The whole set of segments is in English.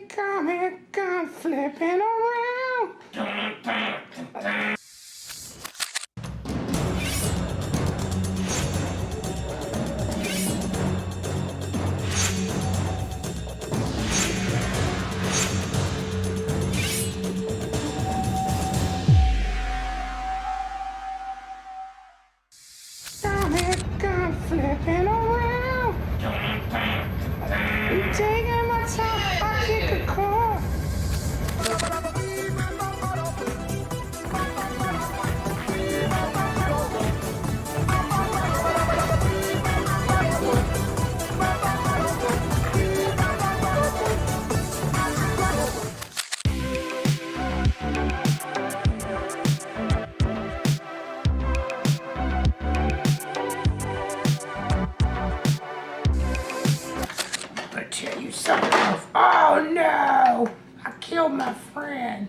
comic, I'm flipping around. Comic, I'm flipping around. I'm taking my time, I kick a car. I tell you something. Oh no! I killed my friend.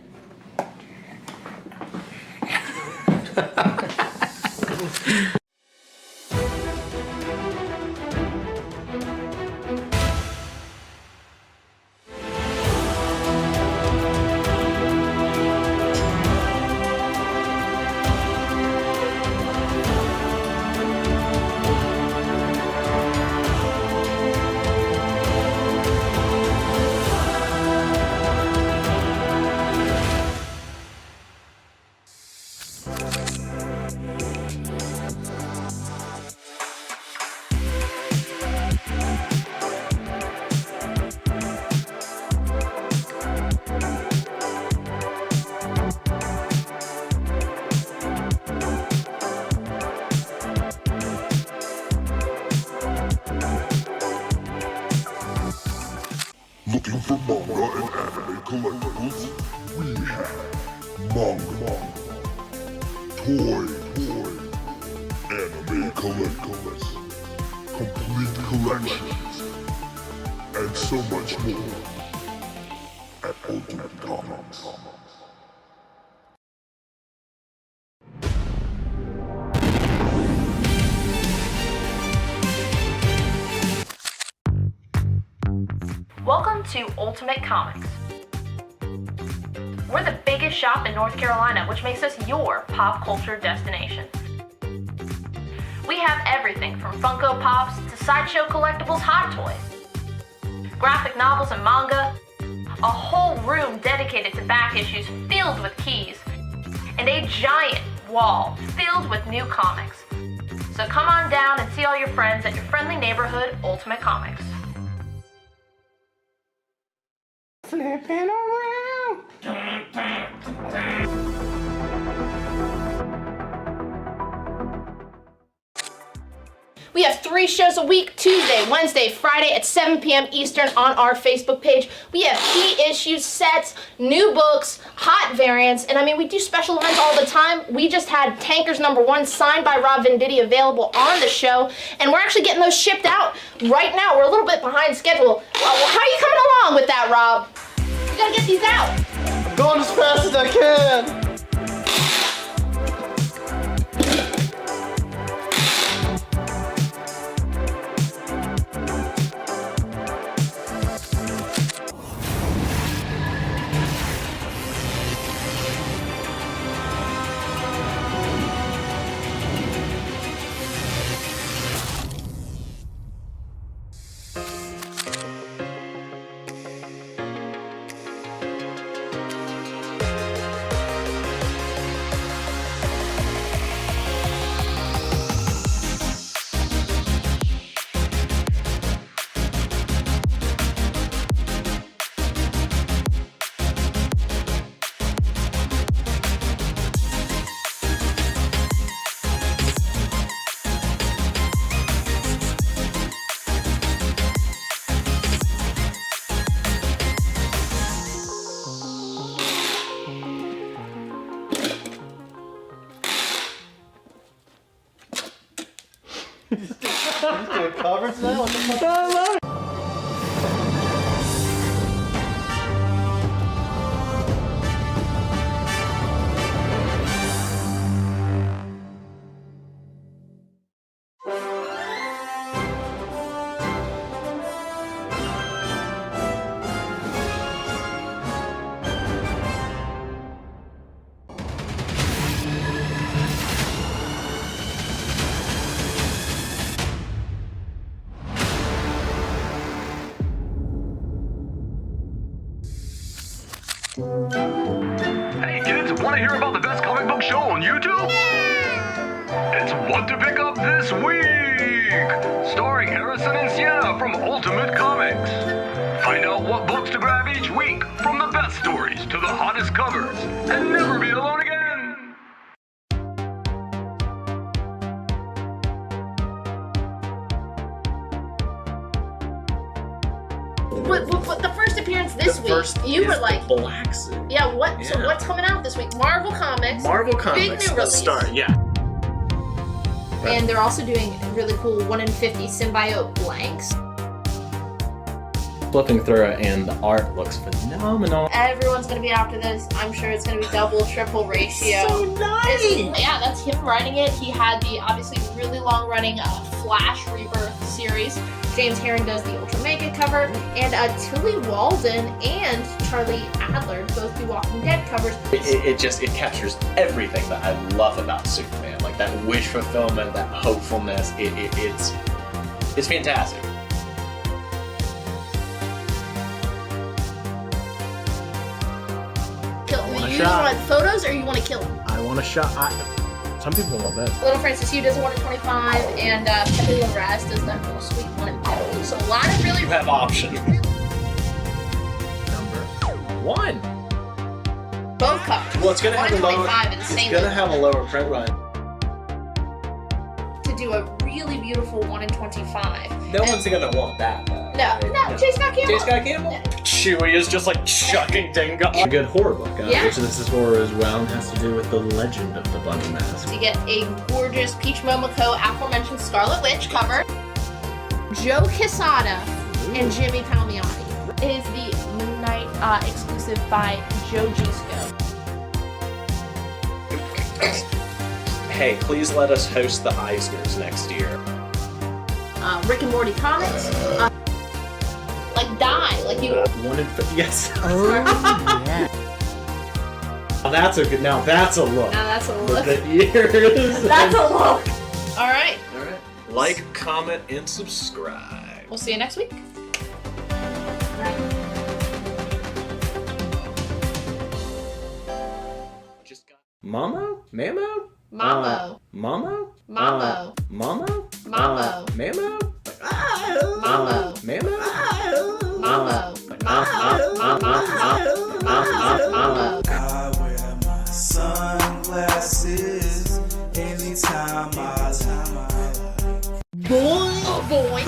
Looking for manga and anime collectibles? We have manga, toy, anime collectibles, complete collections, and so much more at Ultimate Comics. Welcome to Ultimate Comics. We're the biggest shop in North Carolina, which makes us your pop culture destination. We have everything from Funko Pops to sideshow collectibles, hot toys, graphic novels and manga, a whole room dedicated to back issues filled with keys, and a giant wall filled with new comics. So come on down and see all your friends at your friendly neighborhood Ultimate Comics. Flipping around. We have 3 shows a week, Tuesday, Wednesday, Friday at 7 p.m. Eastern on our Facebook page. We have key issues, sets, new books, hot variants, and I mean, we do special lines all the time. We just had Tankers #1 signed by Rob Venditti available on the show, and we're actually getting those shipped out right now. We're a little bit behind schedule. How are you coming along with that, Rob? You gotta get these out. I'm going as fast as I can. He's doing covers now? What the fuck? I love it. Hey kids, want to hear about the best comic book show on YouTube? It's What to Pick Up This Week! Starring Harrison and Sienna from Ultimate Comics. Find out what books to grab each week, from the best stories to the hottest covers, and never be alone again! What the first appearance this week, you were like, black suit. yeah, what? So what's coming out this week? Marvel Comics. Marvel Comics. Big new release. Start, yeah. And they're also doing really cool 1 in 50 symbiote blanks. Flipping through it, and the art looks phenomenal. Everyone's gonna be after this. I'm sure it's gonna be double, triple ratio. So nice! Yeah, that's him writing it. He had the obviously really long-running Flash Rebirth series. James Herring does the Ultra Mega cover, and Tilly Walden and Charlie Adler both do Walking Dead covers. It captures everything that I love about Superman, like that wish fulfillment, that hopefulness. It's fantastic. You want photos or you want to kill him? I want a shot. Some people love that. Little Francis Yu does a 1 in 25, and Pepe Larraz does that real sweet 1 in 50. So a lot of really. You have options. Number 1. Both covers. Well, it's gonna have a lower. 1 in 25 in the It's same gonna book. have a lower print run. To do a really beautiful 1 in 25. No one's gonna want that, though. No, J. Scott Campbell. J. Scott Campbell? Chewie is just like chucking Dingo. A good horror book, Yeah. which this is horror as well, and has to do with the legend of the Bunny Mask. You get a gorgeous Peach Momoko aforementioned Scarlet Witch cover. Joe Quesada and Jimmy Palmiotti. It is the Moon Knight exclusive by Joe Gisco. Hey, please let us host the Eisners next year. Rick and Morty comics. Like die, like you. 1 in 50. Yes. Oh, yeah. Now that's a good. Now that's a look. Now that's a look. The ears. That's a look. All right. Alright. Like, comment, and subscribe. We'll see you next week. Just got. Mamo? Mamo? Mambo. Mamo? Mambo. Mamo? Mambo. Mamo? Mambo. Mamo? Mambo. Mambo. I wear my sunglasses anytime I Boy. Boy.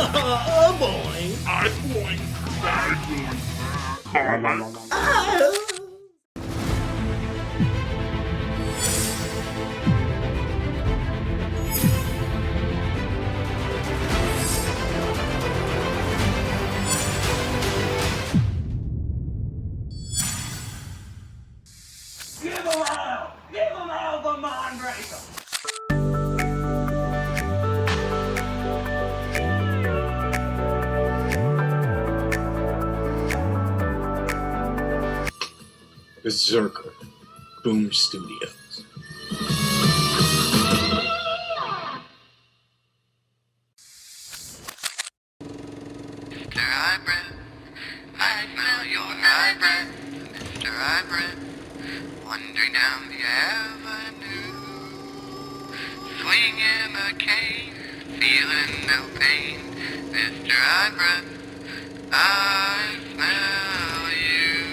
Give him out! Give him out the Mindbreaker! Berserker, Boom Studios. Mr. Hybrid, I smell your hybrid. Mr. Hybrid, wandering down the avenue, swinging a cane, feeling no pain. Mr. Hybrid, I smell you.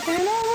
rocking around.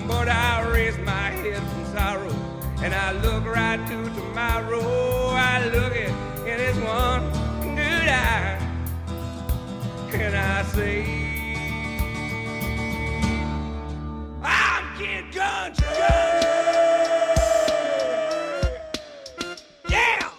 But I raise my head from sorrow, and I look right to tomorrow. I look in his one good eye, and I say, I'm Kid Country. Yeah.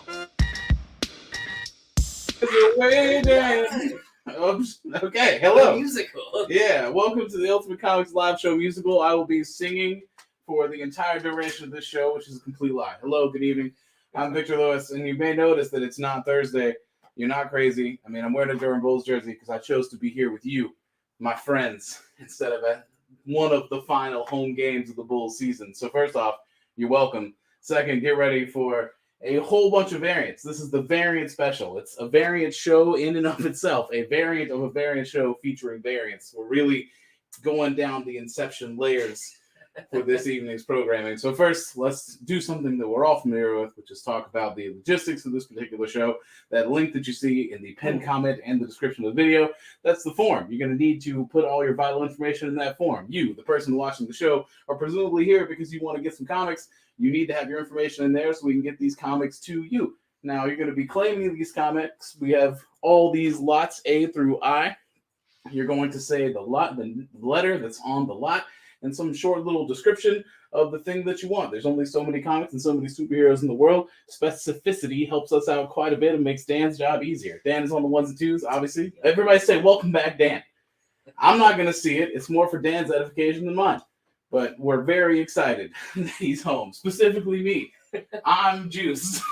Way down. Oops. Okay, hello. Musical. Yeah, welcome to the Ultimate Comics Live Show musical. I will be singing for the entire duration of this show, which is a complete lie. Hello, good evening. I'm Victor Lewis, and you may notice that it's not Thursday. You're not crazy. I mean, I'm wearing a Durham Bulls jersey because I chose to be here with you, my friends, instead of at one of the final home games of the Bulls season. So first off, you're welcome. Second, get ready for a whole bunch of variants. This is the variant special. It's a variant show in and of itself, a variant of a variant show featuring variants. We're really going down the inception layers for this evening's programming. So first, let's do something that we're all familiar with, which is talk about the logistics of this particular show. That link that you see in the pinned comment and the description of the video, that's the form. You're going to need to put all your vital information in that form. You, the person watching the show, are presumably here because you want to get some comics. You need to have your information in there so we can get these comics to you. Now, you're going to be claiming these comics. We have all these lots, A through I. You're going to say the lot, the letter that's on the lot, and some short little description of the thing that you want. There's only so many comics and so many superheroes in the world. Specificity helps us out quite a bit and makes Dan's job easier. Dan is on the ones and twos, obviously. Everybody say, welcome back, Dan. I'm not going to see it. It's more for Dan's edification than mine. But we're very excited that he's home. Specifically me. I'm juiced.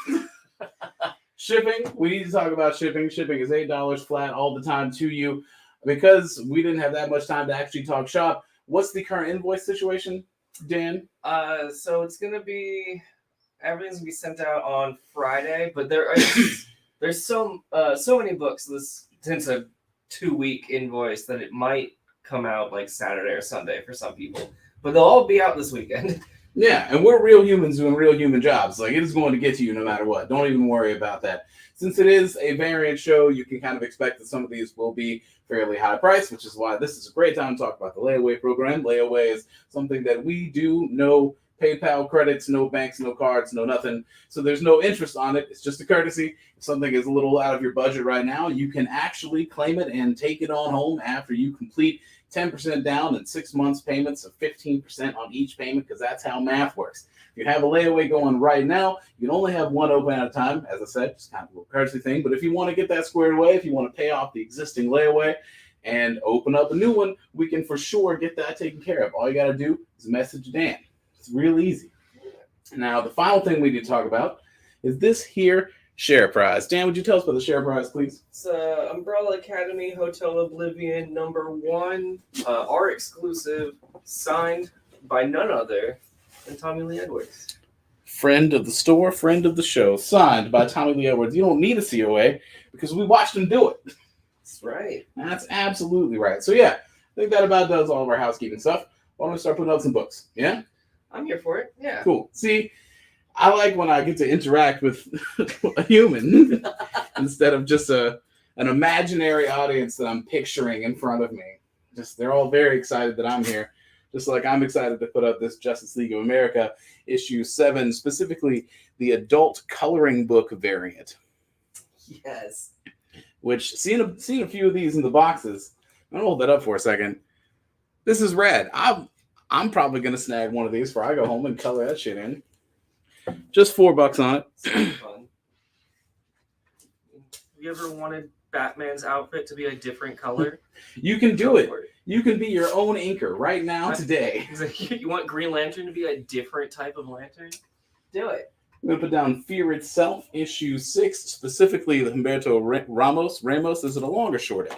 Shipping. We need to talk about shipping. Shipping is $8 flat all the time to you. Because we didn't have that much time to actually talk shop, what's the current invoice situation, Dan? So it's gonna be everything's gonna be sent out on Friday, but there's so many books. Since a 2-week invoice that it might come out like Saturday or Sunday for some people, but they'll all be out this weekend. Yeah, and we're real humans doing real human jobs. Like, it is going to get to you no matter what. Don't even worry about that. Since it is a variant show, you can kind of expect that some of these will be fairly high priced, which is why this is a great time to talk about the layaway program. Layaway is something that we do. No PayPal credits, no banks, no cards, no nothing. So there's no interest on it. It's just a courtesy. If something is a little out of your budget right now, you can actually claim it and take it on home after you complete 10% down and 6 months payments of 15% on each payment, because that's how math works. If you have a layaway going right now, you can only have one open at a time. As I said, just kind of a little courtesy thing. But if you want to get that squared away, if you want to pay off the existing layaway and open up a new one, we can for sure get that taken care of. All you got to do is message Dan. It's real easy. Now, the final thing we need to talk about is this here share prize. Dan, would you tell us about the share prize, please? It's Umbrella Academy Hotel Oblivion #1, our exclusive, signed by none other than Tommy Lee Edwards. Friend of the store, friend of the show, signed by Tommy Lee Edwards. You don't need a COA because we watched him do it. That's right. That's absolutely right. So yeah, I think that about does all of our housekeeping stuff. Why don't we start putting out some books? Yeah? I'm here for it. Yeah. Cool. See, I like when I get to interact with a human instead of just an imaginary audience that I'm picturing in front of me. Just they're all very excited that I'm here. Just like I'm excited to put up this Justice League of America issue 7, specifically the adult coloring book variant. Yes. Which, seeing a few of these in the boxes, I'm gonna hold that up for a second. This is rad. I'm probably gonna snag one of these before I go home and color that shit in. Just $4 on it. So fun. Have you ever wanted Batman's outfit to be a different color? You can do it. You can be your own inker right now, today. You want Green Lantern to be a different type of lantern? Do it. I'm going to put down Fear Itself, issue 6, specifically the Humberto Ramos. Ramos, is it a long or short A?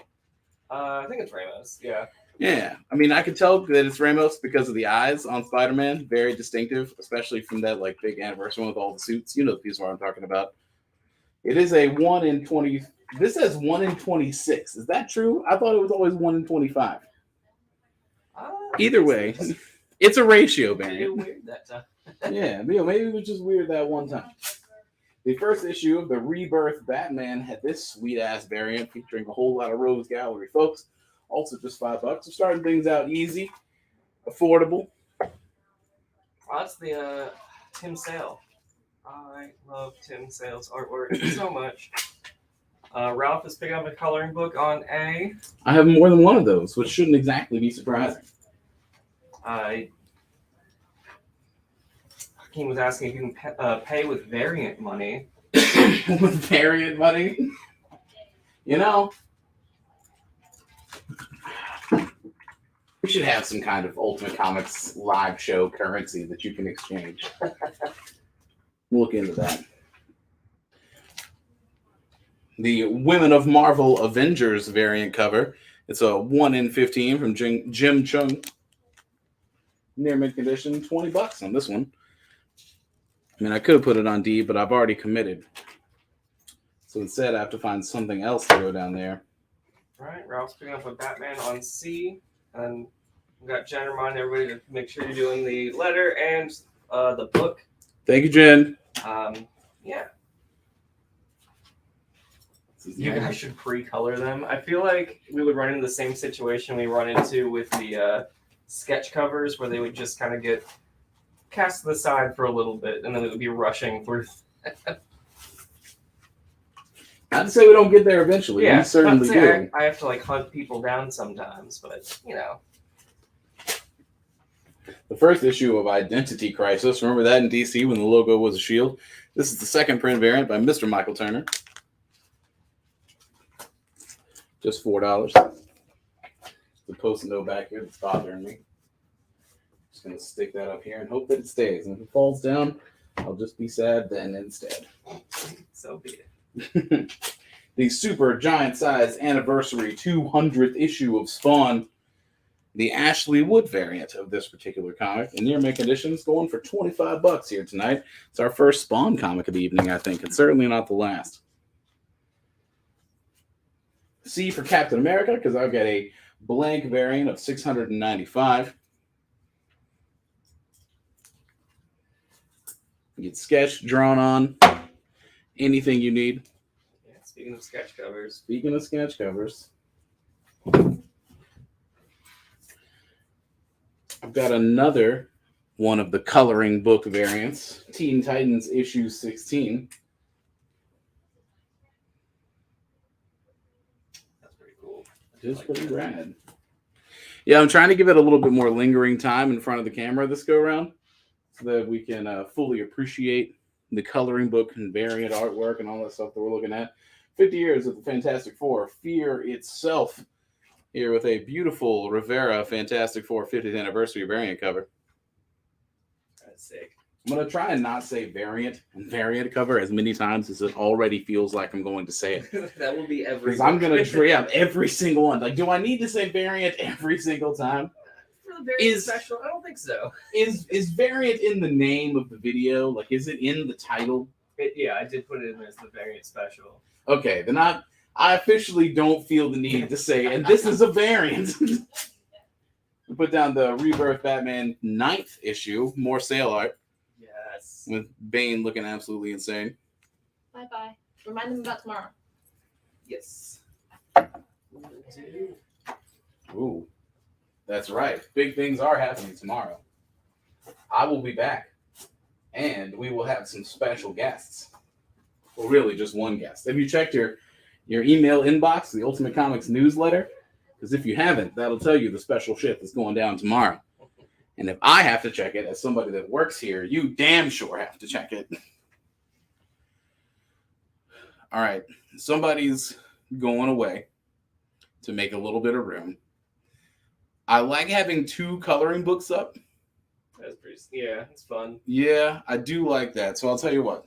I think it's Ramos, yeah. Yeah. I mean, I can tell that it's Ramos because of the eyes on Spider-Man. Very distinctive, especially from that like big anniversary one with all the suits. You know the piece where I'm talking about. It is a 1 in 20. This says 1 in 26. Is that true? I thought it was always 1 in 25. Either way, it's a ratio variant. Weird that time. Yeah, maybe it was just weird that one time. The first issue of the Rebirth Batman had this sweet-ass variant featuring a whole lot of Rose Gallery folks. Also just $5. We're starting things out easy, affordable. That's the Tim Sale. I love Tim Sale's artwork so much. Ralph is picking up a coloring book on A. I have more than one of those, which shouldn't exactly be surprising. Hakeem was asking if you can pay with variant money. With variant money? You know, we should have some kind of Ultimate Comics live show currency that you can exchange. Look into that. The Women of Marvel Avengers variant cover. It's a 1 in 15 from Jim Chung. Near mint condition, $20 on this one. I mean, I could have put it on D, but I've already committed. So instead, I have to find something else to go down there. All right, Ralph's picking up a Batman on C. And we've got Jen reminding everybody to make sure you're doing the letter and the book. Thank you, Jen. Yeah. You guys should pre-color them. I feel like we would run into the same situation we run into with the sketch covers, where they would just kind of get cast to the side for a little bit, and then it would be rushing through. Not to say we don't get there eventually. Yeah, we certainly do. I have to like hunt people down sometimes, but you know. The first issue of Identity Crisis. Remember that in DC when the logo was a shield? This is the second print variant by Mr. Michael Turner. Just $4. The post-it note back here that's bothering me. Just going to stick that up here and hope that it stays. And if it falls down, I'll just be sad then instead. So be it. The super giant size anniversary 200th issue of Spawn. The Ashley Wood variant of this particular comic. In near mint conditions, going for $25 here tonight. It's our first Spawn comic of the evening, I think. It's certainly not the last. C for Captain America, because I've got a blank variant of $695. You get sketched, drawn on, anything you need. Yeah, speaking of sketch covers. Speaking of sketch covers, I've got another one of the coloring book variants, Teen Titans issue 16. Just pretty rad. Yeah, I'm trying to give it a little bit more lingering time in front of the camera this go around so that we can fully appreciate the coloring book and variant artwork and all that stuff that we're looking at. 50 years of the Fantastic Four, Fear Itself, here with a beautiful Rivera Fantastic Four 50th anniversary variant cover. That's sick. I'm going to try and not say variant and variant cover as many times as it already feels like I'm going to say it. That will be every. Because I'm going to try every single one. Like, do I need to say variant every single time? For the variant special, I don't think so. Is variant in the name of the video? Like, is it in the title? Yeah, I did put it in as the variant special. Okay, then I officially don't feel the need to say, and this is a variant. We put down the Rebirth Batman 9th issue, more sale art. Yes. With Bane looking absolutely insane. Bye-bye. Remind them about tomorrow. Yes. Ooh, that's right. Big things are happening tomorrow. I will be back, and we will have some special guests. Well, really, just one guest. Have you checked your email inbox, the Ultimate Comics newsletter? Because if you haven't, that'll tell you the special shit that's going down tomorrow. And if I have to check it as somebody that works here, you damn sure have to check it. All right, somebody's going away to make a little bit of room. I like having 2 coloring books up. That's pretty. Yeah, it's fun. Yeah, I do like that. So I'll tell you what.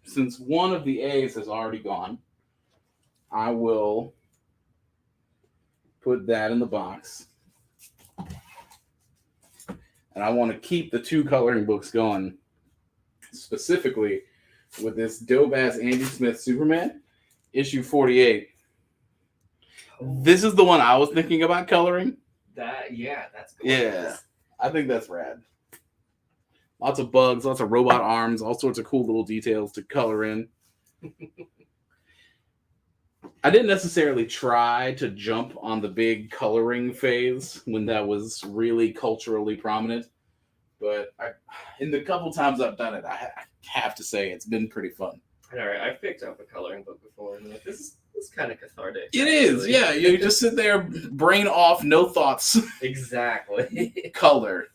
Since one of the A's has already gone, I will put that in the box. And I want to keep the 2 coloring books going, specifically with this dope-ass Andy Smith Superman, issue 48. This is the one I was thinking about coloring. That's cool. Yeah, I think that's rad. Lots of bugs, lots of robot arms, all sorts of cool little details to color in. I didn't necessarily try to jump on the big coloring phase when that was really culturally prominent, but in the couple times I've done it, I have to say it's been pretty fun. All right, I've picked up a coloring book before, and this is kind of cathartic. It is, yeah. You just sit there, brain off, no thoughts. Exactly. Color.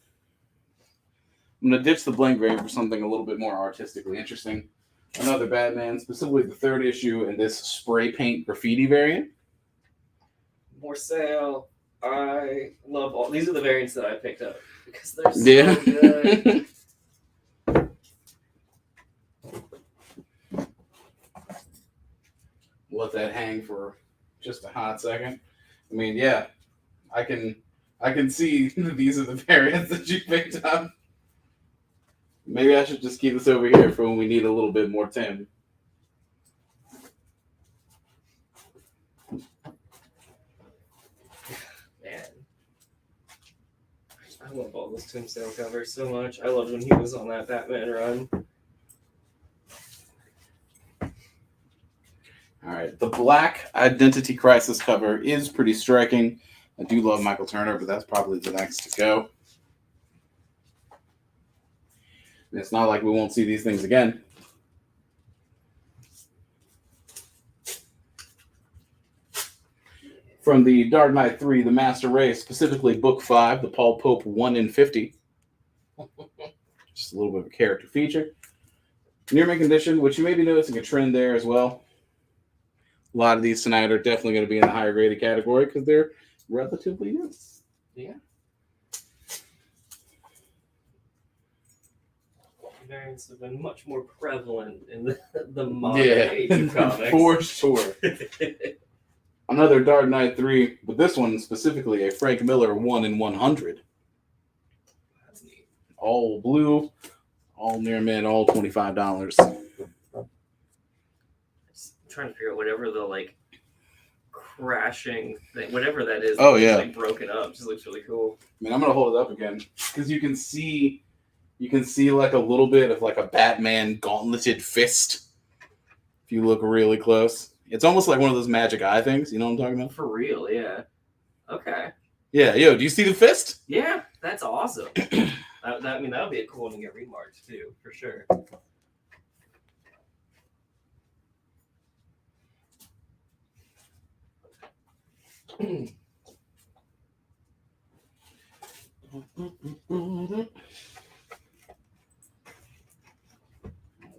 I'm going to ditch the blank grade for something a little bit more artistically interesting. Another Batman, specifically the 3rd issue in this spray paint graffiti variant. More sale. I love all these are the variants that I picked up because they're so good. Let that hang for just a hot second. I mean, yeah, I can see these are the variants that you picked up. Maybe I should just keep this over here for when we need a little bit more Tim. Man, I love all those Tombstone covers so much. I loved when he was on that Batman run. All right, the Black Identity Crisis cover is pretty striking. I do love Michael Turner, but that's probably the next to go. And it's not like we won't see these things again. From the Dark Knight 3, The Master Race, specifically Book 5, the Paul Pope 1 in 50. Just a little bit of a character feature. Near mint condition, which you may be noticing a trend there as well. A lot of these tonight are definitely going to be in the higher graded category because they're relatively new. Yeah. Variants have been much more prevalent in the modern age of comics. For sure. Another Dark Knight 3, but this one specifically a Frank Miller 1 in 100. That's neat. All blue, all near mint, all $25. Trying to figure out whatever the crashing thing, whatever that is. Oh yeah, broken up. Just looks really cool. I mean, I'm gonna hold it up again because you can see like a little bit of like a Batman gauntleted fist if you look really close. It's almost like one of those magic eye things. You know what I'm talking about? For real, yeah. Okay. Yeah, yo, do you see the fist? Yeah, that's awesome. I mean, that would be a cool one to get remarked too, for sure.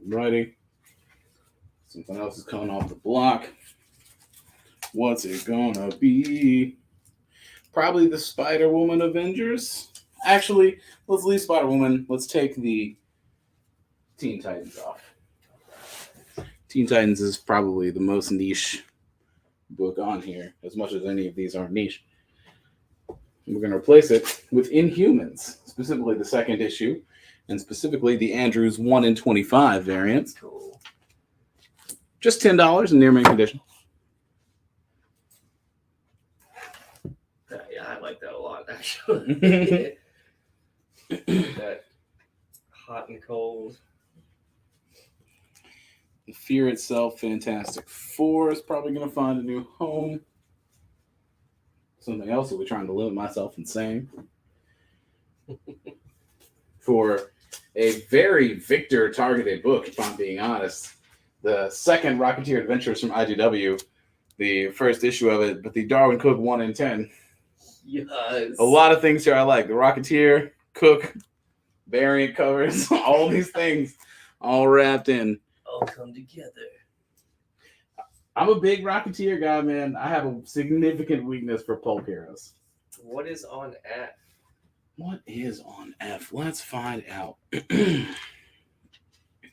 Alrighty. Something else is coming off the block. What's it gonna be? Probably the Spider-Woman Avengers. Actually, let's leave Spider-Woman. Let's take the Teen Titans off. Teen Titans is probably the most niche book on here, as much as any of these aren't niche. We're going to replace it with Inhumans, specifically the 2nd issue, and specifically the Andrews 1 in 25 variant. Cool. Just $10 in near mint condition. Yeah, I like that a lot, actually. That hot and cold. The Fear itself, Fantastic Four is probably going to find a new home. Something else I'll be trying to limit myself from saying. For a very Victor-targeted book, if I'm being honest, the second Rocketeer Adventures from IDW, the first issue of it, but the Darwin Cook 1 in 10. Yes. A lot of things here I like. The Rocketeer, Cook, variant covers, all these things all wrapped in. All come together. I'm a big Rocketeer guy, man. I have a significant weakness for pulp heroes. What is on F? What is on F? Let's find out.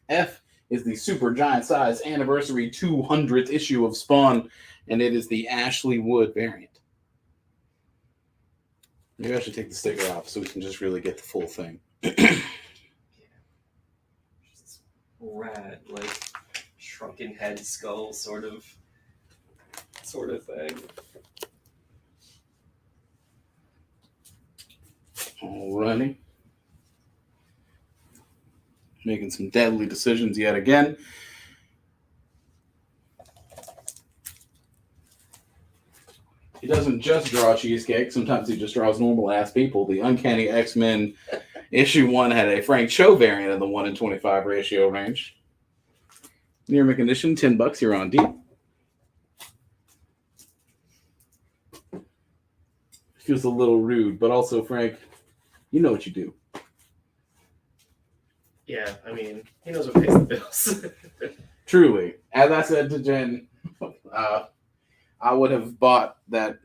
F is the super giant size anniversary 200th issue of Spawn, and it is the Ashley Wood variant. Maybe I should take the sticker off so we can just really get the full thing. Rad, like shrunken head skull sort of thing. Alrighty. Making some deadly decisions yet again. He doesn't just draw cheesecake. Sometimes he just draws normal ass people. The Uncanny X-Men issue 1 had a Frank Cho variant in the 1 in 25 ratio range. Near mint condition, $10 here on D. Feels a little rude, but also, Frank, you know what you do. Yeah, I mean, he knows what pays the bills. Truly. As I said to Jen, I would have bought that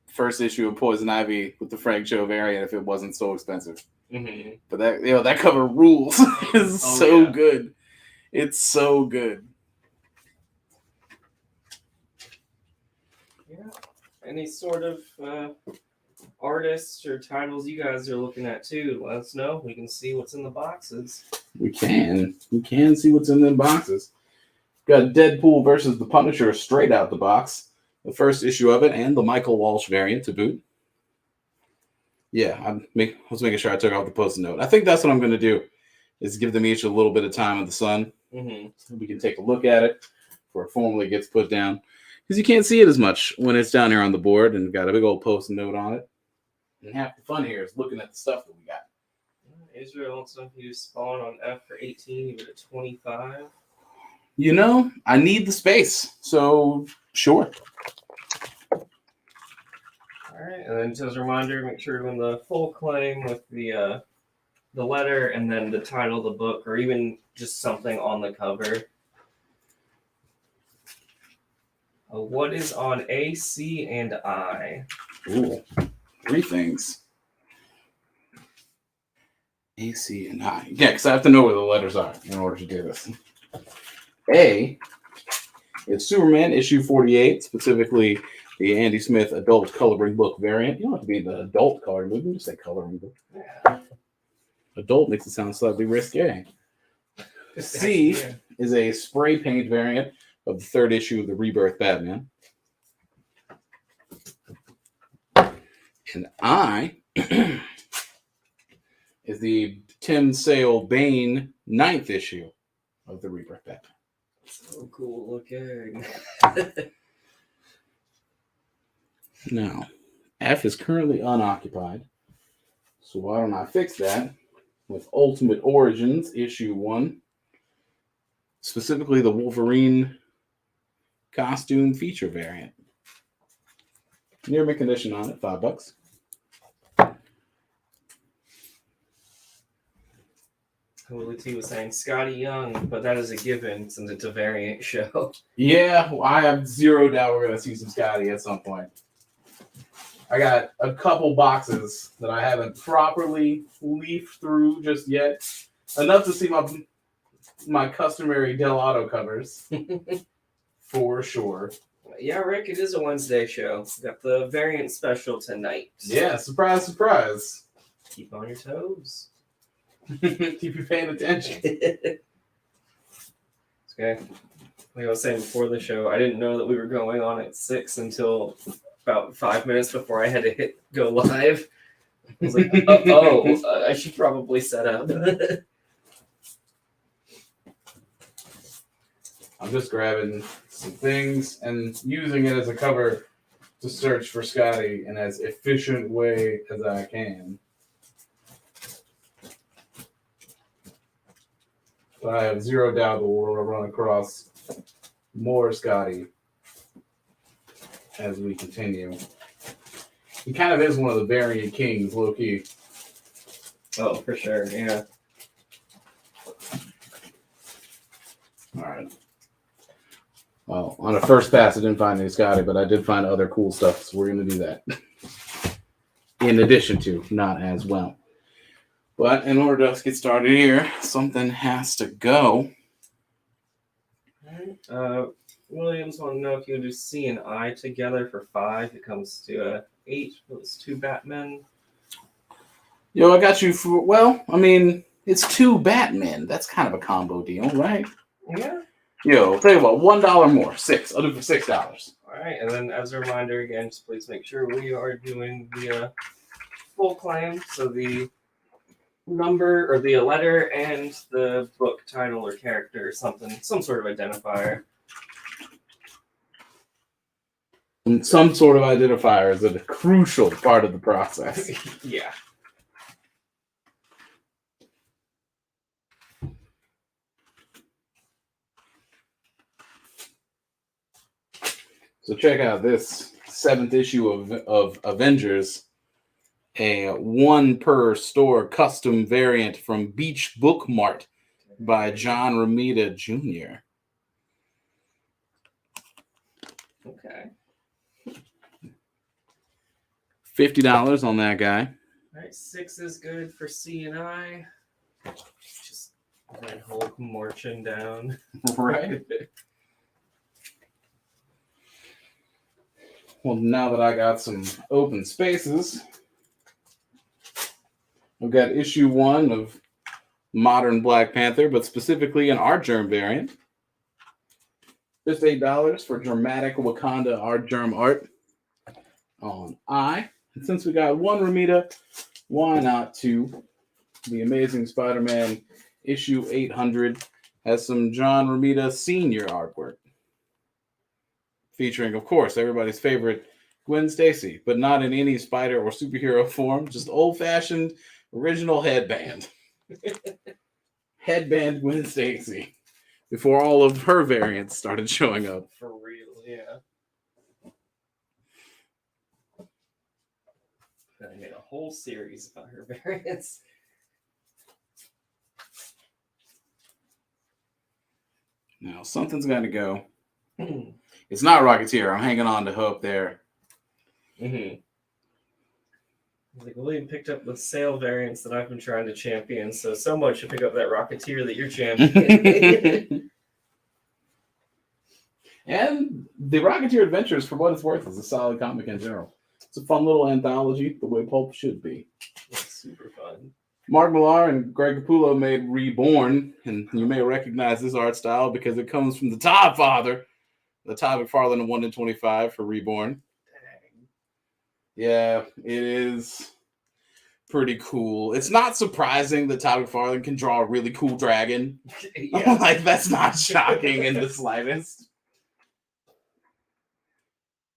first issue of Poison Ivy with the Frank Cho variant if it wasn't so expensive. Mm-hmm. But that cover rules. It's so good. It's so good. Yeah. Any sort of artists or titles you guys are looking at too, let us know. We can see what's in the boxes. We can see what's in them boxes. Got Deadpool versus the Punisher straight out the box. The first issue of it and the Michael Walsh variant to boot. Yeah, I was making sure I took off the post-it note. I think that's what I'm going to do, is give them each a little bit of time in the sun. Mm-hmm. So we can take a look at it before it formally gets put down. Because you can't see it as much when it's down here on the board and got a big old post-it note on it. And half the fun here is looking at the stuff that we got. Israel wants to know if you Spawn on F for 18, you go to 25. You know, I need the space, so sure. All right, and then just as a reminder, make sure to win the full claim with the letter and then the title of the book, or even just something on the cover. What is on A, C, and I? Ooh, 3 things. A, C, and I. Yeah, because I have to know where the letters are in order to do this. A, it's Superman issue 48, specifically the Andy Smith adult coloring book variant. You don't have to be the adult coloring book, you can just say coloring book. Yeah. Adult makes it sound slightly risque. C is a spray paint variant of the 3rd issue of the Rebirth Batman. And I is the Tim Sale Bane 9th issue of the Rebirth Batman. So cool looking. Now, F is currently unoccupied. So why don't I fix that with Ultimate Origins issue 1. Specifically the Wolverine costume feature variant. Near mint condition on it, $5. Willie T was saying Scotty Young, but that is a given since it's a variant show. Yeah, I have zero doubt we're going to see some Scotty at some point. I got a couple boxes that I haven't properly leafed through just yet. Enough to see my customary Del Auto covers. For sure. Yeah, Rick, it is a Wednesday show. We got the variant special tonight. Yeah, surprise, surprise. Keep on your toes. Keep you paying attention. Okay. Like I was saying before the show, I didn't know that we were going on at 6 until about 5 minutes before I had to hit go live. I was like, I should probably set up. I'm just grabbing some things and using it as a cover to search for Scotty in as efficient way as I can. But I have zero doubt that we'll run across more Scotty as we continue. He kind of is one of the variant kings, low key. Oh, for sure. Yeah. All right. Well, on the first pass, I didn't find any Scotty, but I did find other cool stuff, so we're going to do that. In addition to, not as well. But in order to get started here, something has to go. Williams want to know if you can do C and I together for 5. It comes to 8. It's 2 Batmen. Yo, I got you for, well, I mean, it's 2 Batmen. That's kind of a combo deal, right? Yeah. Yo, tell you what, $1 more, 6. I'll do it for $6. All right, and then as a reminder, again, just please make sure we are doing the full claim. So the number or the letter and the book title or character or something, some sort of identifier. And some sort of identifier is a crucial part of the process. Yeah. So check out this 7th issue of Avengers, a 1 per store custom variant from Beach Book Mart by John Romita Jr. Okay. $50 on that guy. All right, 6 is good for C and I. Just Red Hulk marching down. Right. Well, now that I got some open spaces, I've got issue 1 of Modern Black Panther, but specifically an art germ variant. Just $8 for dramatic Wakanda art germ art on I. And since we got 1 Ramita, why not 2? The Amazing Spider-Man issue 800 has some John Romita Sr. artwork. Featuring, of course, everybody's favorite Gwen Stacy, but not in any spider or superhero form, just old-fashioned original headband. Headband Gwen Stacy. Before all of her variants started showing up. For real, yeah. I made a whole series about her variants. Now, something's got to go. It's not Rocketeer. I'm hanging on to hope there. Mm-hmm. Like William picked up the sale variants that I've been trying to champion, so someone should pick up that Rocketeer that you're championing. And the Rocketeer Adventures, for what it's worth, is a solid comic in general. It's a fun little anthology, the way pulp should be. It's super fun. Mark Millar and Greg Capullo made Reborn, and you may recognize this art style because it comes from the Todd Father, the Todd McFarlane 1 in 25 for Reborn. Dang. Yeah, it is pretty cool. It's not surprising that Todd McFarlane can draw a really cool dragon. Yeah. Like, that's not shocking in the slightest.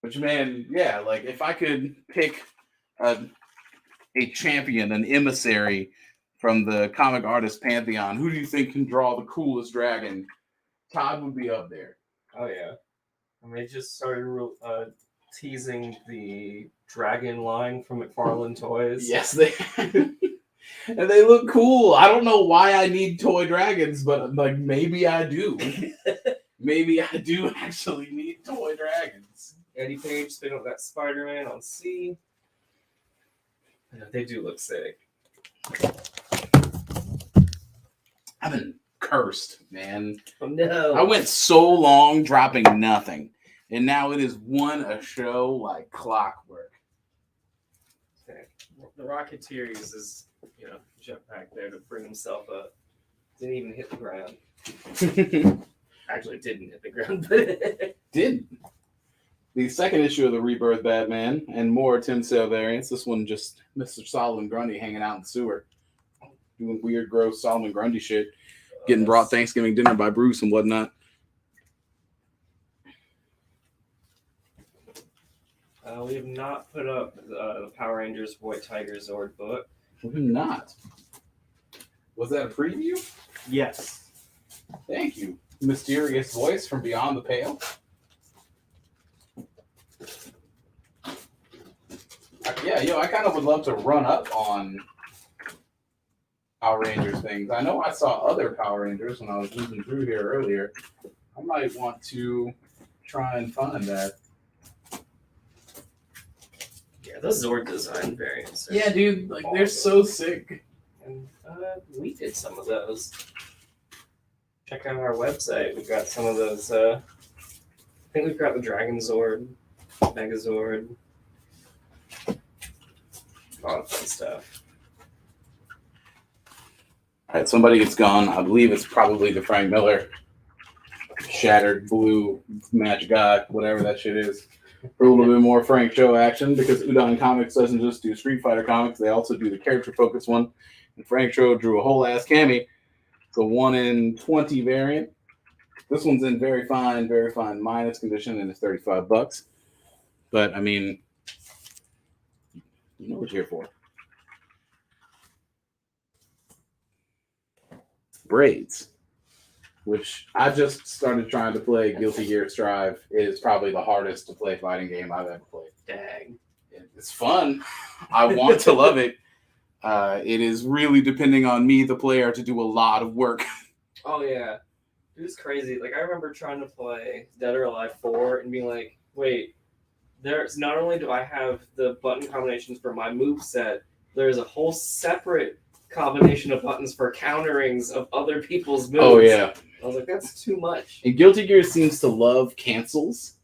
But man, yeah, like if I could pick a champion, an emissary from the comic artist pantheon, who do you think can draw the coolest dragon? Todd would be up there. Oh, yeah. And they just started teasing the dragon line from McFarlane Toys. Yes, they and they look cool. I don't know why I need toy dragons, but like maybe I do. Maybe I do actually need toy dragons. Eddie Page spin up that Spider-Man on C. Yeah, they do look sick. I've been cursed, man. Oh, no. I went so long dropping nothing, and now it is one a show like clockwork. Okay. The Rocketeer uses, jetpack there to bring himself up. Didn't even hit the ground. Actually, didn't hit the ground, but Didn't. The second issue of the Rebirth Batman and more Tim Sale variants. This one just Mr. Solomon Grundy hanging out in the sewer, doing weird, gross Solomon Grundy shit, getting brought Thanksgiving dinner by Bruce and whatnot. We have not put up the Power Rangers White Tiger Zord book. We have not. Was that a preview? Yes. Thank you. mysterious voice from beyond the pale. Yeah, I kind of would love to run up on Power Rangers things. I know I saw other Power Rangers when I was moving through here earlier. I might want to try and find that. Yeah, those Zord design variants. Yeah, dude, like they're so sick. And we did some of those. Check out our website. We've got some of those. I think we've got the Dragon Zord, Megazord, a lot of fun stuff. All right, somebody gets gone. I believe it's probably the Frank Miller Shattered Blue Magic Eye, whatever that shit is. For a little bit more Frank Show action, because Udon Comics doesn't just do Street Fighter comics, they also do the character focused one. And Frank Show drew a whole ass cami. It's a 1 in 20 variant. This one's in very fine minus condition, and it's $35. But I mean, you know what you're here for. Braids, which I just started trying to play. Guilty Gear Strive is probably the hardest to play fighting game I've ever played. Dang. It's fun. I want to love it. It is really depending on me, the player, to do a lot of work. Oh yeah, it was crazy. Like I remember trying to play Dead or Alive 4 and being like, wait, there's not only do I have the button combinations for my moveset, there's a whole separate combination of buttons for counterings of other people's moves. Oh yeah. I was like, that's too much. And Guilty Gear seems to love cancels.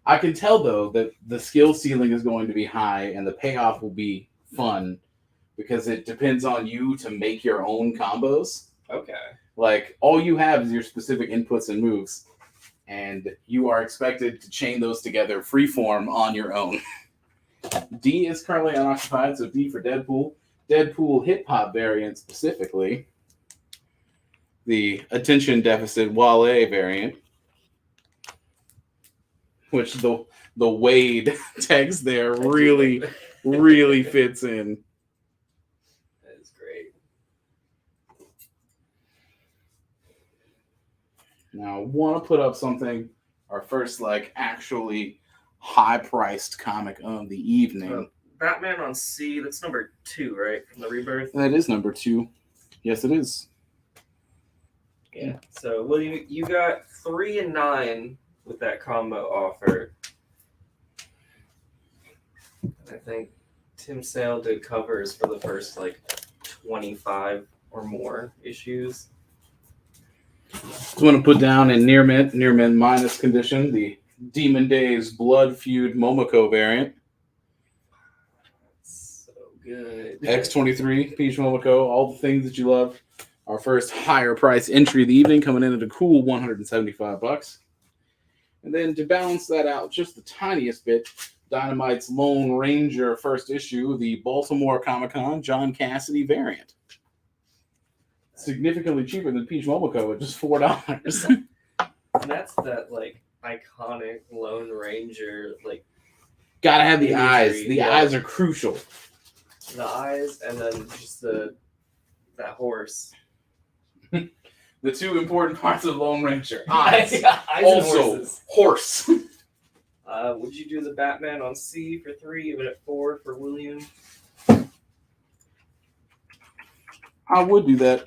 I can tell though that the skill ceiling is going to be high and the payoff will be fun, because it depends on you to make your own combos. Okay. Like, all you have is your specific inputs and moves, and you are expected to chain those together freeform on your own. D is currently unoccupied, so D for Deadpool. Deadpool hip-hop variant specifically. The attention deficit Wale variant, which the Wade text there really fits in. That is great. Now, I want to put up something, our first actually high-priced comic of the evening. Batman on C, that's number 2, right? From the Rebirth? That is number 2. Yes, it is. Yeah. So, well, you got 3 and 9 with that combo offer. I think Tim Sale did covers for the first 25 or more issues. So I'm going to put down in near mint minus condition, the Demon Days Blood Feud Momoko variant. So good. X23 Peach Momoko, all the things that you love. Our first higher price entry of the evening, coming in at a cool $175. And then to balance that out just the tiniest bit, Dynamite's Lone Ranger first issue, the Baltimore Comic-Con John Cassidy variant. Significantly cheaper than Peach Momoko at just $4. And that's that iconic Lone Ranger Gotta have the imagery, eyes. The yeah. eyes are crucial. The eyes and then just that horse. The two important parts of Lone Ranger. Eyes. Eyes and also, horses. horse. Would you do the Batman on C for 3, even at 4 for William? I would do that.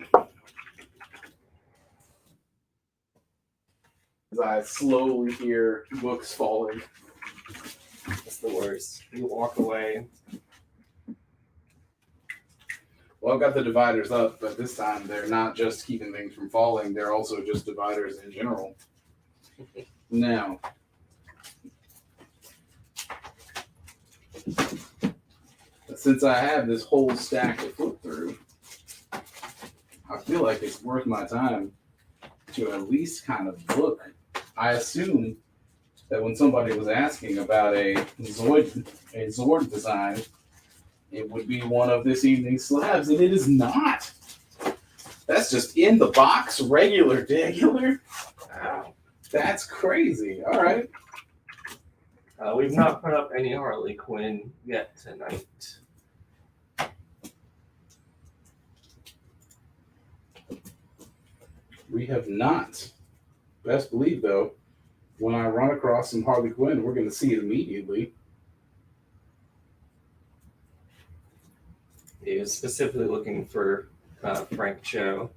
As I slowly hear books falling. It's the worst. You walk away. Well, I've got the dividers up, but this time they're not just keeping things from falling, they're also just dividers in general. Now, since I have this whole stack to flip through, I feel like it's worth my time to at least kind of look. I assume that when somebody was asking about a Zord design, it would be one of this evening's slabs, and it is not. That's just in the box, regular. Wow, that's crazy. All right. We've not put up any Harley Quinn yet tonight. We have not. Best believe, though, when I run across some Harley Quinn, we're going to see it immediately. He was specifically looking for Frank Cho.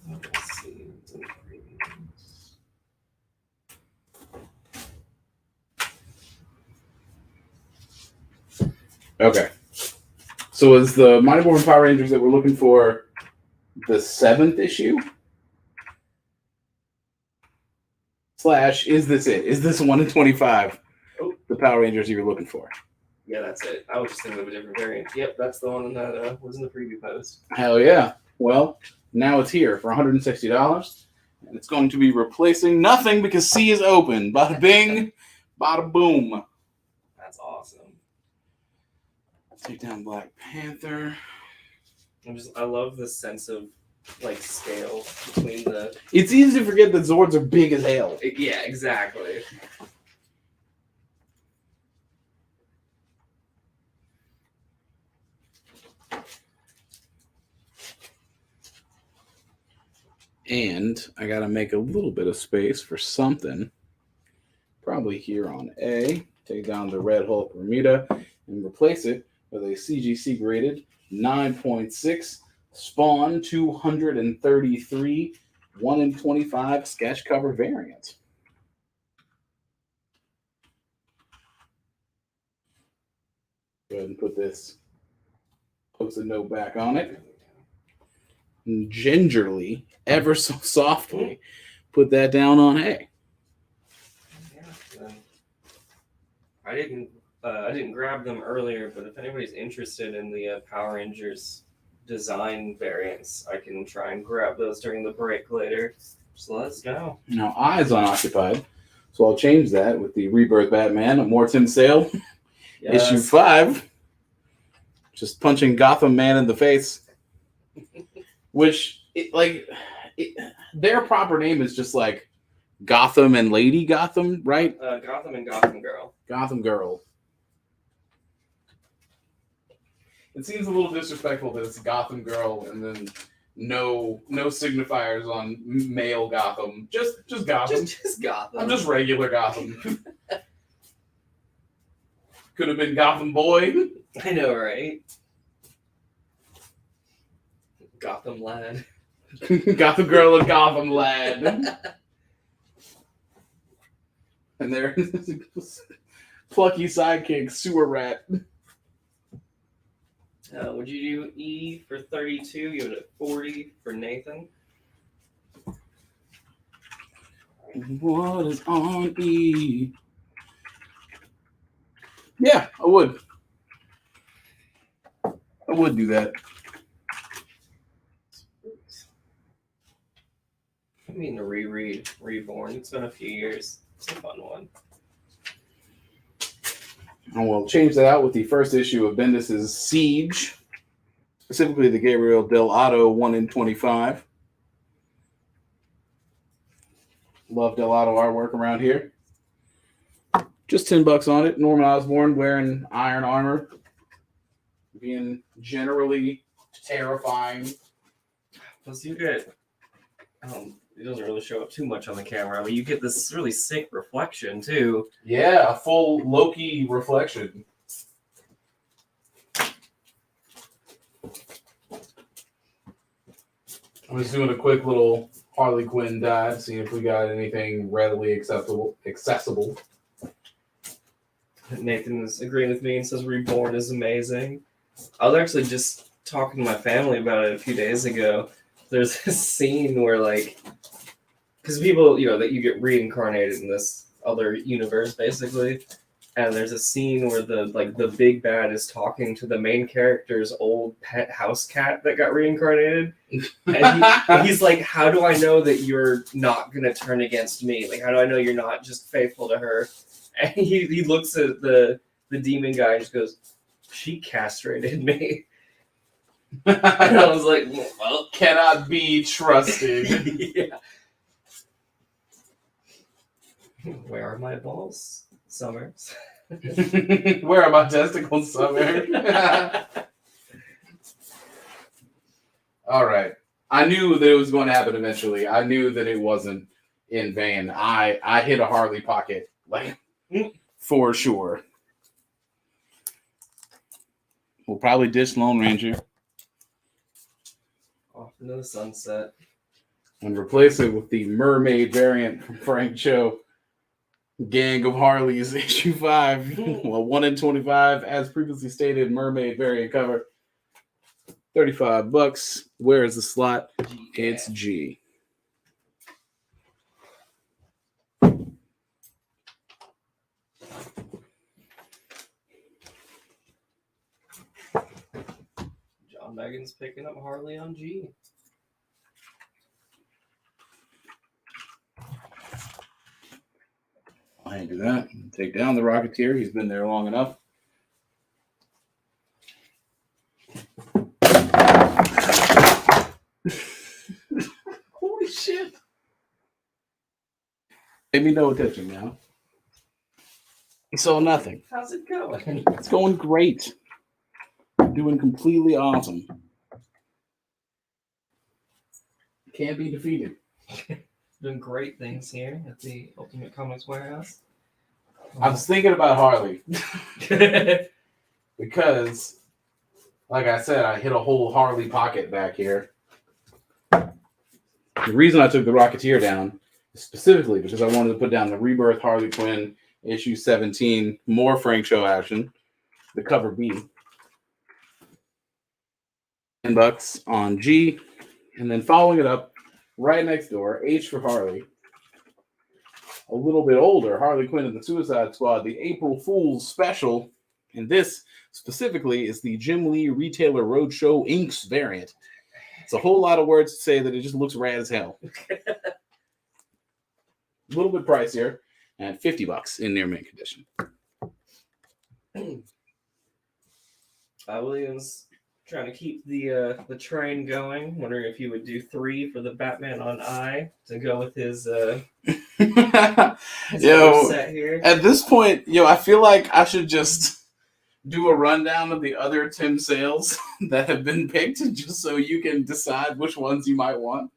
Let's see. Okay. So is the Mighty Morphin Power Rangers that we're looking for the 7th issue? Slash, is this it? Is this 1 in 25 the Power Rangers you're looking for? Yeah, that's it. I was just thinking of a different variant. Yep, that's the one that was in the preview post. Hell yeah. Well, now it's here for $160. And it's going to be replacing nothing because C is open. Bada bing, bada boom. That's awesome. Take down Black Panther. I love the sense of like scale between the. It's easy to forget that Zords are big as hell. Yeah, exactly. And I got to make a little bit of space for something. Probably here on A. Take down the Red Hulk Bermuda and replace it with a CGC graded 9.6 Spawn 233 1 in 25 sketch cover variant. Go ahead and put this post-it note back on it. And gingerly, ever so softly, put that down on A. Yeah, I didn't grab them earlier, but if anybody's interested in the Power Rangers design variants, I can try and grab those during the break later. Just let us know. Now, I is unoccupied, so I'll change that with the Rebirth Batman at Morton Sale, Yes. issue 5. Just punching Gotham Man in the face. Which, their proper name is just like Gotham and Lady Gotham, right? Gotham and Gotham Girl. Gotham Girl. It seems a little disrespectful that it's Gotham Girl and then no signifiers on male Gotham. Just Gotham. Just Gotham. I'm just regular Gotham. Could have been Gotham Boy. I know, right? Gotham Lad. Gotham Girl and Gotham Lad. And their plucky sidekick, Sewer Rat. Would you do E for 32? Give it a 40 for Nathan. What is on E? Yeah, I would. I would do that. I mean to reread Reborn. It's been a few years. It's a fun one. And we'll change that out with the first issue of Bendis's Siege, specifically the Gabriel Del Otto 1 in 25. Love Del Otto artwork around here. Just $10 on it. Norman Osborn wearing iron armor, being generally terrifying. Plus, you get it doesn't really show up too much on the camera. I mean, you get this really sick reflection too. Yeah, a full Loki reflection. I'm just doing a quick little Harley Quinn dive, seeing if we got anything readily accessible. Nathan is agreeing with me and says Reborn is amazing. I was actually just talking to my family about it a few days ago. There's this scene where, like, because people, that you get reincarnated in this other universe, basically. And there's a scene where the big bad is talking to the main character's old pet house cat that got reincarnated. And he's like, how do I know that you're not going to turn against me? Like, how do I know you're not just faithful to her? And he looks at the demon guy and just goes, she castrated me. And I was like, well, Cannot be trusted. yeah. Where are my balls, Summers? Where are my testicles, Summer? All right. I knew that it was going to happen eventually. I knew that it wasn't in vain. I hit a Harley pocket, like, for sure. We'll probably ditch Lone Ranger Off into the sunset. and replace it with the mermaid variant from Frank Cho. Gang of Harleys, issue 5. Well, 1 in 25, as previously stated, mermaid variant cover. $35. Where is the slot? It's G. John Megan's picking up Harley on G. I ain't do that. Take down the Rocketeer. He's been there long enough. Holy shit. Pay me no attention now. So nothing. How's it going? It's going great. Doing completely awesome. Can't be defeated. Doing great things here at the Ultimate Comics Warehouse. I was thinking about Harley. Because, like I said, I hit a whole Harley pocket back here. The reason I took the Rocketeer down is specifically because I wanted to put down the Rebirth Harley Quinn issue 17, more Frank Show action, the cover B. $10 on G, and then following it up right next door, H for Harley. A little bit older, Harley Quinn and the Suicide Squad, the April Fool's special, and this specifically is the Jim Lee Retailer Roadshow Inks variant. It's a whole lot of words to say that it just looks rad as hell. A little bit pricier, and $50 in near mint condition. Williams trying to keep the train going. Wondering if you would do 3 for the Batman on I to go with his set here. At this point, I feel like I should just do a rundown of the other Tim sales that have been picked, just so you can decide which ones you might want.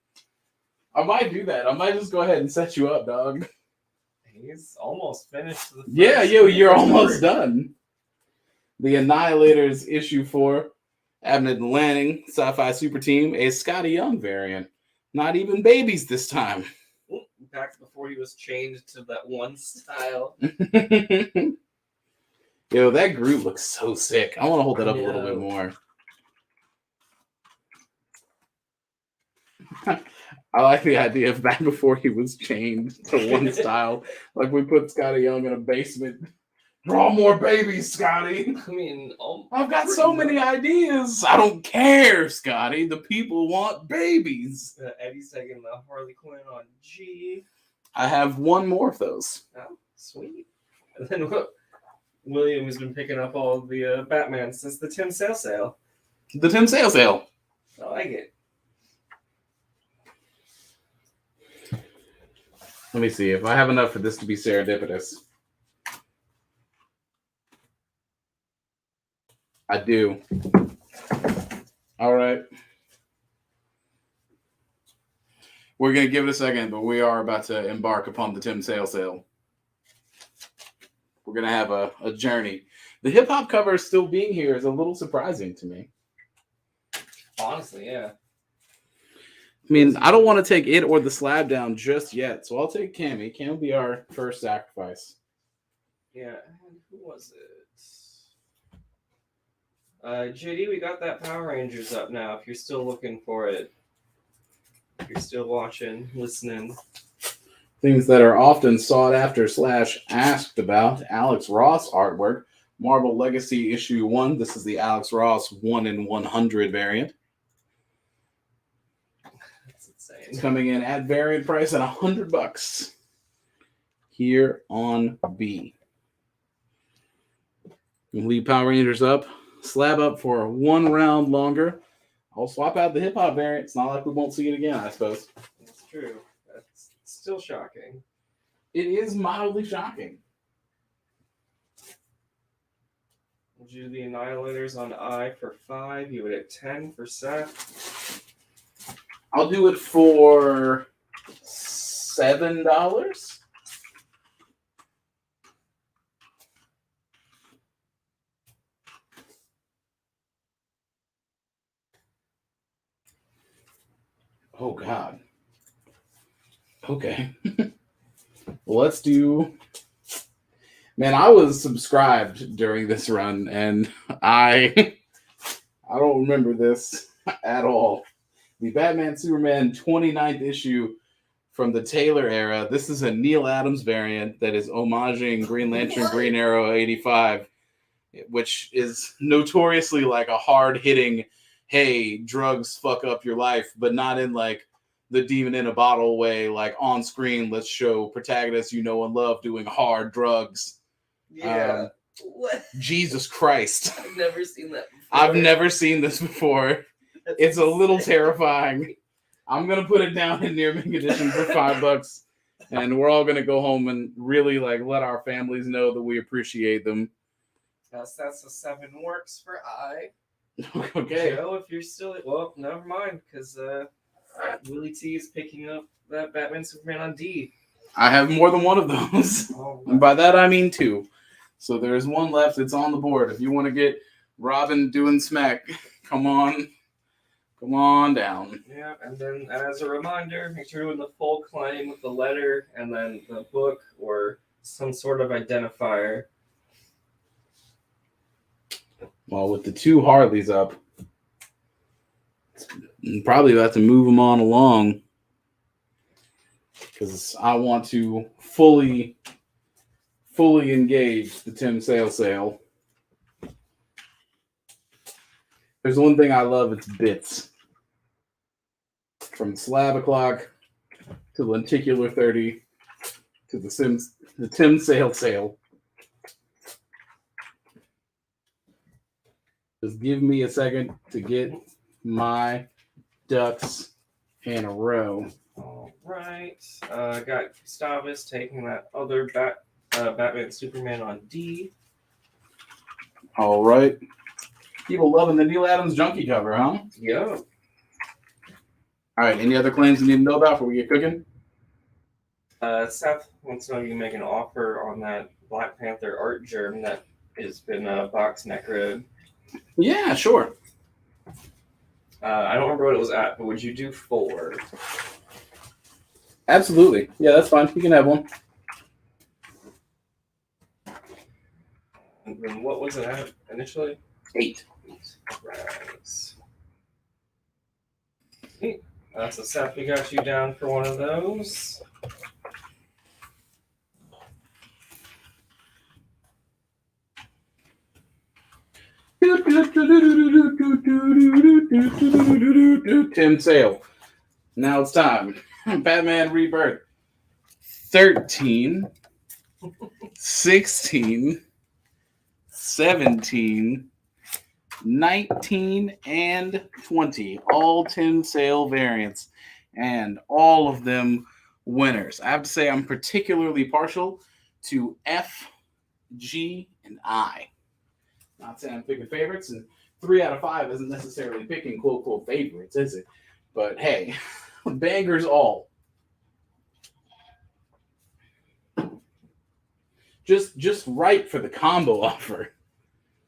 I might do that. I might just go ahead and set you up, dog. He's almost finished. You're almost done. The Annihilators issue 4, Abnett and Lanning, Sci-Fi Super Team, a Scotty Young variant. Not even babies this time. Back before he was changed to that one style. That Groot looks so sick. I want to hold that up a little bit more. I like the idea of back before he was chained to one style. Like we put Scotty Young in a basement. Draw more babies, Scotty. I mean, I've got so many ideas. I don't care, Scotty. The people want babies. Eddie's taking the Harley Quinn on G. I have one more of those. Oh, sweet. And then William has been picking up all the Batman since the Tim Sale sale. The Tim Sale sale. I like it. Let me see if I have enough for this to be serendipitous. I do. All right. We're going to give it a second, but we are about to embark upon the Tim Sale sale. We're going to have a journey. The hip-hop cover still being here is a little surprising to me. Honestly, yeah. I mean, I don't want to take it or the slab down just yet, so I'll take Cammy. Cam will be our first sacrifice. Yeah, and who was it? JD, we got that Power Rangers up now, if you're still looking for it. If you're still watching, listening. Things that are often sought after / asked about. Alex Ross artwork. Marvel Legacy issue 1. This is the Alex Ross 1 in 100 variant. It's coming in at variant price at $100 here on B. We'll leave Power Rangers up, slab up for 1 round longer. I'll swap out the hip hop variant. It's not like we won't see it again, I suppose. That's true. That's still shocking. It is mildly shocking. Would you do the Annihilators on I for 5? You would at 10 for Seth. I'll do it for $7. Oh God. Okay. Well, let's do. Man, I was subscribed during this run, and I don't remember this at all. The Batman Superman 29th issue from the Taylor era. This is a Neil Adams variant that is homaging Green Lantern Green Arrow 85, which is notoriously like a hard-hitting, hey, drugs fuck up your life, but not in like the demon in a bottle way, like on screen, let's show protagonists you know and love doing hard drugs. Yeah. What? Jesus Christ. I've never seen that before. I've never seen this before. It's a little terrifying. I'm going to put it down in Near Mint Edition for $5. And we're all going to go home and really like let our families know that we appreciate them. That's a 7 works for I. Okay. Joe, if you're still... Well, never mind, because Willie T is picking up that Batman Superman on D. I have more than one of those. Oh, And by that, I mean 2. So there's one left. It's on the board. If you want to get Robin doing smack, come on down. Yeah, and then as a reminder, make sure to win the full claim with the letter and then the book or some sort of identifier. Well, with the 2 Harleys up, I'm probably about to move them on along because I want to fully engage the Tim Sale. There's one thing I love, it's bits. From Slab O'Clock to Lenticular 30 to the Tim Sale. Just give me a second to get my ducks in a row. All right. Got Gustavus taking that other Batman Superman on D. All right. People loving the Neil Adams Junkie cover, huh? Yeah. All right. Any other claims you need to know about before we get cooking? Seth wants to know if you can make an offer on that Black Panther art germ that has been box necroed. Yeah, sure. I don't remember what it was at, but would you do 4? Absolutely. Yeah, that's fine. You can have one. And then what was it at initially? 8. Right. Hey, so Seth, we got you down for one of those. Tim Sale. Now it's time. Batman Rebirth. 13, 16, 17, 19, and 20. All Tim Sale variants. And all of them winners. I have to say I'm particularly partial to F, G, and I. Not saying I'm picking favorites, and 3 out of 5 isn't necessarily picking quote favorites, is it? But hey, bangers all. Just right for the combo offer.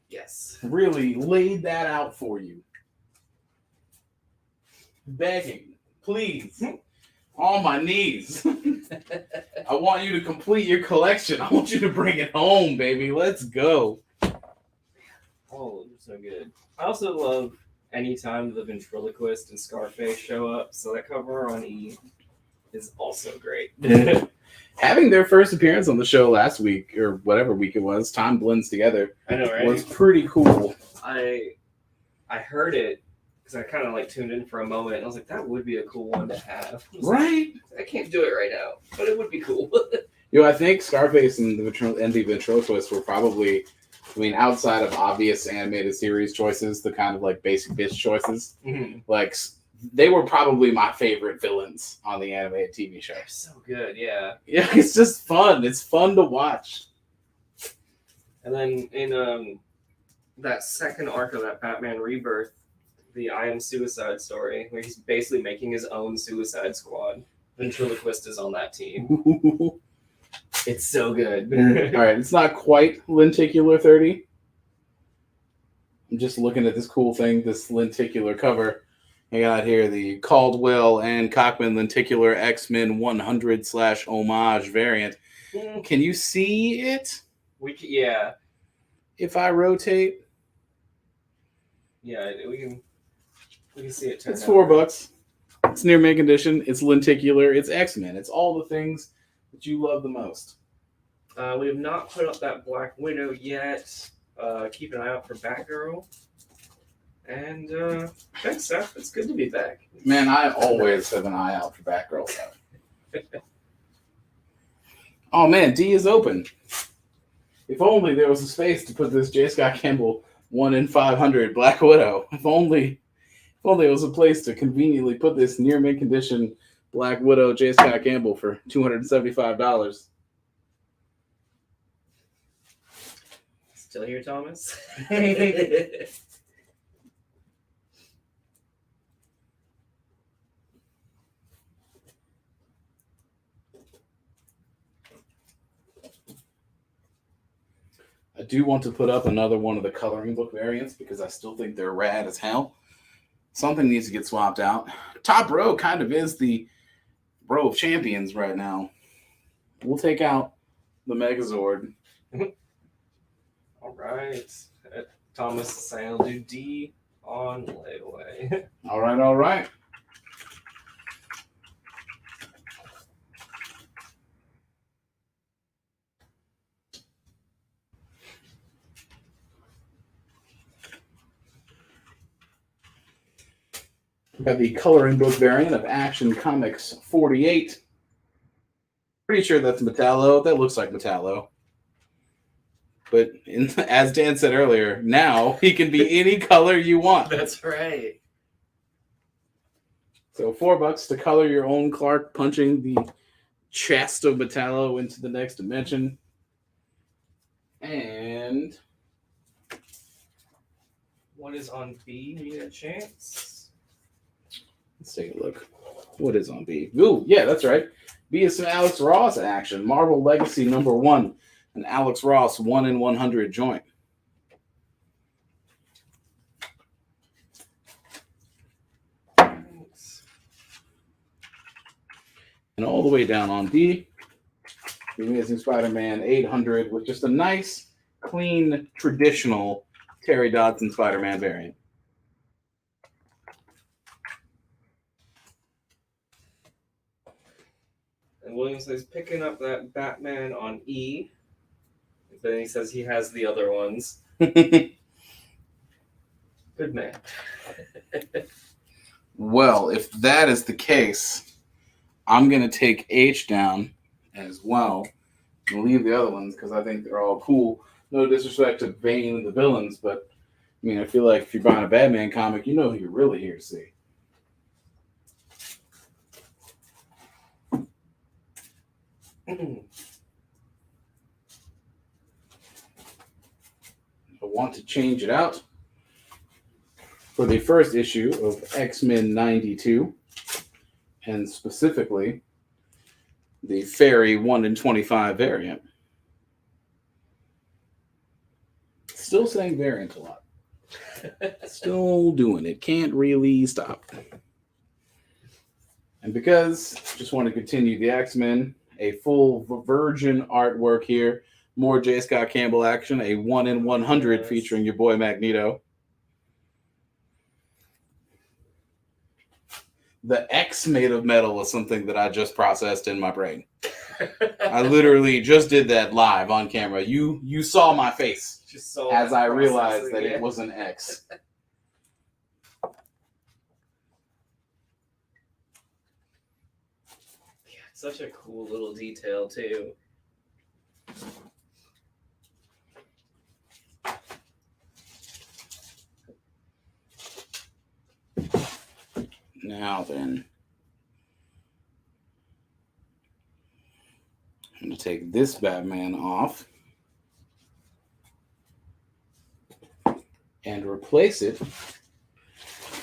Yes. Really laid that out for you. Begging, please, on my knees. I want you to complete your collection. I want you to bring it home, baby. Let's go. Oh, they're so good. I also love anytime the ventriloquist and Scarface show up, so that cover on E is also great. Having their first appearance on the show last week, or whatever week it was, time blends together. I know, right? Was pretty cool. I heard it because I kind of like tuned in for a moment, and I was like, that would be a cool one to have. Right? I can't do it right now, but it would be cool. I think Scarface and the ventriloquist were probably, outside of obvious animated series choices, the kind of like basic bitch choices, like they were probably my favorite villains on the animated TV show. They're so good, yeah. Yeah, it's just fun. It's fun to watch. And then in that second arc of that Batman Rebirth, the I Am Suicide story, where he's basically making his own Suicide Squad. Ventriloquist is on that team. It's so good. All right, it's not quite lenticular 30. I'm just looking at this cool thing, this lenticular cover. I got here the Caldwell and Cockman lenticular X-Men 100/homage variant. Can you see it? Yeah. If I rotate? Yeah, we can see it. It's $4. It's near mint condition. It's lenticular. It's X-Men. It's all the things that you love the most. We have not put up that Black Widow yet. Keep an eye out for Batgirl. And thanks, Seth. It's good to be back. Man, I always have an eye out for Batgirl. Oh man, D is open. If only there was a space to put this J. Scott Campbell 1 in 500 Black Widow. If only there was a place to conveniently put this near mint condition Black Widow J. Scott Campbell for $275. Still here, Thomas? I do want to put up another one of the coloring book variants because I still think they're rad as hell. Something needs to get swapped out. Top row kind of is the row of champions right now. We'll take out the Megazord. All right. Thomas is saying I'll do D on layaway. All right. We have the coloring book variant of Action Comics 48. Pretty sure that's Metallo. That looks like Metallo. But as Dan said earlier, now he can be any color you want. That's right. So $4 to color your own Clark, punching the chest of Metallo into the next dimension. And what is on B? Need a chance? Let's take a look. What is on B? Ooh, yeah, that's right. B is some Alex Ross action. Marvel Legacy #1. An Alex Ross 1 in 100 joint. And all the way down on D, the Amazing Spider-Man 800 with just a nice, clean, traditional Terry Dodson Spider-Man variant. And William says picking up that Batman on E. But then he says he has the other ones. Good man. Well, if that is the case, I'm going to take H down as well and leave the other ones because I think they're all cool. No disrespect to Bane and the villains, but I mean, I feel like if you're buying a Batman comic, you know who you're really here to see. I want to change it out for the first issue of X-Men 92, and specifically the Fairy 1 in 25 variant. Still saying variant a lot. Still doing it. Can't really stop. And because I just want to continue the X-Men, a full virgin artwork here. More J. Scott Campbell action, a 1 in 100 featuring your boy Magneto. The X made of metal is something that I just processed in my brain. I literally just did that live on camera. You saw my face as I realized that it was an X. Such a cool little detail, too. Now then, I'm going to take this Batman off and replace it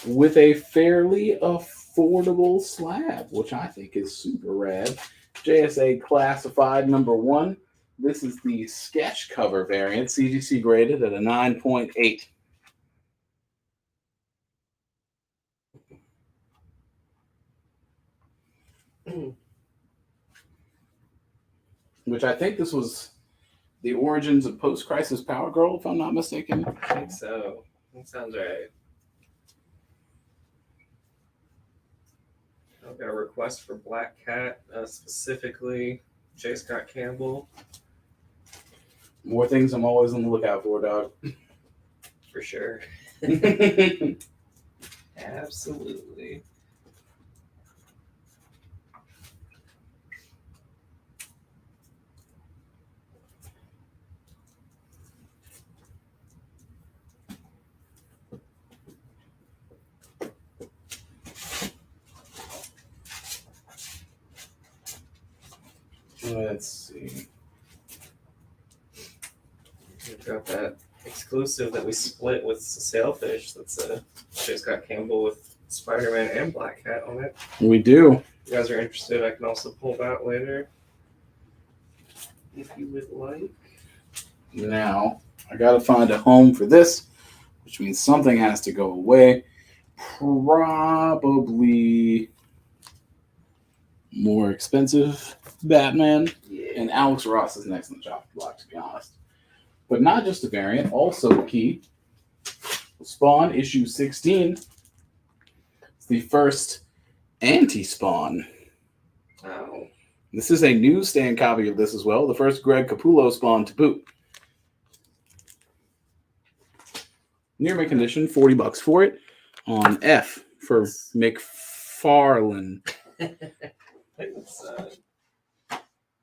with a fairly affordable slab, which I think is super rad. JSA classified number 1. This is the sketch cover variant, CGC graded at a 9.8. Which I think this was the origins of post-crisis Power Girl, if I'm not mistaken. I think so. That sounds right. I've got a request for Black Cat, specifically J. Scott Campbell. More things I'm always on the lookout for, dog. For sure. Absolutely. Let's see. We've got that exclusive that we split with Sailfish. That's a J. Scott Campbell with Spider-Man and Black Cat on it. We do. If you guys are interested, I can also pull that later. If you would like. Now, I gotta find a home for this, which means something has to go away. Probably more expensive Batman. Yeah. And Alex Ross is next on the chopping block, to be honest. But not just a variant, also a key. Spawn issue 16. It's the first anti-Spawn. Oh. This is a newsstand copy of this as well. The first Greg Capullo Spawn to boot. Near mint condition, $40 for it. On F for McFarlane.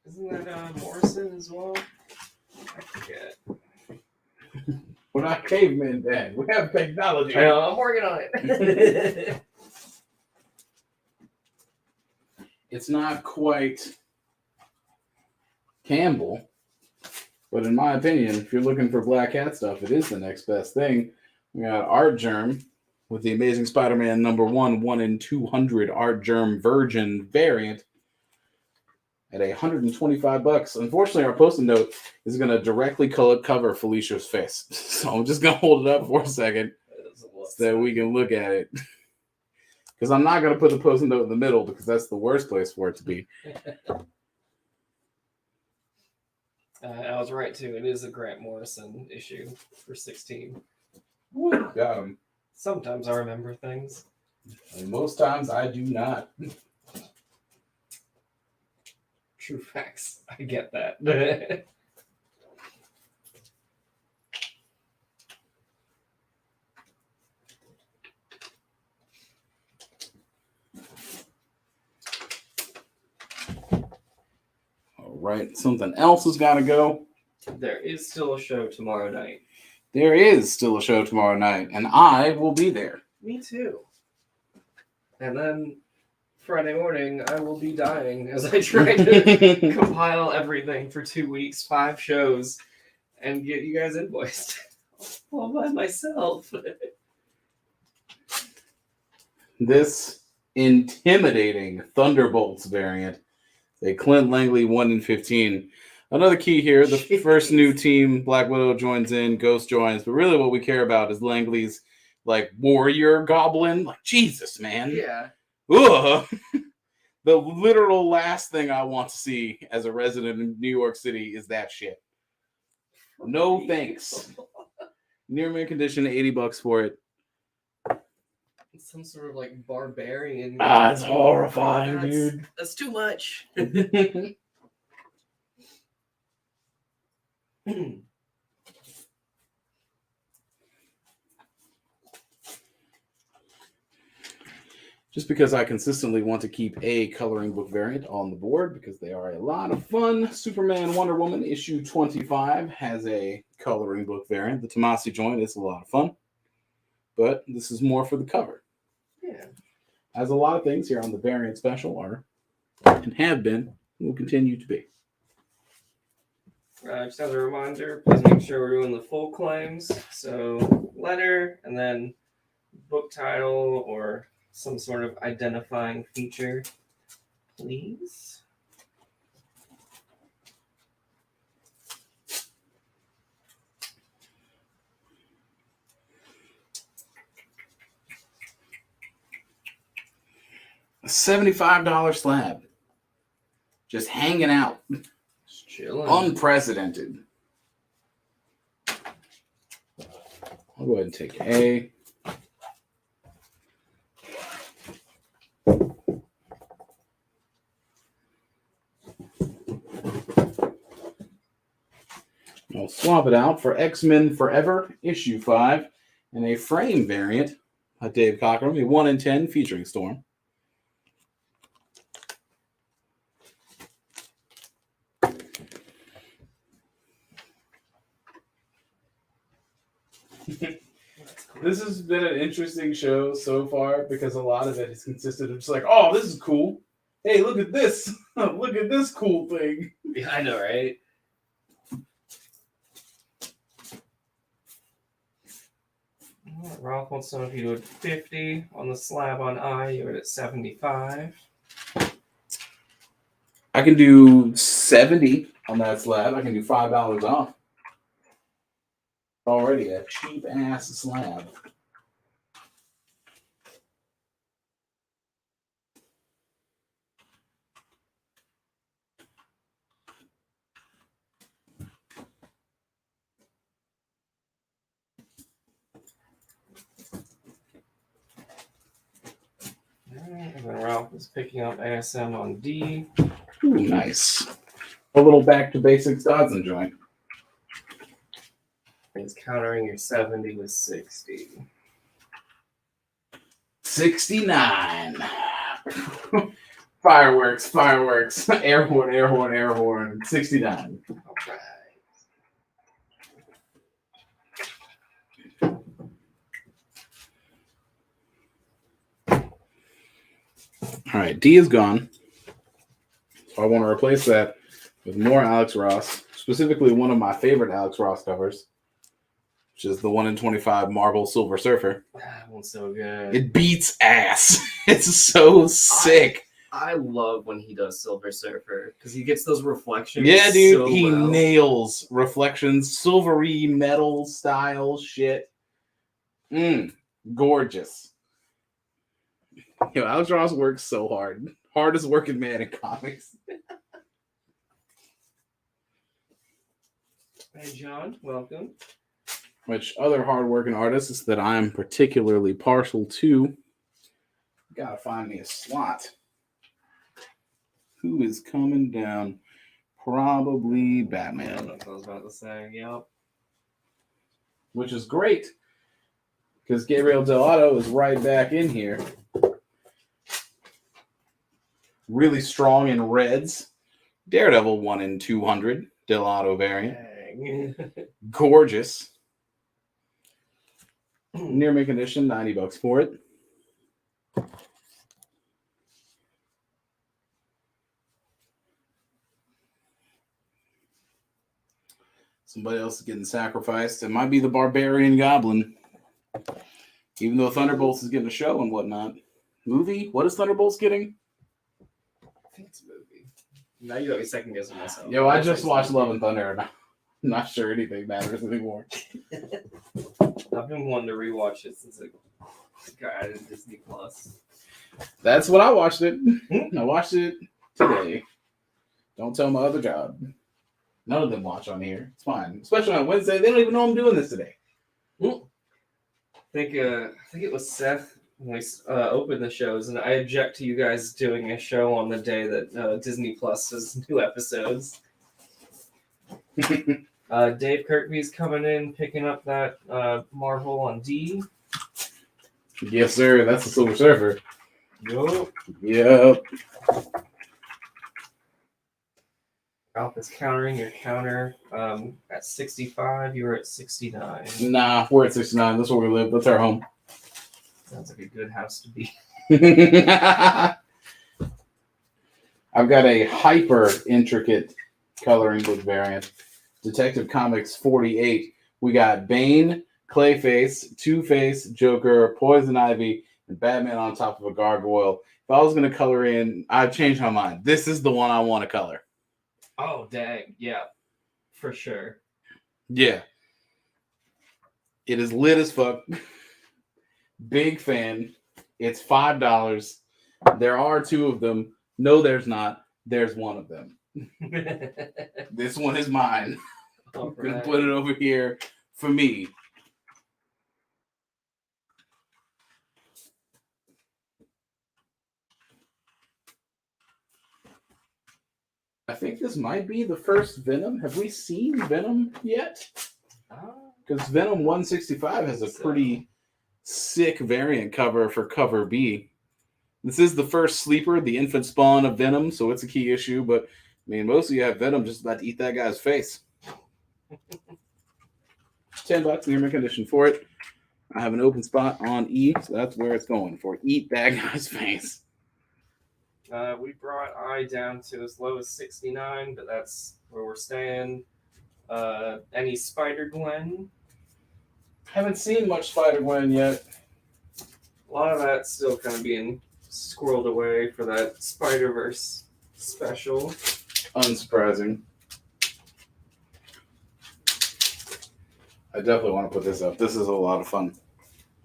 Isn't that Morrison as well? I forget. We're not cavemen, Dad. We have technology. I know, I'm working on it. It's not quite Campbell, but in my opinion, if you're looking for Black Cat stuff, it is the next best thing. We got Art Germ with the Amazing Spider-Man number 1 in 200 Art Germ Virgin variant at $125. Unfortunately, our post-it note is going to directly cover Felicia's face. So I'm just going to hold it up for a second so we can look at it. Because I'm not going to put the post-it note in the middle because that's the worst place for it to be. I was right, too. It is a Grant Morrison issue for 16. Woo, got him. Sometimes I remember things. And most times I do not. True facts. I get that. All right, something else has got to go. There is still a show tomorrow night. There is still a show tomorrow night, and I will be there. Me too. And then Friday morning, I will be dying as I try to compile everything for 2 weeks, 5 shows, and get you guys invoiced all by myself. This intimidating Thunderbolts variant, a Clint Langley 1 in 15. Another key here, the first new team, Black Widow joins in, Ghost joins, but really what we care about is Langley's like warrior goblin. Like, Jesus, man. Yeah. Ugh. The literal last thing I want to see as a resident in New York City is that shit. No thanks. Near mint condition, $80 for it. Some sort of like barbarian. It's horrifying, dude. That's too much. Just because I consistently want to keep a coloring book variant on the board because they are a lot of fun. Superman Wonder Woman issue 25 has a coloring book variant. The Tomasi joint is a lot of fun, but this is more for the cover. Yeah. As a lot of things here on the variant special are and have been and will continue to be. Just as a reminder, please make sure we're doing the full claims. So letter and then book title or some sort of identifying feature, please. A $75 slab. Just hanging out. Just chilling. Unprecedented. I'll go ahead and take A. I'll swap it out for X-Men Forever, issue 5, and a frame variant of Dave Cockrum, a 1 in 10 featuring Storm. This has been an interesting show so far because a lot of it has consisted of just like, oh, this is cool. Hey, look at this. Look at this cool thing. Yeah, I know, right? Ralph wants to know if you do it 50 on the slab on I, you're at 75. I can do 70 on that slab. I can do $5 off. Already a cheap ass slab. Alright, and then Ralph is picking up ASM on D. Ooh, nice. A little back to basics Dodson joint. He's countering your 70 with 60. 69. Fireworks, fireworks. Air horn, air horn, air horn. 69. Okay. All right, D is gone. So I want to replace that with more Alex Ross, specifically one of my favorite Alex Ross covers, which is the 1 in 25 Marble Silver Surfer. That one's so good. It beats ass. It's so sick. I love when he does Silver Surfer because he gets those reflections. Yeah, dude, so he well. nails reflections, silvery metal style shit. Gorgeous. Yo, Alex Ross works so hard. Hardest working man in comics. Hey, John, welcome. Which other hard-working artists that I'm particularly partial to? Gotta find me a slot. Who is coming down? Probably Batman. That's what I was about to say. Yep. Which is great because Gabriel Dell'Otto is right back in here. Really strong in reds. Daredevil 1 in 200 Dell'Otto variant. Dang. Gorgeous. Near mint condition, $90 for it. Somebody else is getting sacrificed. It might be the Barbarian Goblin. Even though Thunderbolts is getting a show and whatnot. Movie? What is Thunderbolts getting? I think it's a movie. Now you got me second guessing myself. Yo, I just watched Love and Thunder and I'm not sure anything matters anymore. I've been wanting to rewatch it since it got added to Disney Plus. That's what I watched it. I watched it today. Don't tell my other job. None of them watch on here. It's fine. Especially on Wednesday. They don't even know I'm doing this today. I think it was Seth when we opened the shows, and I object to you guys doing a show on the day that Disney Plus does new episodes. Dave Kirkby's coming in, picking up that Marvel on D. Yes, sir. That's the Silver Surfer. Yep. Yep. Ralph is countering your counter at 65. You were at 69. Nah, we're at 69. That's where we live. That's our home. Sounds like a good house to be. I've got a hyper intricate coloring book variant. Detective Comics 48. We got Bane, Clayface, Two-Face, Joker, Poison Ivy, and Batman on top of a gargoyle. If I was going to color in, I've changed my mind. This is the one I want to color. Oh, dang. Yeah, for sure. Yeah. It is lit as fuck. Big fan. It's $5. There are 2 of them. No, there's not. There's 1 of them. This one is mine. I'm going to put it over here for me. I think this might be the first Venom. Have we seen Venom yet? Because Venom 165 has a pretty sick variant cover for cover B. This is the first sleeper, the infant spawn of Venom, so it's a key issue. But, I mean, mostly you have Venom just about to eat that guy's face. $10 near mint condition for it. I have an open spot on E, so that's where it's going for. Eat that guy's face. We brought I down to as low as 69, but that's where we're staying. Any Spider-Gwen? Haven't seen much Spider-Gwen yet. A lot of that's still kind of being squirreled away for that Spider-Verse special. Unsurprising. I definitely want to put this up. This is a lot of fun.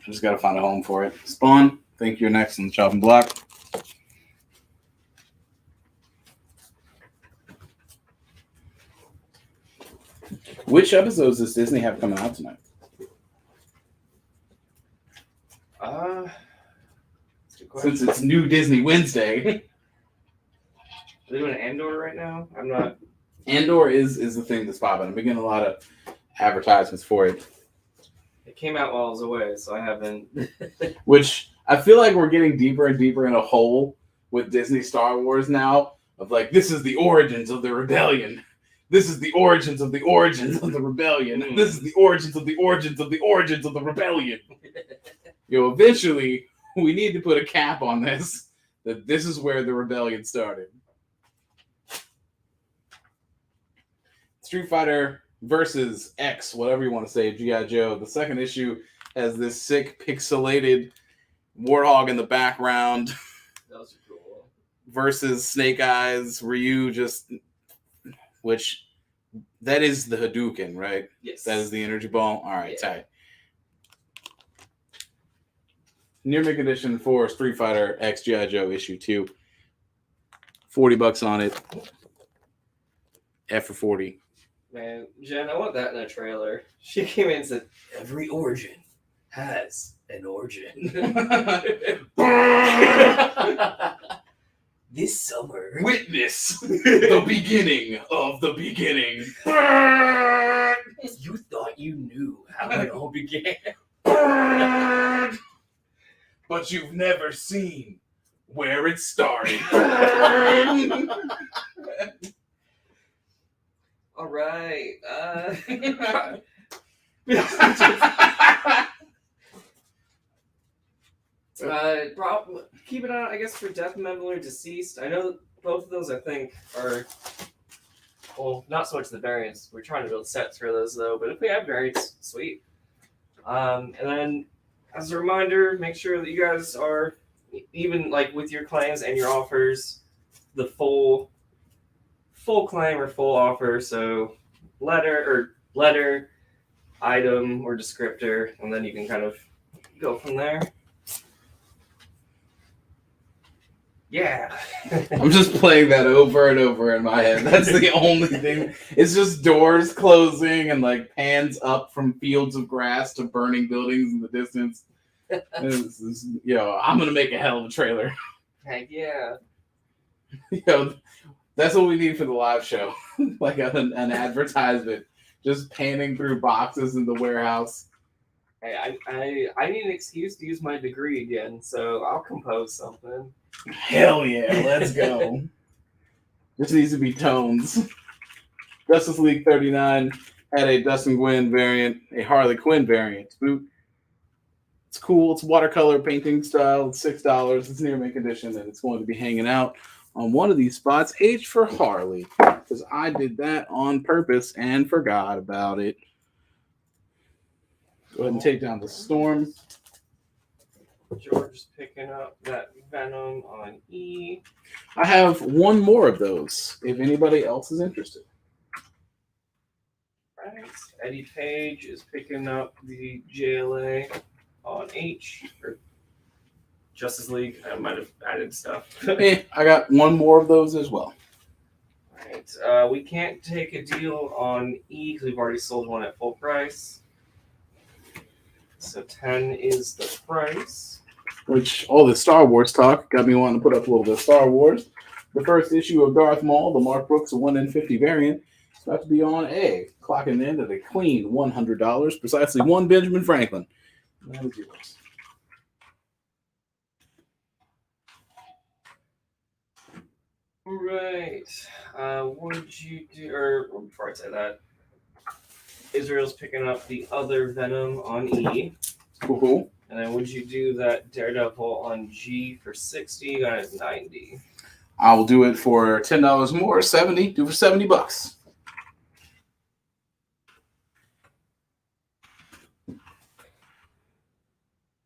I just got to find a home for it. Spawn, I think you're next on the chopping block. Which episodes does Disney have coming out tonight? Since it's New Disney Wednesday. Are they doing Andor right now? I'm not. Andor is the thing that's popping. I've been getting a lot of advertisements for it. It came out while I was away, so I haven't. Which I feel like we're getting deeper and deeper in a hole with Disney Star Wars now. Of like, this is the origins of the rebellion. This is the origins of the origins of the rebellion. This is the origins of the origins of the origins of the rebellion. Eventually, we need to put a cap on this. That this is where the rebellion started. Street Fighter versus X, whatever you want to say, G.I. Joe. The second issue has this sick pixelated warthog in the background. Those are cool. Versus Snake Eyes, Ryu which that is the Hadouken, right? Yes. That is the energy ball. All right, Yeah. tight. Near mint condition for Street Fighter X G.I. Joe issue 2. $40 on it. F for 40. Man, Jen, I want that in a trailer. She came in and said, every origin has an origin. This summer. Witness the beginning of the beginning. You thought you knew how it all began. But you've never seen where it started. All right. Keep it on, I guess, for Death Metal or Deceased. I know both of those, I think, are, well, not so much the variants. We're trying to build sets for those, though. But if we have variants, sweet. And then, as a reminder, make sure that you guys are, even like with your claims and your offers, the full claim or full offer. So letter, item, or descriptor, and then you can kind of go from there. Yeah. I'm just playing that over and over in my head. That's the only thing. It's just doors closing and like pans up from fields of grass to burning buildings in the distance. I'm gonna make a hell of a trailer. Heck yeah. That's what we need for the live show. Like an advertisement. Just panning through boxes in the warehouse. Hey, I need an excuse to use my degree again, so I'll compose something. Hell yeah, let's go. Just needs to be tones. Justice League 39 had a Dustin Gwynn variant, a Harley Quinn variant. It's cool. It's watercolor painting style. It's $6. It's near mint condition, and it's going to be hanging out on one of these spots. H for Harley, because I did that on purpose and forgot about it. Go ahead and take down the Storm. George's picking up that Venom on E. I have one more of those, if anybody else is interested. Right. Eddie Page is picking up the JLA on H. Or Justice League. I might have added stuff. I got one more of those as well. Right. We can't take a deal on E because we've already sold one at full price. So 10 is the price. Which all the Star Wars talk got me wanting to put up a little bit of Star Wars. The first issue of Darth Maul, the Mark Brooks 1 in 50 variant, is about to be on A, clocking in at a clean $100, precisely one Benjamin Franklin. That is yours. Right. Would you do, or before I say that, Israel's picking up the other Venom on E. Cool. And then would you do that Daredevil on G for 60? Got it 90. I will do it for $10 more, 70. Do it for $70. Is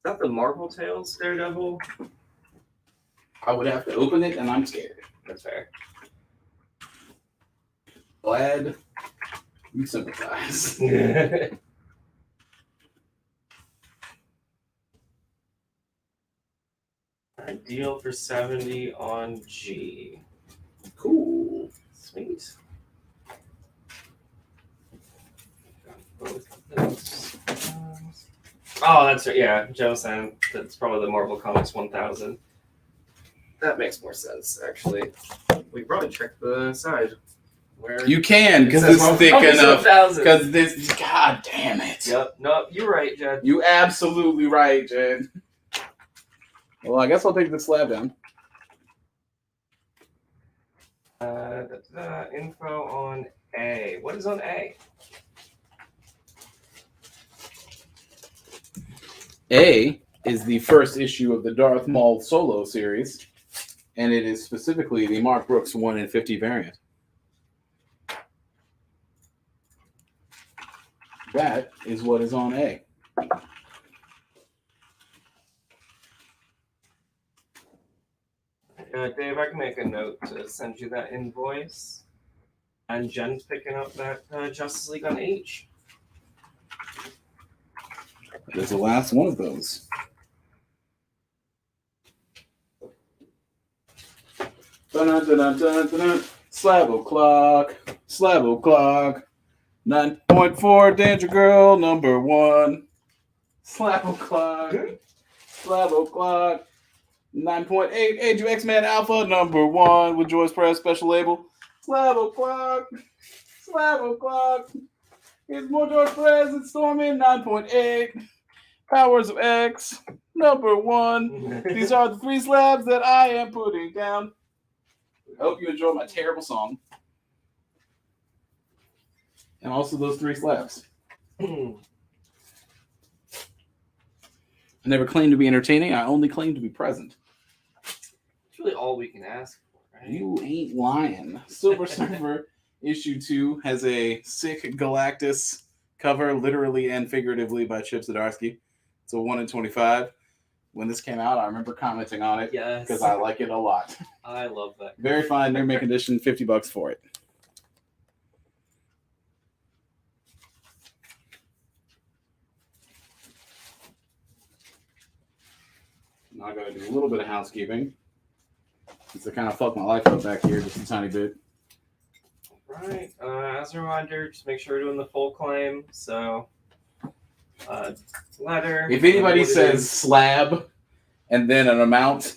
that the Marvel Tales Daredevil? I would have to open it, and I'm scared. That's fair. Glad you sympathize. Alright, deal for 70 on G. Cool. Sweet. Got both of those. Oh, that's right. Yeah, Joe said that's probably the Marvel Comics 1000. That makes more sense, actually. We probably check the side. Where You can, because says it's Marvel thick Comics enough. 1000. Because this, god damn it. Yep. No, you're right, Jed. You absolutely right, Jed. Well, I guess I'll take the slab down. Info on A. What is on A? A is the first issue of the Darth Maul solo series, and it is specifically the Mark Brooks 1 in 50 variant. That is what is on A. Dave, I can make a note to send you that invoice. And Jen's picking up that Justice League on H. That is the last one of those. Dun-dun-dun-dun-dun-dun. Slab o'clock. 9.4 Danger Girl number 1. Slab o'clock. 9.8 Age of X-Men Alpha number 1 with Joyce Press special label. Slab o'clock. Here's more George Perez and Stormy 9.8. Powers of X number 1. These are the 3 slabs that I am putting down. I hope you enjoy my terrible song. And also those 3 slabs. I never claimed to be entertaining. I only claim to be present. It's really all we can ask for, right? You ain't lying. Silver Surfer issue 2 has a sick Galactus cover, literally and figuratively, by Chip Zdarsky. It's a 1 in 25. When this came out, I remember commenting on it because I like it a lot. I love that. Very fine, near mint condition, $50 for it. Now I gotta do a little bit of housekeeping. Since I kind of fucked my life up back here just a tiny bit. Right. As a reminder, just make sure we're doing the full claim. So, letter. If anybody says slab and then an amount,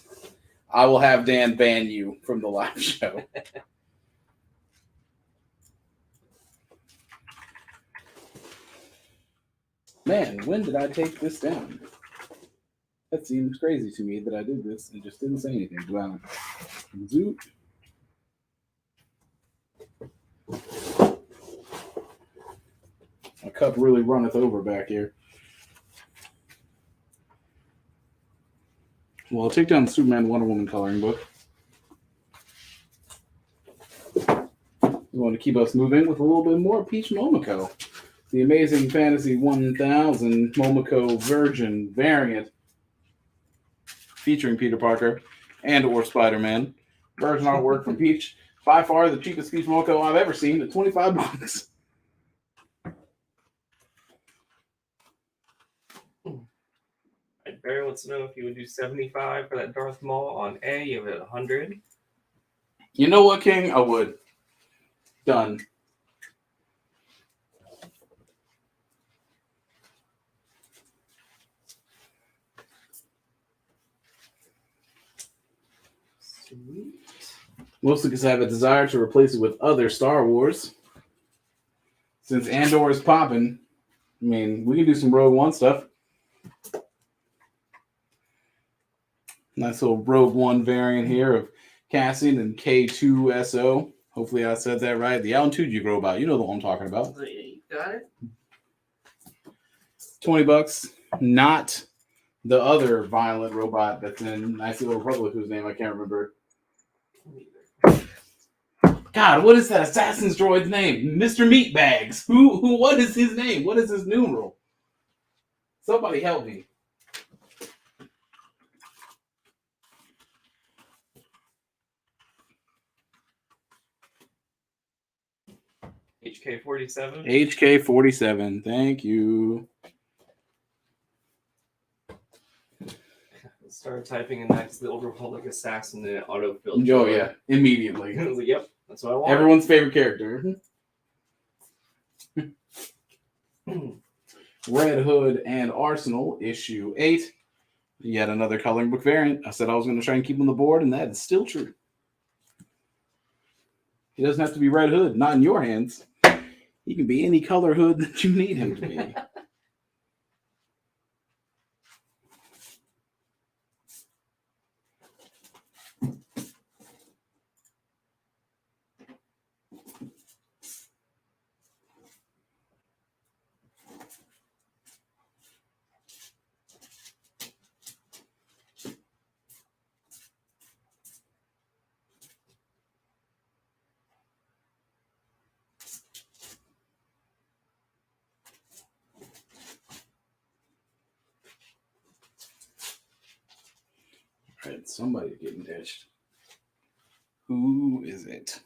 I will have Dan ban you from the live show. Man, when did I take this down? That seems crazy to me that I did this and just didn't say anything. Wow. Zoop. My cup really runneth over back here. Well, I'll take down the Superman Wonder Woman coloring book. We want to keep us moving with a little bit more Peach Momoko. the Amazing Fantasy 1000 Momoko Virgin variant featuring Peter Parker and or Spider-Man. Virgin artwork from Peach. By far the cheapest Peach Momoko I've ever seen at $25. Barry wants to know if you would do 75 for that Darth Maul on A. You have it at 100. You know what, King? I would. Done. Sweet. Mostly because I have a desire to replace it with other Star Wars. Since Andor is popping, I mean, we can do some Rogue One stuff. Nice little Rogue One variant here of Cassian and K2SO. Hopefully I said that right. The Alan Tudyk robot. You know the one I'm talking about. You got it? $20. Not the other violent robot that's in Nice Little Republic, whose name I can't remember. God, what is that assassin's droid's name? Mr. Meatbags. Who? What is his name? What is his numeral? Somebody help me. HK-47. HK-47. Thank you. Started typing in Knights of the Old Republic Assassin and it auto-filled. Oh, yeah. Immediately. I was like, yep, that's what I want. Everyone's favorite character. Red Hood and Arsenal, issue 8. Yet another coloring book variant. I said I was going to try and keep on the board, and that is still true. He doesn't have to be Red Hood, not in your hands. He can be any color hood that you need him to be. Right, somebody's getting ditched. Who is it?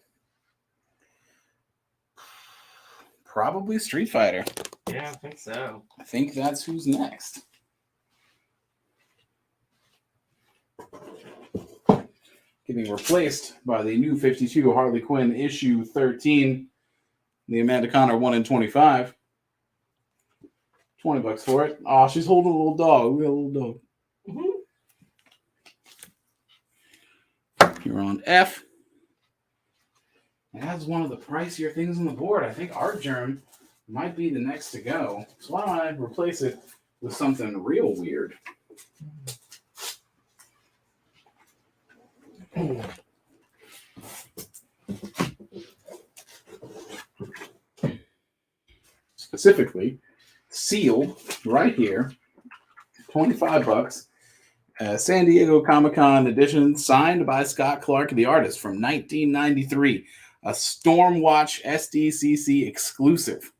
Probably Street Fighter. Yeah, I think so. I think that's who's next. Getting replaced by the new 52 Harley Quinn issue 13. The Amanda Connor 1 in 25. $20 for it. Oh, she's holding a little dog. We got a little dog. You're on F. That's one of the pricier things on the board. I think Art Germ might be the next to go. So why don't I replace it with something real weird? Specifically, sealed right here, $25. San Diego Comic-Con edition, signed by Scott Clark, the artist, from 1993. A Stormwatch SDCC exclusive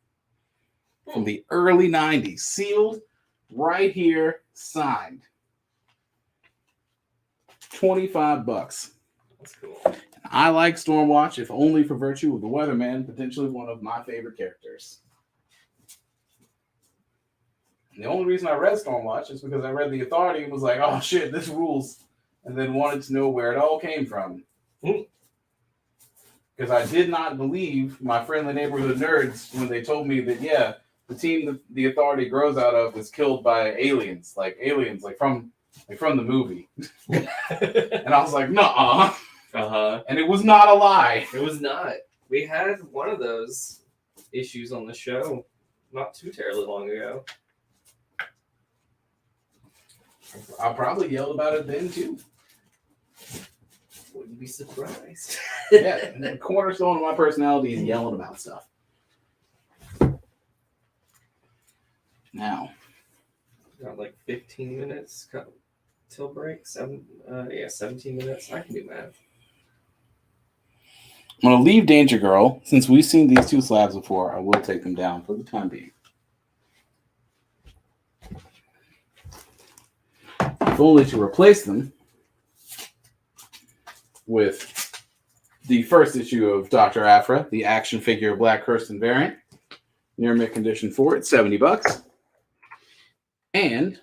from the early 90s. Sealed right here, signed. $25. That's cool. I like Stormwatch, if only for virtue of the Weatherman, potentially one of my favorite characters. And the only reason I read Stormwatch is because I read The Authority and was like, oh shit, this rules. And then wanted to know where it all came from. Because I did not believe my friendly neighborhood nerds when they told me that, yeah, the team that The Authority grows out of is killed by aliens. Like from the movie. And I was like, nuh-uh. Uh-huh. And it was not a lie. It was not. We had one of those issues on the show not too terribly long ago. I probably yelled about it then too. Wouldn't be surprised. Yeah, the cornerstone of my personality is yelling about stuff. Now, got like 15 minutes till break. 17 minutes. I can do math. I'm going to leave Danger Girl. Since we've seen these two slabs before, I will take them down for the time being. if only to replace them with the first issue of Dr. Aphra, the action figure Black Kirsten variant. Near mint condition for it, $70. And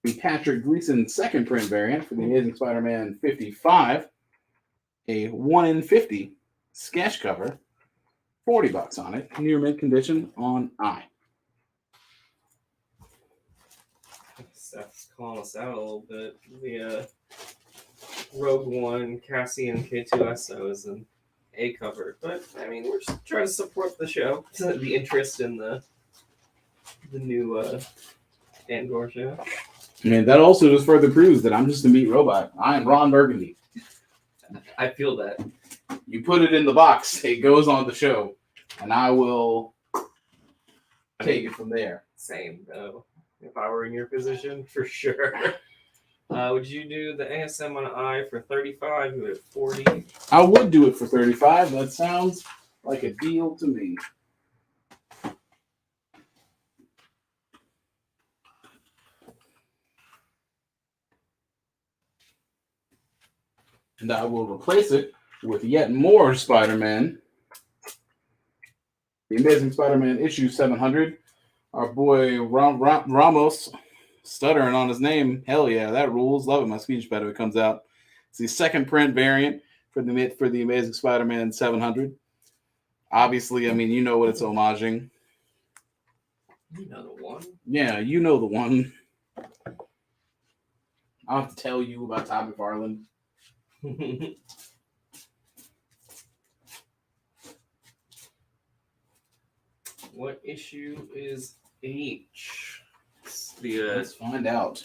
the Patrick Gleason second print variant for the Amazing Spider-Man 55, a 1 in 50 sketch cover, $40 on it, near mint condition on I. Seth's calling us out a little bit. The Rogue One, Cassie, and K2SO is an A cover, but I mean, we're just trying to support the show, the interest in the new Andor show. And that also just further proves that I'm just a meat robot. I am Ron Burgundy. I feel that. You put it in the box, it goes on the show, and I will take it from there. Same though. If I were in your position, for sure. Would you do the ASM on I for 35? You at 40? I would do it for 35. That sounds like a deal to me. And I will replace it with yet more Spider-Man. The Amazing Spider-Man issue 700. Our boy Ramos, stuttering on his name. Hell yeah, that rules. Love it. My speech better it comes out. It's the second print variant for the Amazing Spider-Man 700. Obviously, I mean, you know what it's homaging. You know the one. Yeah, you know the one. I'll have to tell you about Todd McFarlane. What issue is H? Let's find out.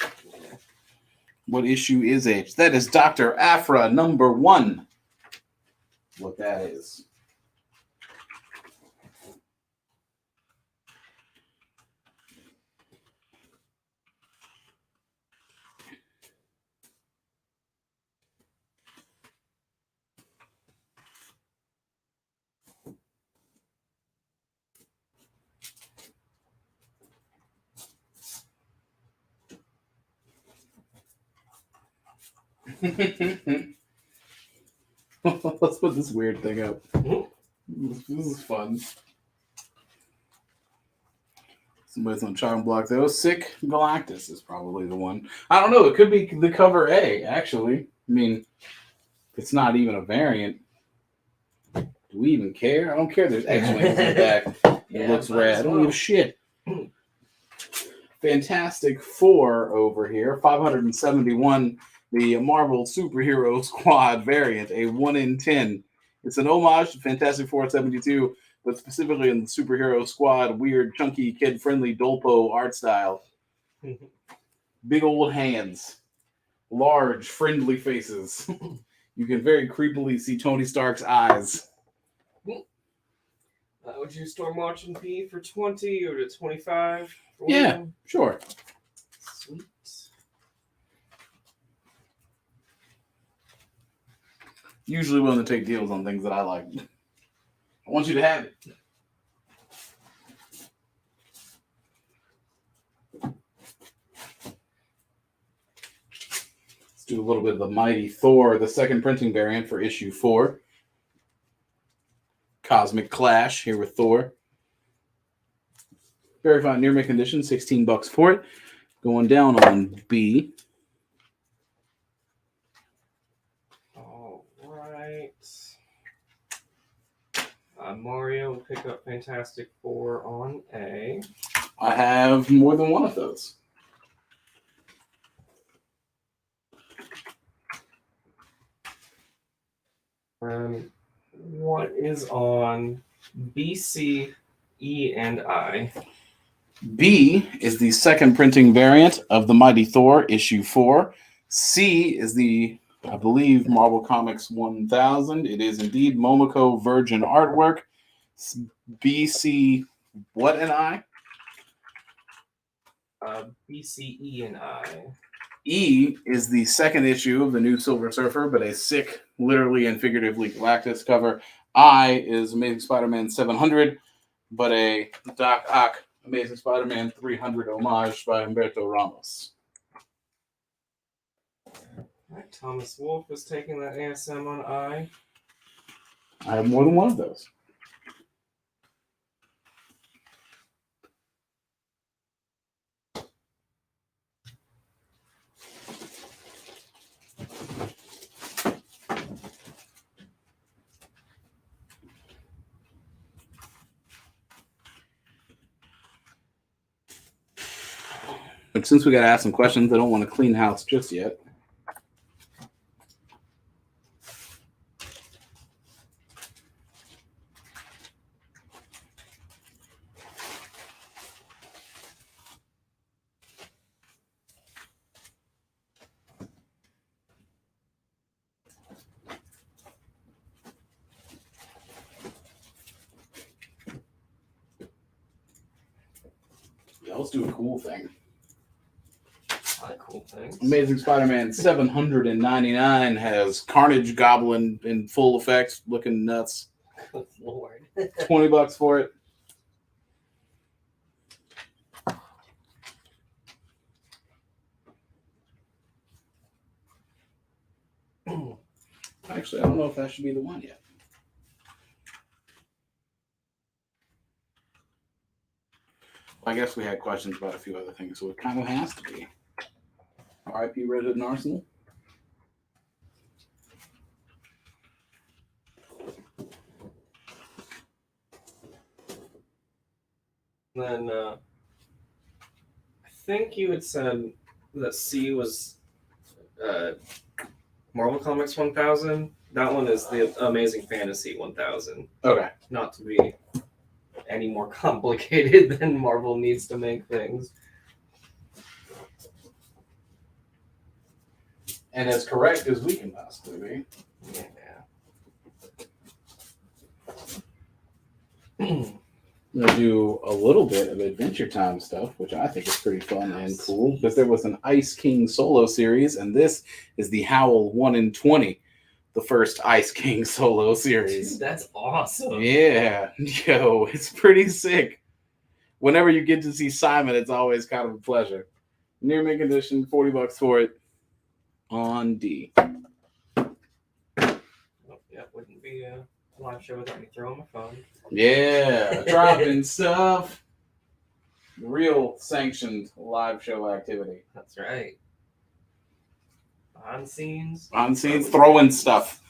What issue is H? That is Dr. Aphra number 1. What that is. Let's put this weird thing up. This is fun. Somebody's on chopping block though. Sick Galactus is probably the one. I don't know. It could be the cover A, actually. I mean, it's not even a variant. Do we even care? I don't care. There's X-Wings in the back. It looks rad. I don't give a shit. Fantastic Four over here. 571. The Marvel Superhero Squad variant, a 1 in 10. It's an homage to Fantastic Four 72, but specifically in the Superhero Squad, weird, chunky, kid-friendly Dolpo art style. Big old hands. Large, friendly faces. You can very creepily see Tony Stark's eyes. Would you Stormwatch and P for 20 or to 25? Yeah, sure. Sweet. Usually willing to take deals on things that I like. I want you to have it. Let's do a little bit of the Mighty Thor, the second printing variant for issue 4. Cosmic Clash here with Thor. Very fine near mint condition, $16 for it. Going down on B. Mario will pick up Fantastic Four on A. I have more than one of those. What is on B, C, E, and I? B is the second printing variant of the Mighty Thor issue 4. C is the, I believe, Marvel Comics 1000. It is indeed Momoko Virgin artwork. BC, what and I? BCE and I. E is the second issue of the new Silver Surfer, but a sick, literally and figuratively Galactus cover. I is Amazing Spider-Man 700, but a Doc Ock Amazing Spider-Man 300 homage by Humberto Ramos. Right, Thomas Wolfe is taking that ASM on I. I have more than one of those. But since we got to ask some questions, I don't want to clean house just yet. Yeah, let's do a cool thing. Cool things. Amazing Spider-Man 799 has Carnage Goblin in full effect, looking nuts. Good Lord. $20 for it. Actually, I don't know if that should be the one yet. I guess we had questions about a few other things, so it kind of has to be. R.I.P. Resident Arsenal. Then I think you had said that C was Marvel Comics 1000. That one is the Amazing Fantasy 1000. Okay. Not to be any more complicated than Marvel needs to make things. And as correct as we can possibly be. Yeah. I'm going to do a little bit of Adventure Time stuff, which I think is pretty fun and cool, because there was an Ice King solo series, and this is the Howl 1 in 20, the first Ice King solo series. Dude, that's awesome. Yeah. Yo, it's pretty sick. Whenever you get to see Simon, it's always kind of a pleasure. Near mint condition, $40 for it on D. Oh, yeah, wouldn't be a live show without me throwing my phone. Yeah, dropping stuff. Real sanctioned live show activity. That's right. On scenes. On scenes, throwing stuff.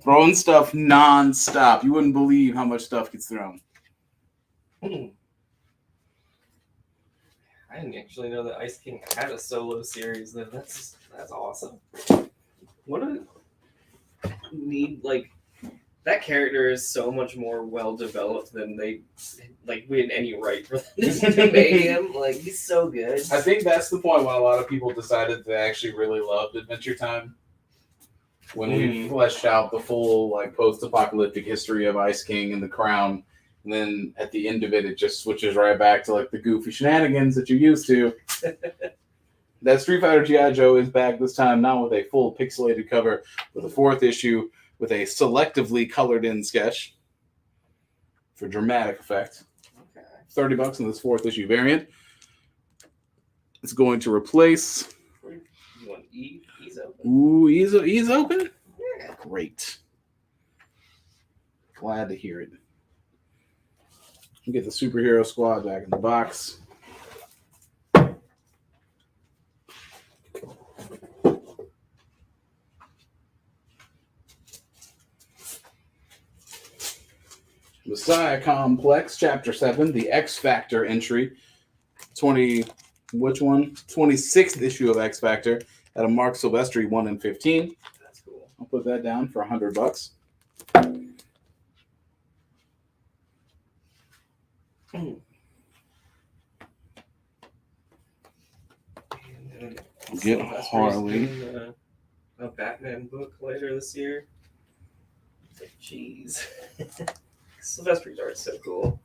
Throwing stuff non-stop. You wouldn't believe how much stuff gets thrown. I didn't actually know that Ice King had a solo series though. That's awesome. What a need, like, that character is so much more well developed than we had any right for this to make him. Like, he's so good. I think that's the point when a lot of people decided they actually really loved Adventure Time. When we fleshed out the full post-apocalyptic history of Ice King and the Crown. And then at the end of it, it just switches right back to the goofy shenanigans that you're used to. That Street Fighter G.I. Joe is back this time, not with a full pixelated cover, with a 4th issue with a selectively colored in sketch for dramatic effect. Okay. $30 in this 4th issue variant. It's going to replace. You want E? E's open. Ooh, E's open? Yeah. Great. Glad to hear it. Get the superhero squad back in the box. Messiah Complex, Chapter 7, the X Factor entry. 26th issue of X Factor at a Mark Silvestri 1 in 15. That's cool. I'll put that down for $100. Get Harley. A Batman book later this year. Jeez. Sylvester's art is so cool.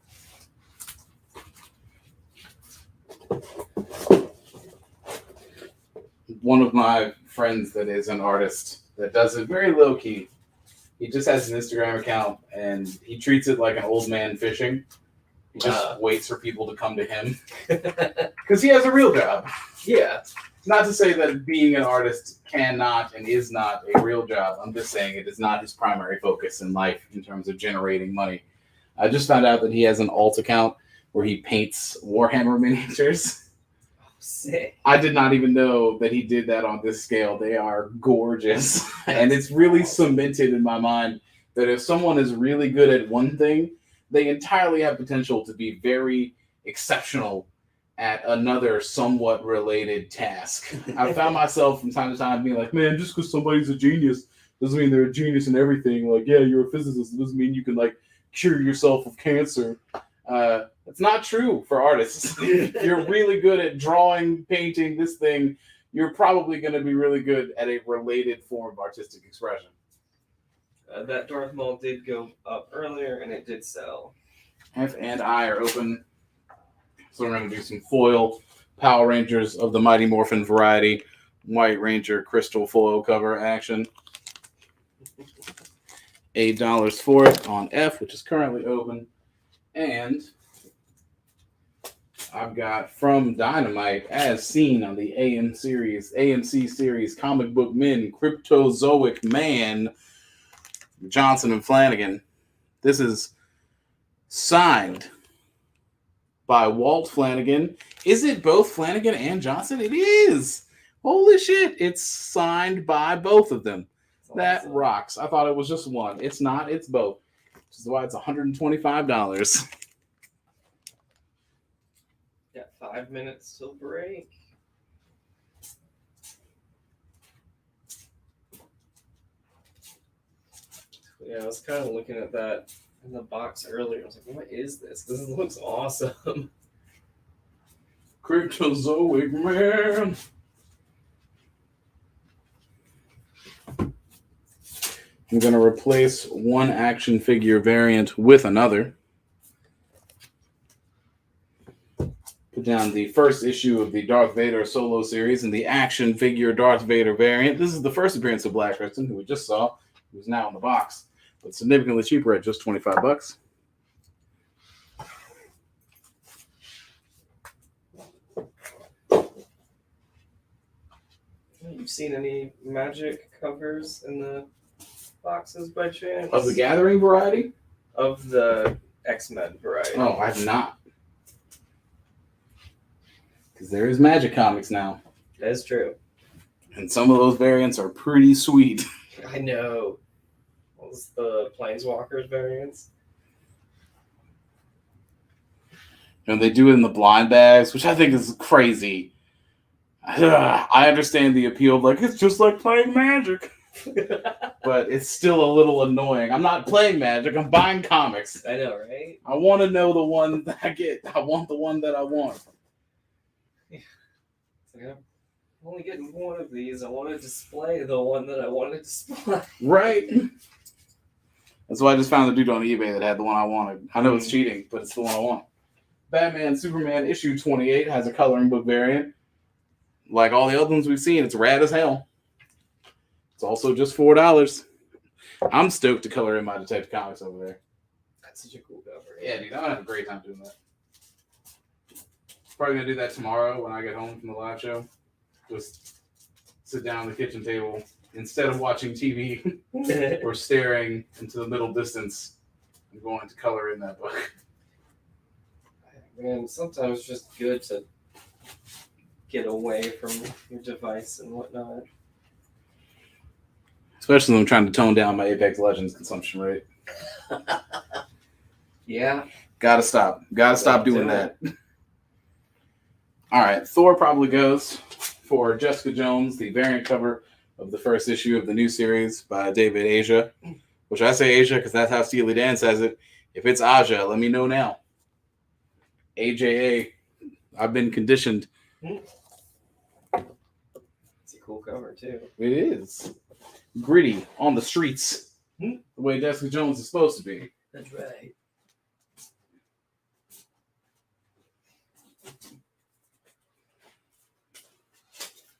One of my friends that is an artist that does it very low key. He just has an Instagram account and he treats it like an old man fishing. He just waits for people to come to him. Because he has a real job. Yeah. Not to say that being an artist cannot and is not a real job. I'm just saying it is not his primary focus in life in terms of generating money. I just found out that he has an alt account where he paints Warhammer miniatures. Oh, sick. I did not even know that he did that on this scale. They are gorgeous. And it's really cemented in my mind that if someone is really good at one thing, they entirely have potential to be very exceptional at another somewhat related task. I found myself from time to time being like, man, just because somebody's a genius doesn't mean they're a genius in everything. Like, yeah, you're a physicist. It doesn't mean you can, like, cure yourself of cancer. It's not true for artists. If you're really good at drawing, painting, this thing, you're probably going to be really good at a related form of artistic expression. That Darth Maul did go up earlier, and it did sell. F and I are open. So we're going to do some foil Power Rangers of the Mighty Morphin variety. White Ranger crystal foil cover action. $8 for it on F, which is currently open. And I've got from Dynamite, as seen on the AMC series, Comic Book Men, Cryptozoic Man, Johnson and Flanagan. This is signed by Walt Flanagan. Is it both Flanagan and Johnson? It is. Holy shit. It's signed by both of them. That rocks. I thought it was just one. It's not. It's both. Which is why it's $125. Got 5 minutes till break. Yeah, I was kind of looking at that in the box earlier. I was like, what is this? This looks awesome. Cryptozoic Man. I'm going to replace one action figure variant with another. Put down the first issue of the Darth Vader solo series and the action figure Darth Vader variant. This is the first appearance of Black Kristen, who we just saw, who's now in the box, but significantly cheaper at just $25. You've seen any magic covers in the boxes by chance? Of the Gathering variety? Of the X-Men variety. Oh, I have not. Because there is Magic Comics now. That is true. And some of those variants are pretty sweet. I know. What was the Planeswalkers variants? And they do it in the blind bags, which I think is crazy. I understand the appeal of, like, it's just like playing Magic. But it's still a little annoying. I'm not playing Magic. I'm buying comics. I know, right? I want to know the one that I get. I want the one that I want. Like, I'm only getting one of these. I want to display the one that I want to display. Right. That's why I just found the dude on eBay that had the one I wanted. I know it's cheating, but it's the one I want. Batman Superman issue 28 has a coloring book variant. Like all the other ones we've seen, it's rad as hell. It's also just $4. I'm stoked to color in my Detective Comics over there. That's such a cool cover. Yeah, dude, I'm gonna have a great time doing that. Probably gonna do that tomorrow when I get home from the live show. Just sit down at the kitchen table instead of watching TV or staring into the middle distance. I'm going to color in that book. Man, sometimes it's just good to get away from your device and whatnot. Especially when I'm trying to tone down my Apex Legends consumption rate. Yeah. Gotta stop. Gotta stop doing that. All right. Thor probably goes for Jessica Jones, the variant cover of the first issue of the new series by David Aja. Which I say Aja because that's how Steely Dan says it. If it's Aja, let me know now. AJA. I've been conditioned. It's a cool cover, too. It is. Gritty on the streets. The way Jessica Jones is supposed to be. That's right.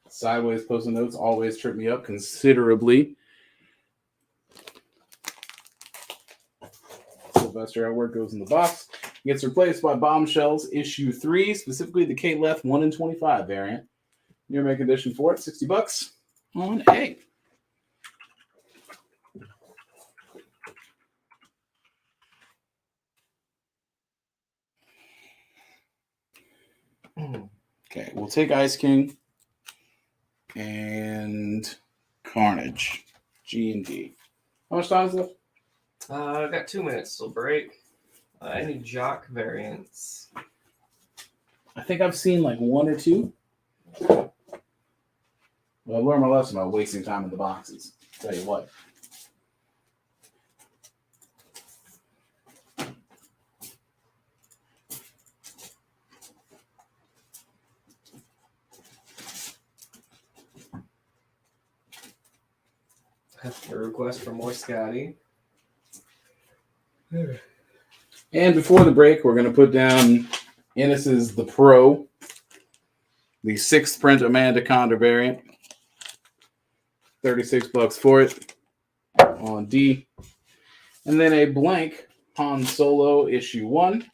Sideways post-it notes always trip me up considerably. Sylvester at work goes in the box. gets replaced by Bombshells issue 3, specifically the Kate Leth 1 in 25 variant. Your make edition for it, $60 on A. Okay, we'll take Ice King and Carnage, G and D. How much time is left? I've got 2 minutes till break. Any Jock variants? I think I've seen like 1 or 2. Well, I learned my lesson about wasting time in the boxes. Tell you what. A request for more Scotty. And before the break, we're going to put down Ennis's The Pro, the 6th print Amanda Condor variant. $36 for it on D. And then a blank Han Solo issue 1.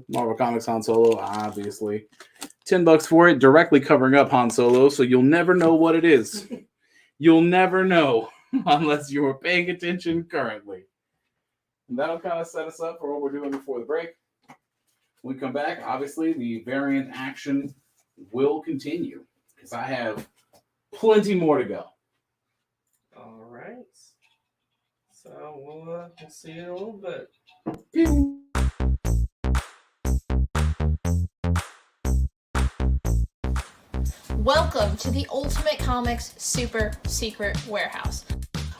Marvel Comics Han Solo, obviously. $10 for it, directly covering up Han Solo, so you'll never know what it is. You'll never know unless you are paying attention currently. And that'll kind of set us up for what we're doing before the break. When we come back, obviously, the variant action will continue because I have plenty more to go. All right. So we'll see you in a little bit. Pew. Welcome to the Ultimate Comics Super Secret Warehouse.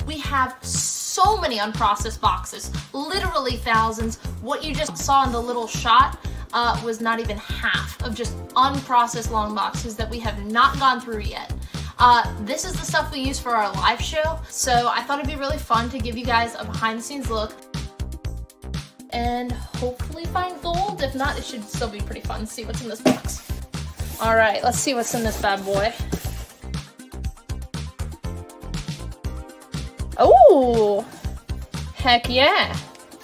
We have so many unprocessed boxes, literally thousands. What you just saw in the little shot was not even half of just unprocessed long boxes that we have not gone through yet. This is the stuff we use for our live show, so I thought it'd be really fun to give you guys a behind the scenes look and hopefully find gold. If not, it should still be pretty fun to see what's in this box. All right, let's see what's in this bad boy. Oh, heck yeah.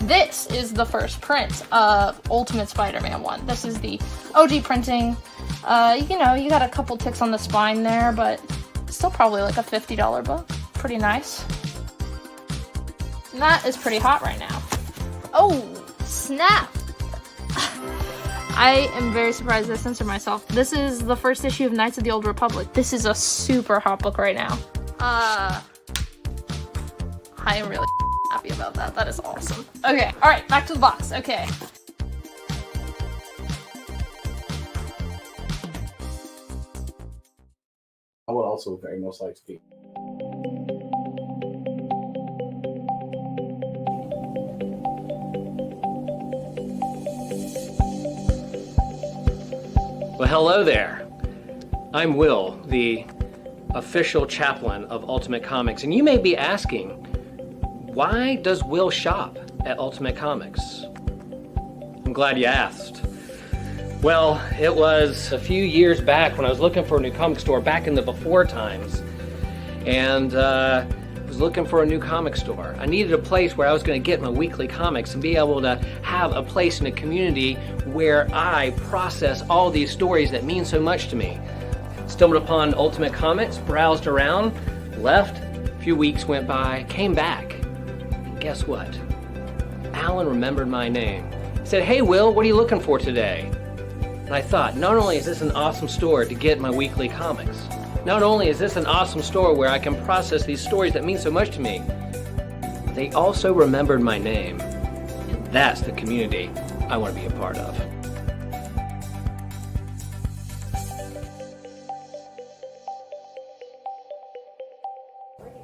This is the first print of Ultimate Spider-Man 1. This is the OG printing. You know, you got a couple ticks on the spine there, but still probably like a $50 book. Pretty nice. And that is pretty hot right now. Oh, snap. I am very surprised I censored myself. This is the first issue of Knights of the Old Republic. This is a super hot book right now. I am really happy about that. That is awesome. Okay, all right, back to the box. Okay. I would also very most like to be. Well, hello there. I'm Will, the official chaplain of Ultimate Comics, and you may be asking, why does Will shop at Ultimate Comics? I'm glad you asked. Well, it was a few years back when I was looking for a new comic store back in the before times, and I was looking for a new comic store. I needed a place where I was going to get my weekly comics and be able to have a place in a community where I process all these stories that mean so much to me. Stumbled upon Ultimate Comics, browsed around, left, a few weeks went by, came back, and guess what? Alan remembered my name. He said, "Hey Will, what are you looking for today?" And I thought, not only is this an awesome store to get my weekly comics, not only is this an awesome store where I can process these stories that mean so much to me, they also remembered my name. And that's the community I want to be a part of.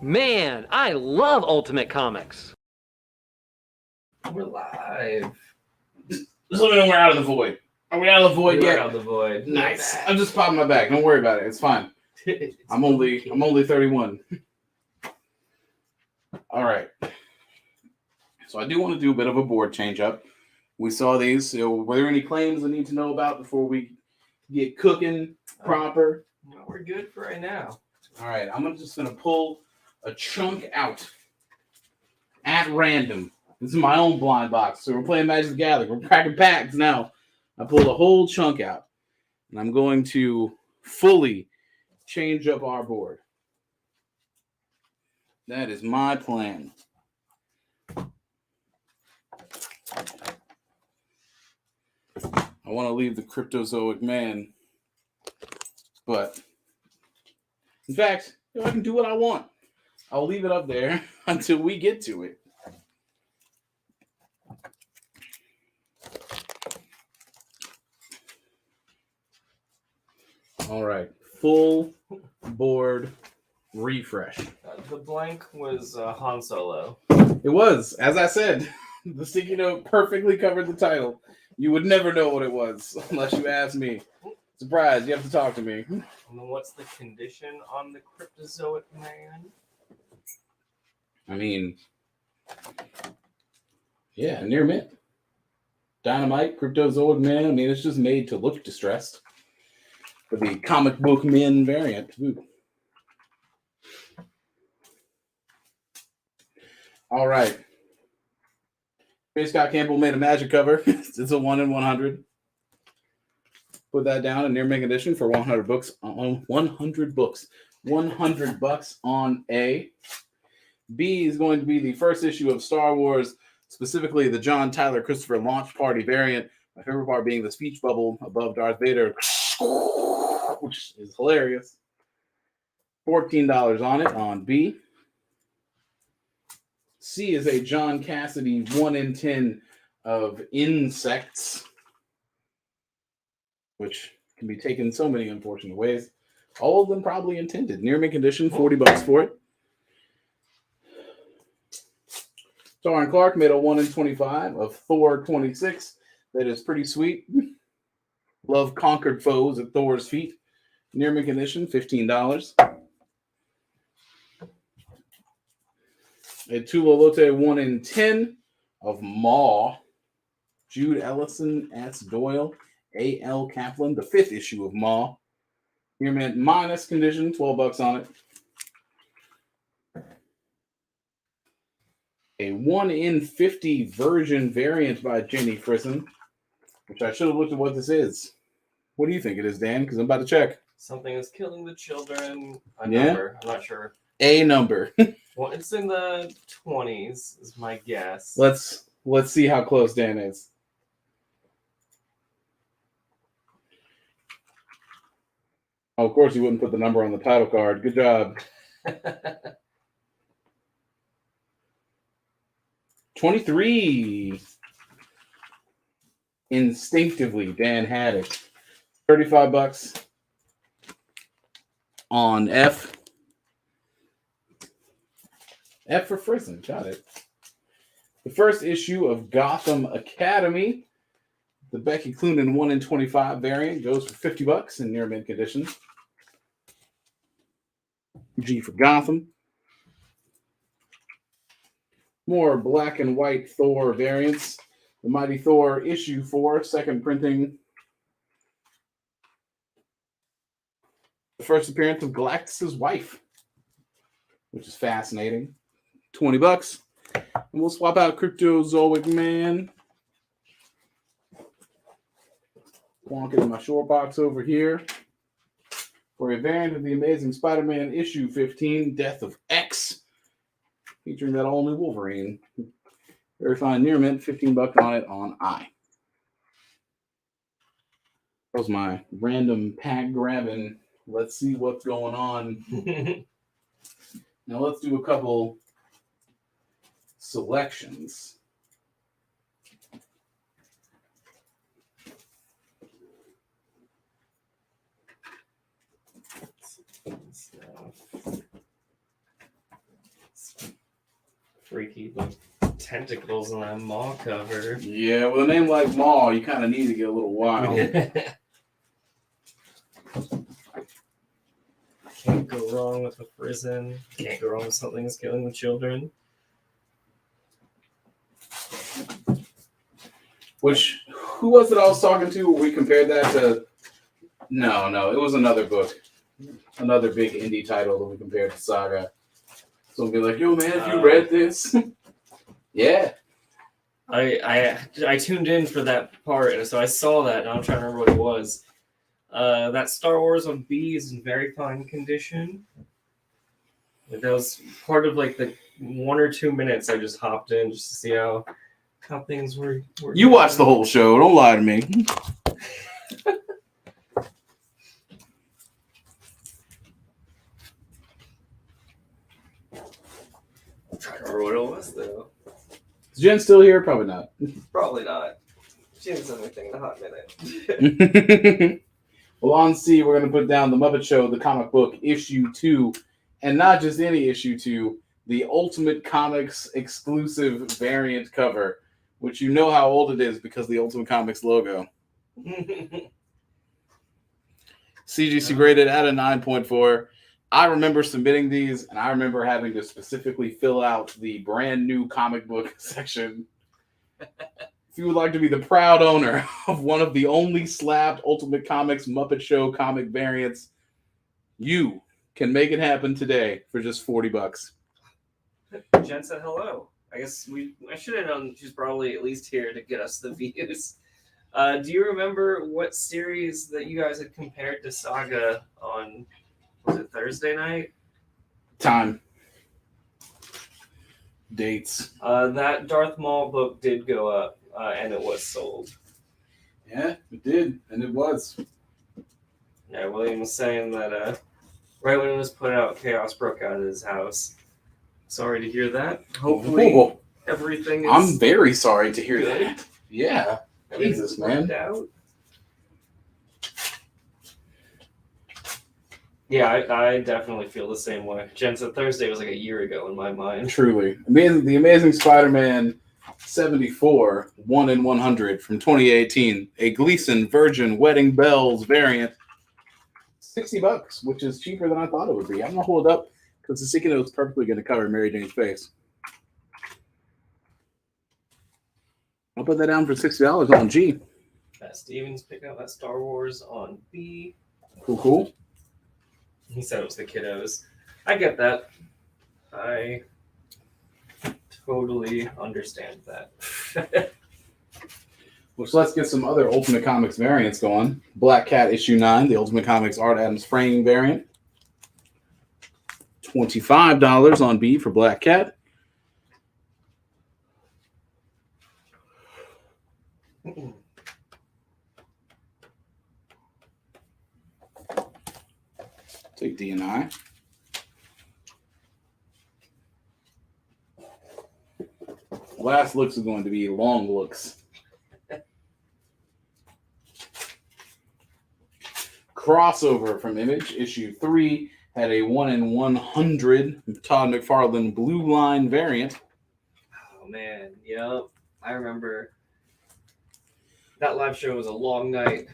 Man, I love Ultimate Comics. We're live. Just let me know we're out of the void. Are we out of the void yet? Out of the void. Nice. I'm just popping my back. Don't worry about it. It's fine. I'm only 31. All right. So I do want to do a bit of a board change up. We saw these. So were there any claims I need to know about before we get cooking proper? No, we're good for right now. All right. I'm just going to pull a chunk out at random This is my own blind box. So we're playing Magic the Gathering. We're cracking packs now. I pulled a whole chunk out. And I'm going to fully change up our board. That is my plan. I want to leave the Cryptozoic Man, but in fact, I can do what I want. I'll leave it up there until we get to it. All right, full board refresh. The blank was Han Solo. It was, as I said, the sticky note perfectly covered the title. You would never know what it was unless you asked me. Surprise, you have to talk to me. And then what's the condition on the Cryptozoic Man? I mean, yeah, near mint. Dynamite, Cryptozoic Man. I mean, it's just made to look distressed. For the comic book men variant. Ooh. All right. Scott Campbell made a magic cover. It's a 1 in 100. Put that down in near mint edition for 100 books. 100 books. $100 on A. B is going to be the first issue of Star Wars, specifically the John Tyler Christopher launch party variant. My favorite part being the speech bubble above Darth Vader, which is hilarious. $14 on it on B. C is a John Cassidy 1 in 10 of insects, which can be taken so many unfortunate ways. All of them probably intended. Near mint condition, $40 for it. Taryn Clark made a 1 in 25 of Thor 26. That is pretty sweet. Love conquered foes at Thor's feet. Near mint condition, $15. A Tula Lote 1 in 10 of Maw. Jude Ellison, S. Doyle, A.L. Kaplan, the 5th issue of Maw. Near mint minus condition, $12 on it. A 1 in 50 version variant by Jenny Frison, which I should have looked at what this is. What do you think it is, Dan? Because I'm about to check. Something is killing the children. A Yeah? number. I'm not sure. A number. Well, it's in the 20s, is my guess. Let's see how close Dan is. Oh, of course, you wouldn't put the number on the title card. Good job. 23. Instinctively, Dan had it. $35 on F. F for Frison. Got it. The first issue of Gotham Academy. The Becky Cloonan 1 in 25 variant goes for $50 in near mint condition. G for Gotham. More black and white Thor variants. The Mighty Thor issue 4, second printing. The first appearance of Galactus' wife, which is fascinating. $20. And we'll swap out Cryptozoic Man. Plonk it in my short box over here. For a variant of the Amazing Spider-Man issue 15, Death of X, featuring that all-new Wolverine. Very fine near mint, $15 on it on I. That was my random pack grabbing. Let's see what's going on. Now let's do a couple selections. Freaky little tentacles on that Maw cover. Yeah, with a name like Maw, you kind of need to get a little wild. Can't go wrong with a prison. Can't go wrong with something that's killing the children. Which, who was it I was talking to where we compared that to? No, it was another book. Another big indie title that we compared to Saga. So we'll be like, yo, man, have you read this? Yeah. I tuned in for that part, and so I saw that, and I'm trying to remember what it was. That Star Wars on B is in very fine condition. That was part of like the 1 or 2 minutes I just hopped in just to see how things were You watched the whole show. Don't lie to me. I'm trying to remember what it was though. Is Jen still here? Probably not. Probably not. She hasn't said anything in a hot minute. Well, on C, we're going to put down The Muppet Show, the comic book, issue 2. And not just any issue 2, the Ultimate Comics exclusive variant cover, which you know how old it is because the Ultimate Comics logo. CGC rated at a 9.4. I remember submitting these, and I remember having to specifically fill out the brand new comic book section. If you would like to be the proud owner of one of the only slabbed Ultimate Comics Muppet Show comic variants, you can make it happen today for just $40. Jen said hello. I guess I should have known she's probably at least here to get us the views. Do you remember what series that you guys had compared to Saga on, was it Thursday night? Time. Dates. That Darth Maul book did go up, and it was sold. Yeah, it did, and it was. Yeah, William was saying that right when it was put out, chaos broke out of his house. Sorry to hear that. Hopefully everything is I'm very sorry to hear good. that. Yeah. Jesus, man. Out. Yeah, I definitely feel the same way. Jen said Thursday was like a year ago in my mind. Truly. The Amazing Spider-Man 74, 1 in 100 from 2018. A Gleason Virgin Wedding Bells variant. $60, which is cheaper than I thought it would be. I'm going to hold it up because the sticky note's perfectly going to cover Mary Jane's face. I'll put that down for $60 on G. Stevens picked out that Star Wars on B. Cool. He said it was the kiddos. I get that. I totally understand that. Which let's get some other Ultimate Comics variants going. Black Cat issue 9, the Ultimate Comics Art Adams framing variant. $25 on B for Black Cat. Take D and I. Last looks is going to be long looks. Crossover from Image, issue 3, had a 1 in 100 Todd McFarlane Blue Line variant. Oh man, yep. I remember that live show was a long night.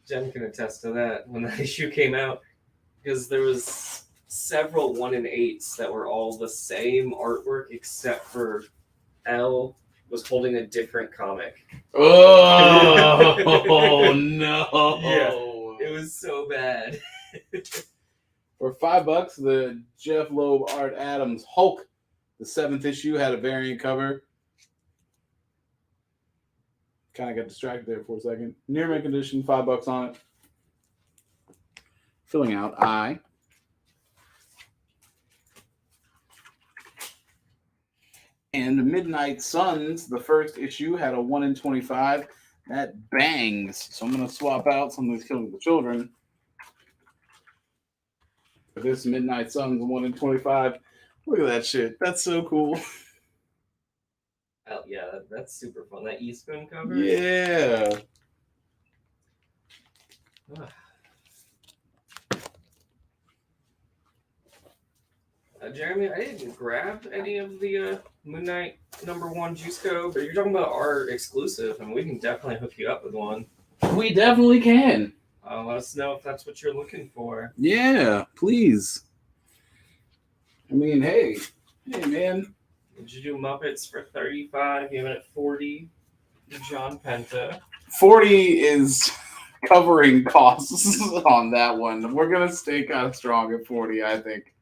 Jen can attest to that when that issue came out, because there was several 1 in 8s that were all the same artwork except for L was holding a different comic. Oh no! Yeah, it was so bad. For $5, the Jeff Loeb Art Adams Hulk, the 7th issue, had a variant cover. Kind of got distracted there for a second. Near mint condition, $5 on it. Filling out I. And Midnight Suns, the first issue, had a 1 in 25. That bangs. So I'm going to swap out Something's Killing the Children. For this Midnight Suns 1 in 25. Look at that shit. That's so cool. Oh, yeah, that's super fun. That Eastman cover? Yeah. Jeremy, I didn't grab any of the Moon Knight #1 Juice Code, but you're talking about our exclusive, and we can definitely hook you up with one. We definitely can. Let us know if that's what you're looking for. Yeah, please. I mean, hey, man. Did you do Muppets for $35? Giving it $40 to John Penta. 40 is covering costs on that one. We're gonna stay kind of strong at 40, I think.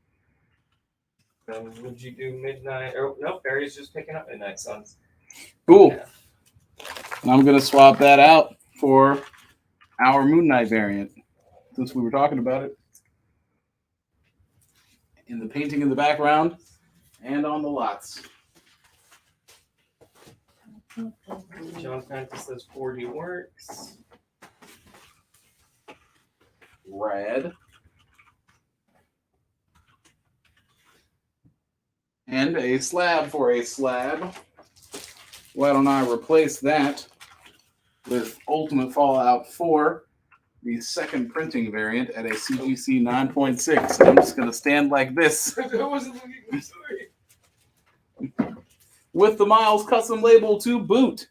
Would you do Midnight? Oh, no, Barry's just picking up Midnight Suns. Cool. Yeah. And I'm going to swap that out for our Moon Knight variant, since we were talking about it. In the painting in the background and on the lots. John Francis says 40 works. Rad. And a slab for a slab. Why don't I replace that with Ultimate Fallout 4, the second printing variant at a CGC 9.6. I'm just going to stand like this. I wasn't looking. I'm sorry. With the Miles custom label to boot.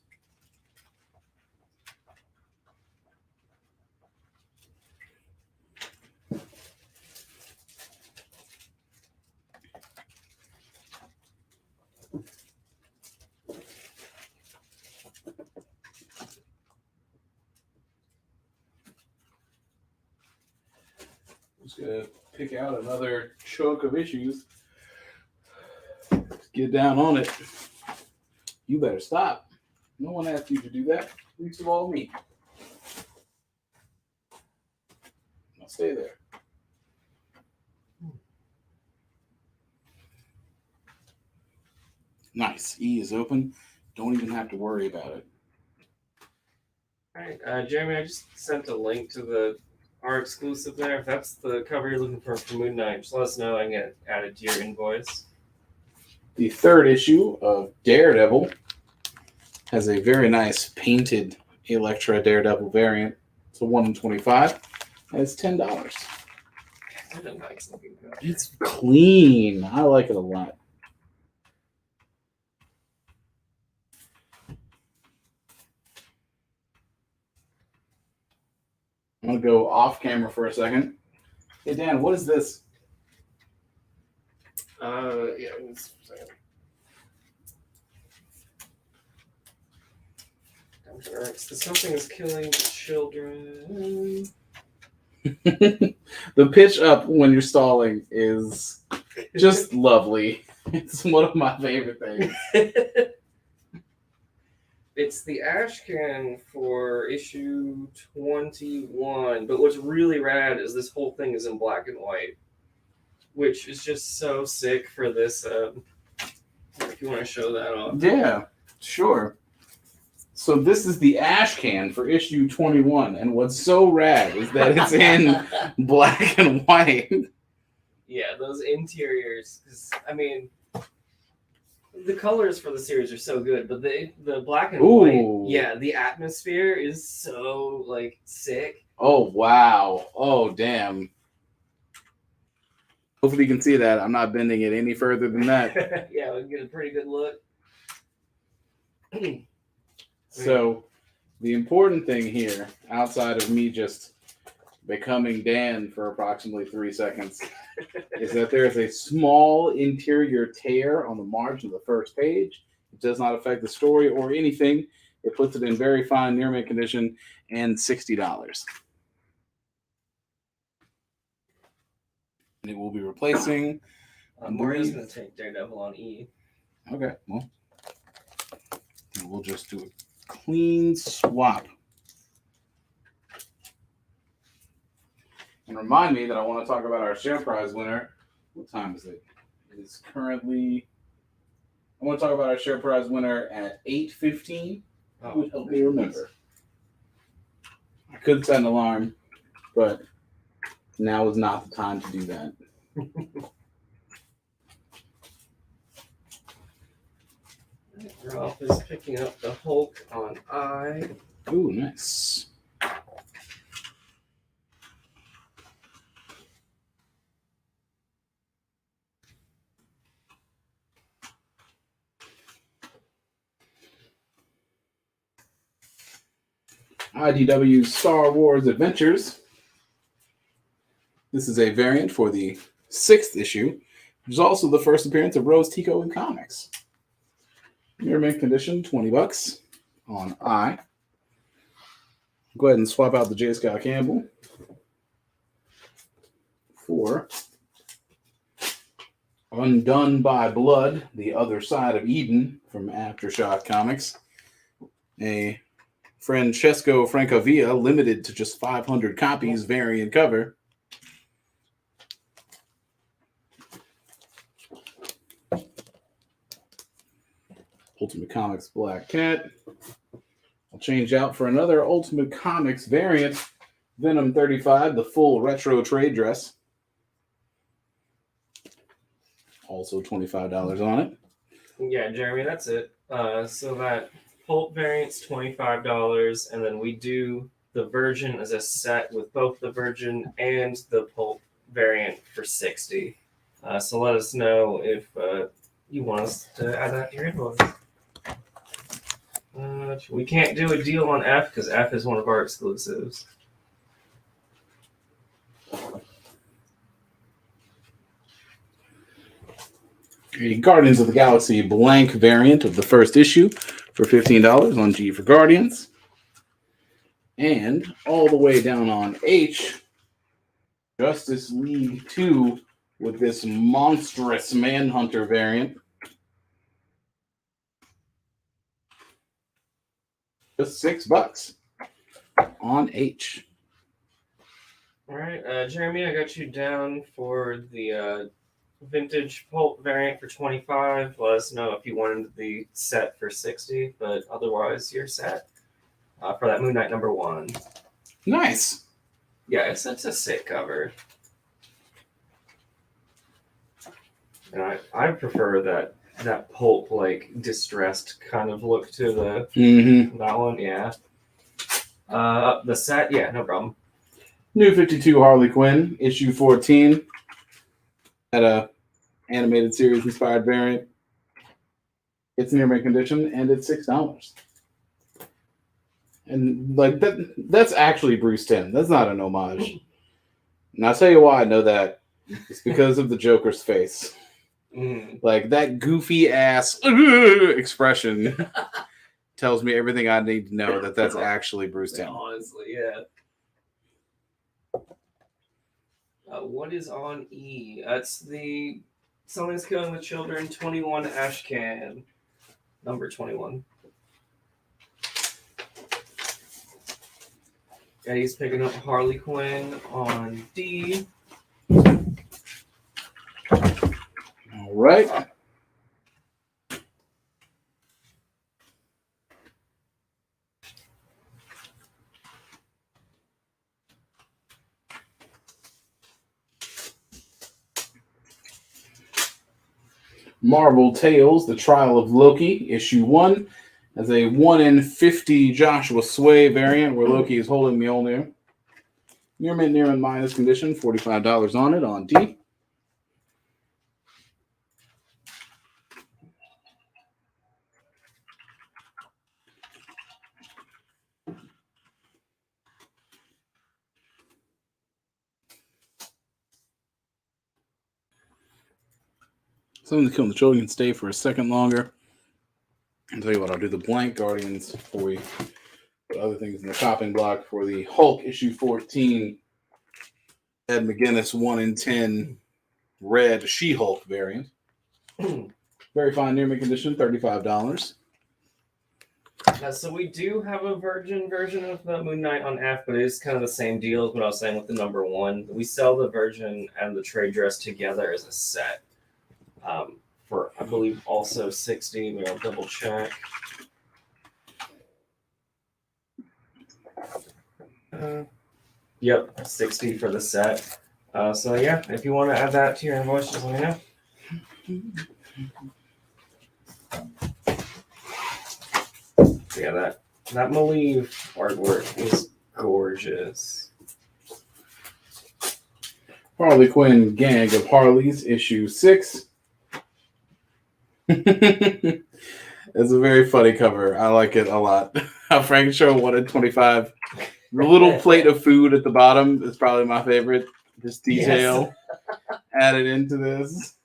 Just gonna pick out another chunk of issues. Get down on it. You better stop. No one asked you to do that. Least of all me. Now stay there. Nice. E is open. Don't even have to worry about it. All right, Jeremy, I just sent a link to our exclusive there. If that's the cover you're looking for Moon Knight, just let us know. I can get added to your invoice. The third issue of Daredevil has a very nice painted Elektra Daredevil variant. It's a 1 in 25. And it's $10. That's a nice looking cover. It's clean. I like it a lot. I'm going to go off camera for a second. Hey, Dan, what is this? Yeah. Something is killing children. The pitch up when you're stalling is just lovely. It's one of my favorite things. It's the ash can for issue 21, but what's really rad is this whole thing is in black and white, which is just so sick for this. If you want to show that off. Yeah, sure. So this is the ash can for issue 21, and what's so rad is that it's in black and white. Yeah, those interiors. 'Cause, I mean, the colors for the series are so good, but the black and white, yeah, the atmosphere is so like sick. Oh wow! Oh damn! Hopefully you can see that. I'm not bending it any further than that. Yeah, we can get a pretty good look. So, the important thing here, outside of me just becoming Dan for approximately 3 seconds, is that there is a small interior tear on the margin of the first page. It does not affect the story or anything. It puts it in very fine near mint condition and $60. And it will be replacing. Mario's going to take Daredevil on E. Okay, well, then we'll just do a clean swap. And remind me that I want to talk about our share prize winner. What time is it? It is currently. I want to talk about our share prize winner at 8:15. That would help me remember. I could set an alarm, but now is not the time to do that. Ralph is picking up the Hulk on I. Ooh, nice. IDW Star Wars Adventures. This is a variant for the 6th issue, which is also the first appearance of Rose Tico in comics. Near mint condition, $20 on I. Go ahead and swap out the J. Scott Campbell for Undone by Blood, The Other Side of Eden from Aftershock Comics. A Francesco Francavilla, limited to just 500 copies, variant cover. Ultimate Comics Black Cat. I'll change out for another Ultimate Comics variant. Venom 35, the full retro trade dress. Also $25 on it. Yeah, Jeremy, that's it. So that pulp variant's $25, and then we do the Virgin as a set with both the Virgin and the pulp variant for $60. So let us know if you want us to add that to your invoice. We can't do a deal on F because F is one of our exclusives. A Guardians of the Galaxy blank variant of the first issue for $15 on G for Guardians. And all the way down on H, Justice League 2 with this monstrous Manhunter variant. Just $6 on H. All right, Jeremy, I got you down for the vintage pulp variant for $25. Let us know if you wanted the set for $60, but otherwise you're set for that Moon Knight #1. Nice. Yeah, it's a sick cover. And I prefer that pulp like distressed kind of look to the that one. Yeah. The set, yeah, no problem. New 52 Harley Quinn, issue 14. Had a animated series inspired variant. It's near mint condition and it's $6. And like that's actually Bruce Timm. That's not an homage. And I'll tell you why I know that. It's because of the Joker's face. Like that goofy ass expression tells me everything I need to know that that's actually Bruce Timm. Honestly, yeah. What is on E? That's the Something's Killing the Children 21 Ashcan. Number 21. Eddie's picking up Harley Quinn on D. All right. Marvel Tales, The Trial of Loki, issue 1, as a 1 in 50 Joshua Sway variant where Loki is holding Mjolnir. Near mint minus condition, $45 on it on D. Something's Killing the Children can stay for a second longer. I'll tell you what, I'll do the blank Guardians for you. Put other things in the chopping block for the Hulk issue 14. Ed McGuinness 1 in 10 red She-Hulk variant. Very fine near mint condition, $35. So we do have a Virgin version of the Moon Knight on F, but it is kind of the same deal as what I was saying with the #1. We sell the Virgin and the trade dress together as a set. For I believe also $60. Maybe I'll double check. Yep, $60 for the set. So yeah, if you want to add that to your invoice, just let me know. Yeah, that Malieve artwork is gorgeous. Harley Quinn Gang of Harleys, issue 6. It's a very funny cover. I like it a lot. Frank Show wanted 25. The little plate of food at the bottom is probably my favorite. This detail added into this.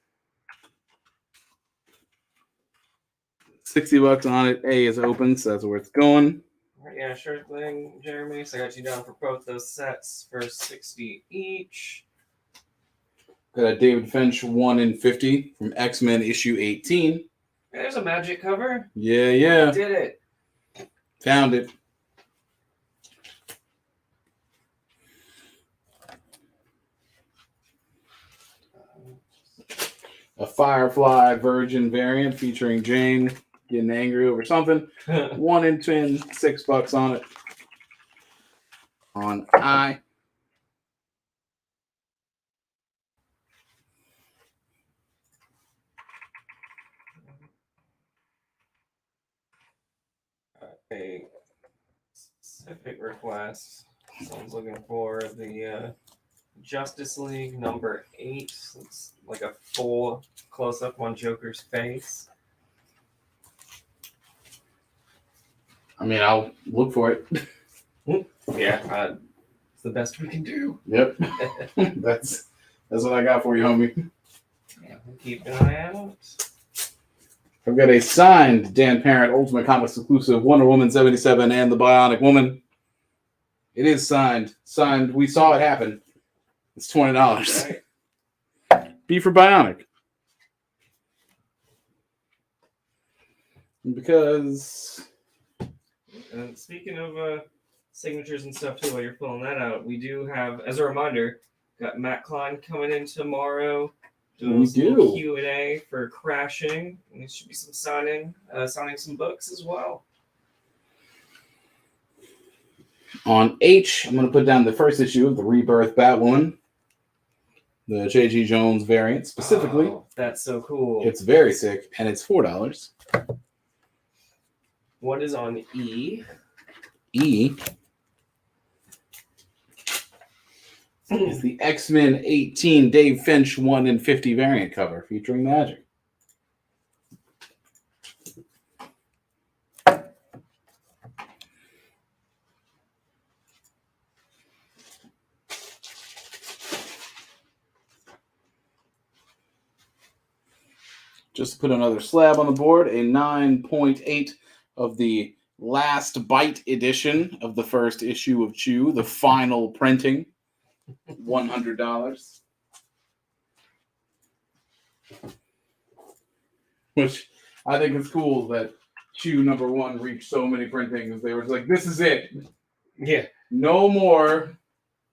$60 on it. A is open, so that's where it's going. All right, yeah, sure thing, Jeremy. So I got you down for both those sets for $60 each. Got a David Finch 1 in 50 from X-Men issue 18. Hey, there's a magic cover. Yeah. We did it. Found it. Firefly Virgin variant featuring Jane getting angry over something. 1 in 10, $6 on it. On I. A specific request. Someone's looking for the Justice League number 8. It's like a full close-up on Joker's face. I mean, I'll look for it. Yeah, it's the best we can do. Yep. That's what I got for you, homie. Yeah, we'll keep an eye out. I've got a signed Dan Parent Ultimate Comics exclusive Wonder Woman 77 and the Bionic Woman. It is signed. Signed. We saw it happen. It's $20. B for Bionic. Because... And speaking of signatures and stuff too, while you're pulling that out, we do have, as a reminder, got Matt Klein coming in tomorrow. Doing some Q&A for Crashing. And there should be some signing some books as well. On H, I'm going to put down the first issue of the Rebirth Batwoman, the J.G. Jones variant specifically. Oh, that's so cool. It's very sick, and it's $4. What is on E? E is the X-Men 18 Dave Finch 1 in 50 variant cover featuring Magic. Just to put another slab on the board, a 9.8 of the last bite edition of the first issue of Chew, the final printing, $100. Which I think is cool that Chew #1 reached so many printings. They were like, this is it. Yeah. No more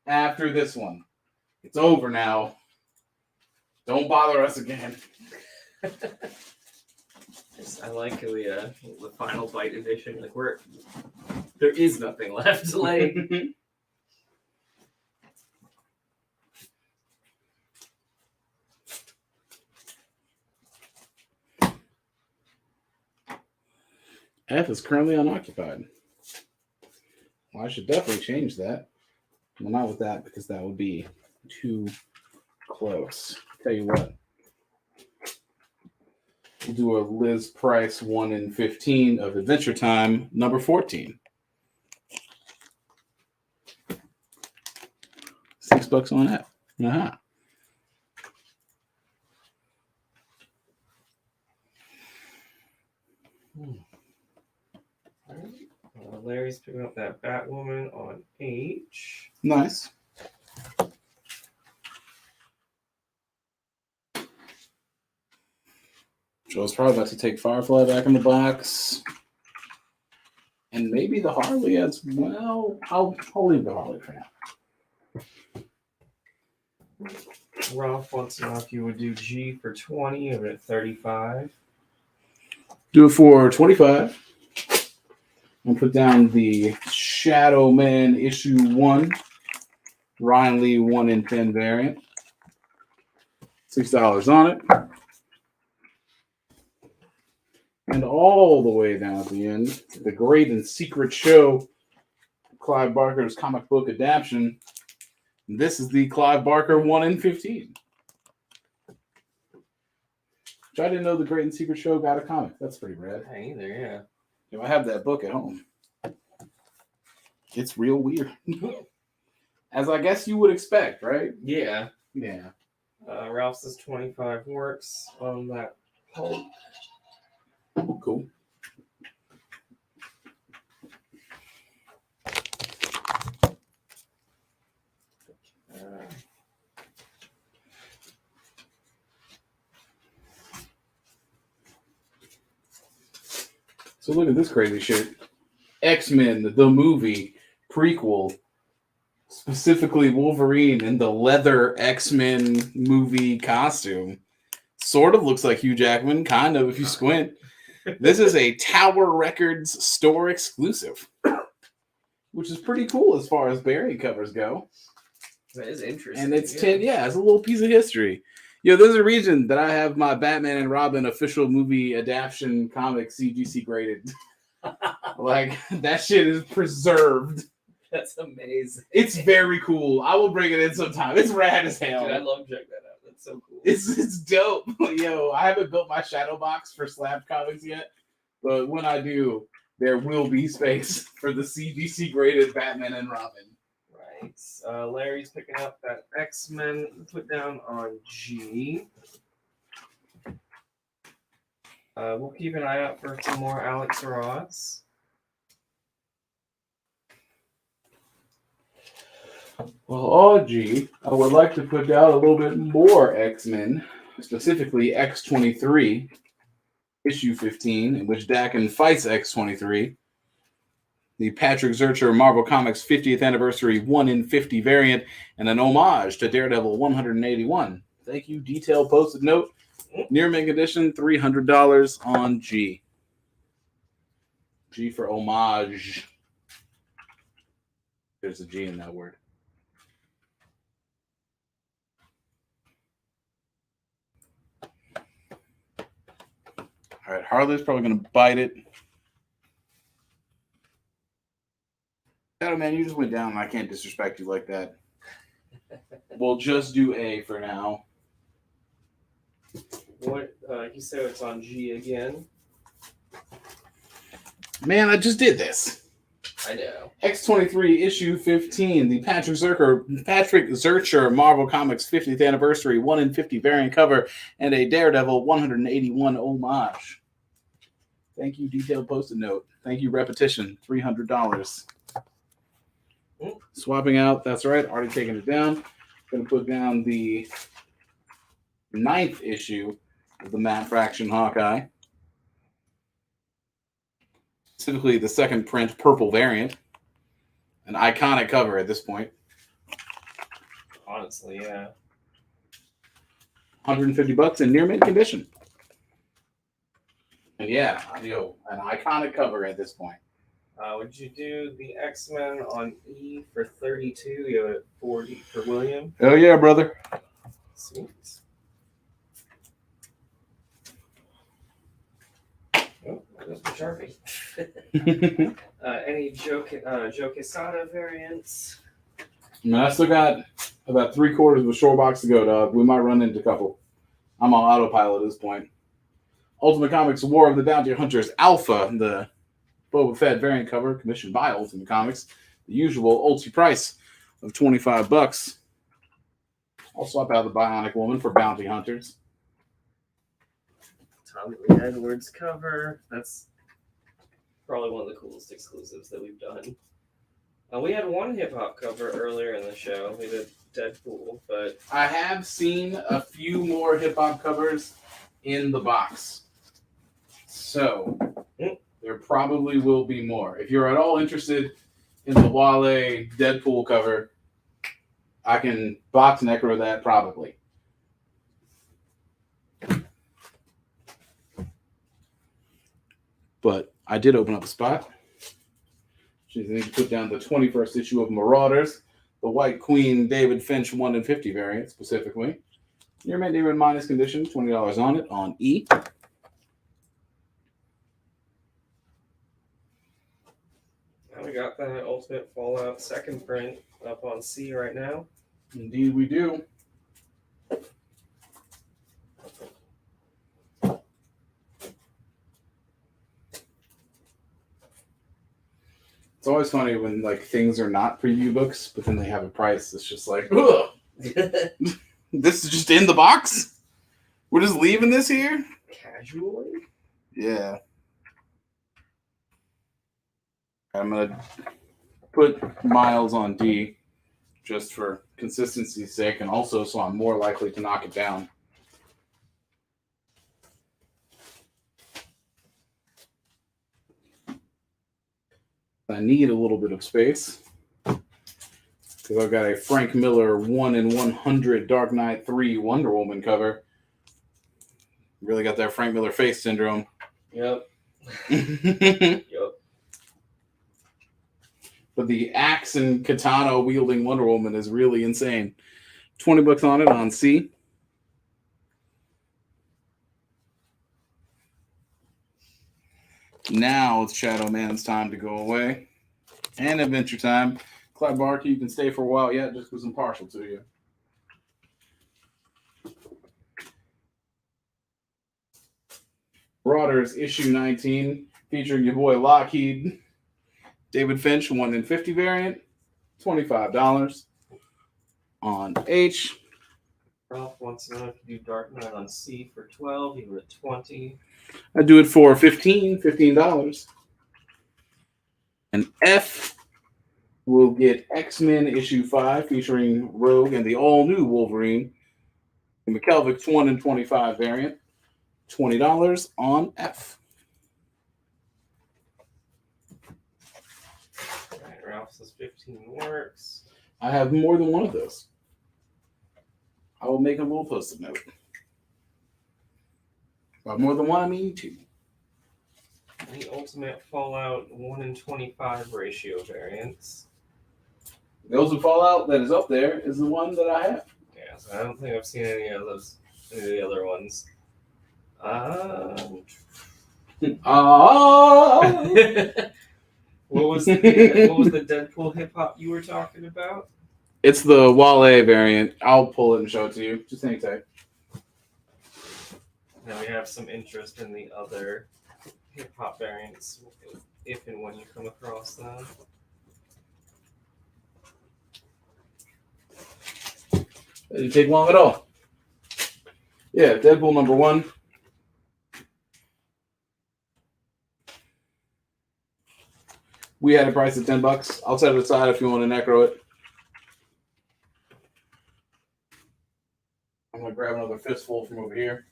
after this one. It's over now. Don't bother us again. I like the final bite edition. Like there is nothing left. Like F is currently unoccupied. Well, I should definitely change that. Well, not with that, because that would be too close. Tell you what. We'll do a Liz Price 1 in 15 of Adventure Time, number 14. $6 on that. Uh-huh. Larry's picking up that Batwoman on H. Nice. Joe's probably about to take Firefly back in the box. And maybe the Harley as well. I'll leave the Harley for now. Ralph wants to know if you would do G for 20 or at 35. Do it for 25. I'll put down the Shadow Man issue 1. Ryan Lee 1 in 10 variant. $6 on it. And all the way down at the end, the Great and Secret Show, Clive Barker's comic book adaptation. This is the Clive Barker 1 in 15. Which I didn't know the Great and Secret Show got a comic. That's pretty rad. Me either, yeah. You know, I have that book at home. It's real weird. As I guess you would expect, right? Yeah. Yeah. Ralph says 25 works on that Hulk. Cool. So look at this crazy shit. X-Men, the movie prequel, specifically Wolverine in the leather X-Men movie costume. Sort of looks like Hugh Jackman, kind of if you squint. This is a Tower Records store exclusive, which is pretty cool as far as variant covers go. That is interesting. And it's 10, it's a little piece of history. There's a reason that I have my Batman and Robin official movie adaptation comic CGC graded. Like, that shit is preserved. That's amazing. It's very cool. I will bring it in sometime. It's rad as hell. Dude, I love to check that out. That's so cool. It's dope. Yo, I haven't built my shadow box for Slab Comics yet, but when I do, there will be space for the CGC graded Batman and Robin. Right. Larry's picking up that X-Men put down on G. We'll keep an eye out for some more Alex Ross. Well, OG, I would like to put down a little bit more X-Men, specifically X-23, issue 15, in which Daken fights X-23. The Patrick Zurcher Marvel Comics 50th Anniversary 1 in 50 variant, and an homage to Daredevil 181. Thank you, detailed posted note. Near mint edition, $300 on G. G for homage. There's a G in that word. All right, Harley's probably going to bite it. Shadow Man, you just went down and I can't disrespect you like that. We'll just do A for now. What? You said it's on G again. Man, I just did this. I know. X-23 issue 15, the Patrick Zurcher Marvel Comics 50th Anniversary 1 in 50 variant cover, and a Daredevil 181 homage. Thank you, detailed post-it note. Thank you, repetition, $300. Swapping out, that's right, already taking it down. Going to put down the 9th issue of the Matt Fraction Hawkeye. Specifically the second print purple variant. An iconic cover at this point. Honestly, yeah. $150 in near mint condition. And yeah, an iconic cover at this point. Would you do the X-Men on E for 32? You have it at 40 for William. Hell yeah, brother. Sweet. Oh, there's the Sharpie. Any Joe Quesada variants? I still got about 3/4 of a short box to go, dog. We might run into a couple. I'm on autopilot at this point. Ultimate Comics War of the Bounty Hunters Alpha, the Boba Fett variant cover, commissioned by Ultimate Comics. The usual ulti price of $25. I'll swap out the Bionic Woman for Bounty Hunters. Tommy Lee Edwards cover. That's probably one of the coolest exclusives that we've done. We had one hip-hop cover earlier in the show. We did Deadpool, but I have seen a few more hip-hop covers in the box. So there probably will be more. If you're at all interested in the Wale Deadpool cover, I can box necro that probably. But I did open up a spot. She needs to put down the 21st issue of Marauders, the White Queen David Finch 1 in 50 variant specifically. Near mint even minus condition, $20 on it on E. Now we got that Ultimate Fallout second print up on C right now. Indeed we do. It's always funny when like things are not preview books, but then they have a price. It's just like, ugh. This is just in the box? We're just leaving this here? Casually? Yeah. I'm going to put Miles on D just for consistency's sake, and also so I'm more likely to knock it down. I need a little bit of space because I've got a Frank Miller 1 in 100 Dark Knight 3 Wonder Woman cover Really got that Frank Miller face syndrome. Yep. But Yep. the axe and katana wielding Wonder Woman is really insane. $20 on it on C. Now it's Shadow Man's time to go away. And Adventure Time. Clyde Barker, you can stay for a while yet just because I'm partial to you. Marauders issue 19 featuring your boy Lockheed. David Finch, 1 in 50 variant. $25 on H. Ralph wants to know if you do Dark Knight on C for 12. You were at 20. I do it for $15. And F will get X-Men issue 5 featuring Rogue and the all-new Wolverine. The McKelvic's 1 in 25 variant. $20 on F. All right, Ralph says 15 works. I have more than one of those. I will make a little post-it note. By more than one, I mean 2. The Ultimate Fallout 1 in 25 ratio variants. The Ultimate Fallout that is up there is the one that I have. Yeah, so I don't think I've seen any of the other ones. What was the Deadpool hip hop you were talking about? It's the Wale variant. I'll pull it and show it to you. Just hang tight. Now we have some interest in the other hip hop variants, if and when you come across them. It didn't take long at all. Yeah, Deadpool number 1. We had a price of $10. I'll set it aside if you want to necro it. I'm gonna grab another fistful from over here.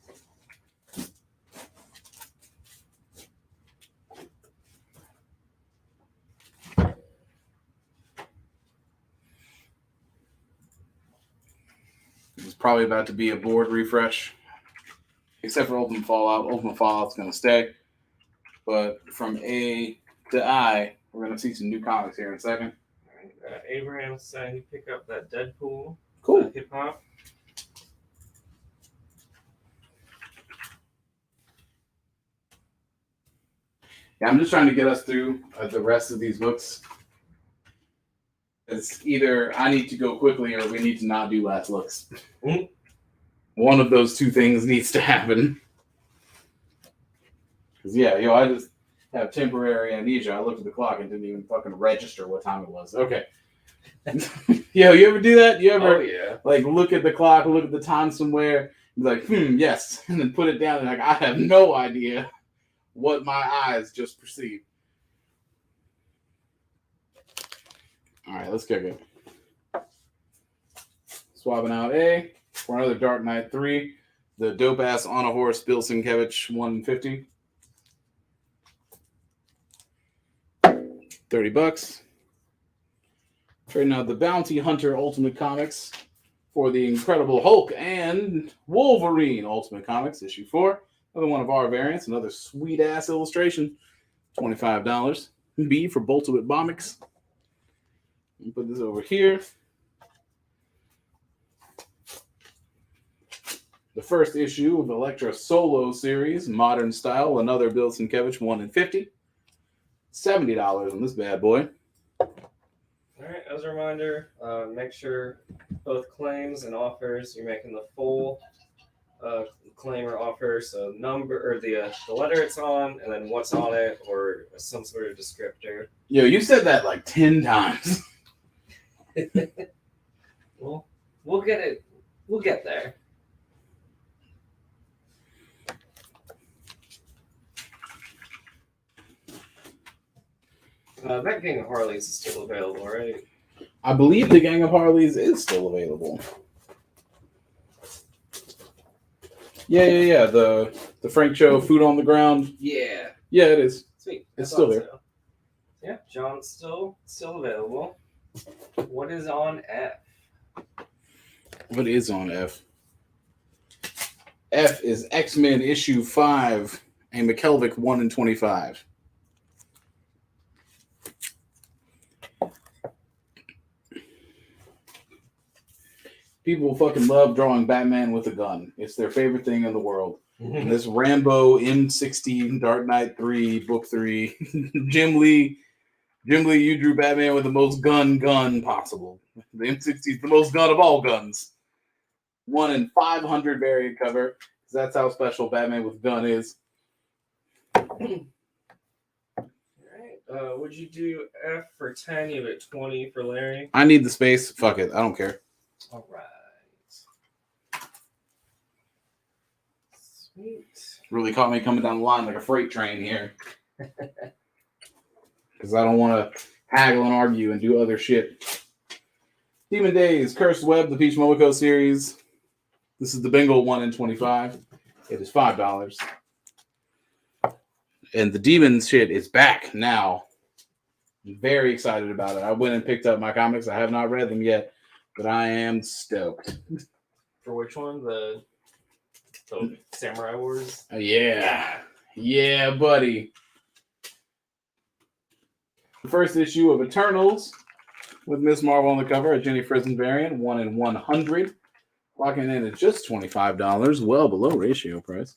It's probably about to be a board refresh, except for Ultimate Fallout. Ultimate Fallout's gonna stay, but from A to I, we're gonna see some new comics here in a second. All right, Abraham saying you pick up that Deadpool Cool. hip hop. Yeah, I'm just trying to get us through the rest of these books. It's either I need to go quickly or we need to not do last looks. Mm-hmm. One of those two things needs to happen. Because, yeah, I just have temporary amnesia. I looked at the clock and didn't even fucking register what time it was. Okay. You ever do that? You ever, look at the clock, look at the time somewhere, and be like, yes, and then put it down and I have no idea what my eyes just perceived. All right, let's kick it. Swapping out A for another Dark Knight 3. The dope ass on a horse Bill Sienkiewicz 150. $30. Trading out the Bounty Hunter Ultimate Comics for the Incredible Hulk and Wolverine Ultimate Comics issue 4. Another one of our variants. Another sweet ass illustration. $25. B for Boltowit Bomics. Put this over here. The first issue of Elektra Solo Series, Modern Style, another Bill Sienkiewicz 1 in 50. $70 on this bad boy. All right, as a reminder, make sure both claims and offers, you're making the full claim or offer, so number or the letter it's on, and then what's on it, or some sort of descriptor. Yo, you said that like 10 times. Well, we'll get it. We'll get there. That Gang of Harleys is still available, right? I believe the Gang of Harleys is still available. Yeah. The Frank Cho Food on the Ground. Yeah. Yeah, it is. Sweet. It's still there. So. Yeah, John's still available. What is on F? What is on F? F is X-Men issue 5, a McKelvick 1 in 25. People fucking love drawing Batman with a gun. It's their favorite thing in the world. And this Rambo M16 Dark Knight 3 book 3 Jim Lee, you drew Batman with the most gun possible. The M16 is the most gun of all guns. 1 in 500 variant cover. That's how special Batman with gun is. All right. Would you do F for 10? You have it 20 for Larry. I need the space. Fuck it. I don't care. All right. Sweet. Really caught me coming down the line like a freight train here. Because I don't want to haggle and argue and do other shit. Demon Days, Cursed Web, the Peach Momoko series. This is the Bengal 1 in 25. It is $5. And the Demon shit is back now. I'm very excited about it. I went and picked up my comics. I have not read them yet, but I am stoked. For which one? The Samurai Wars? Yeah. Yeah, buddy. The first issue of Eternals with Miss Marvel on the cover, a Jenny Frison variant, 1 in 100. Locking in at just $25, well below ratio price.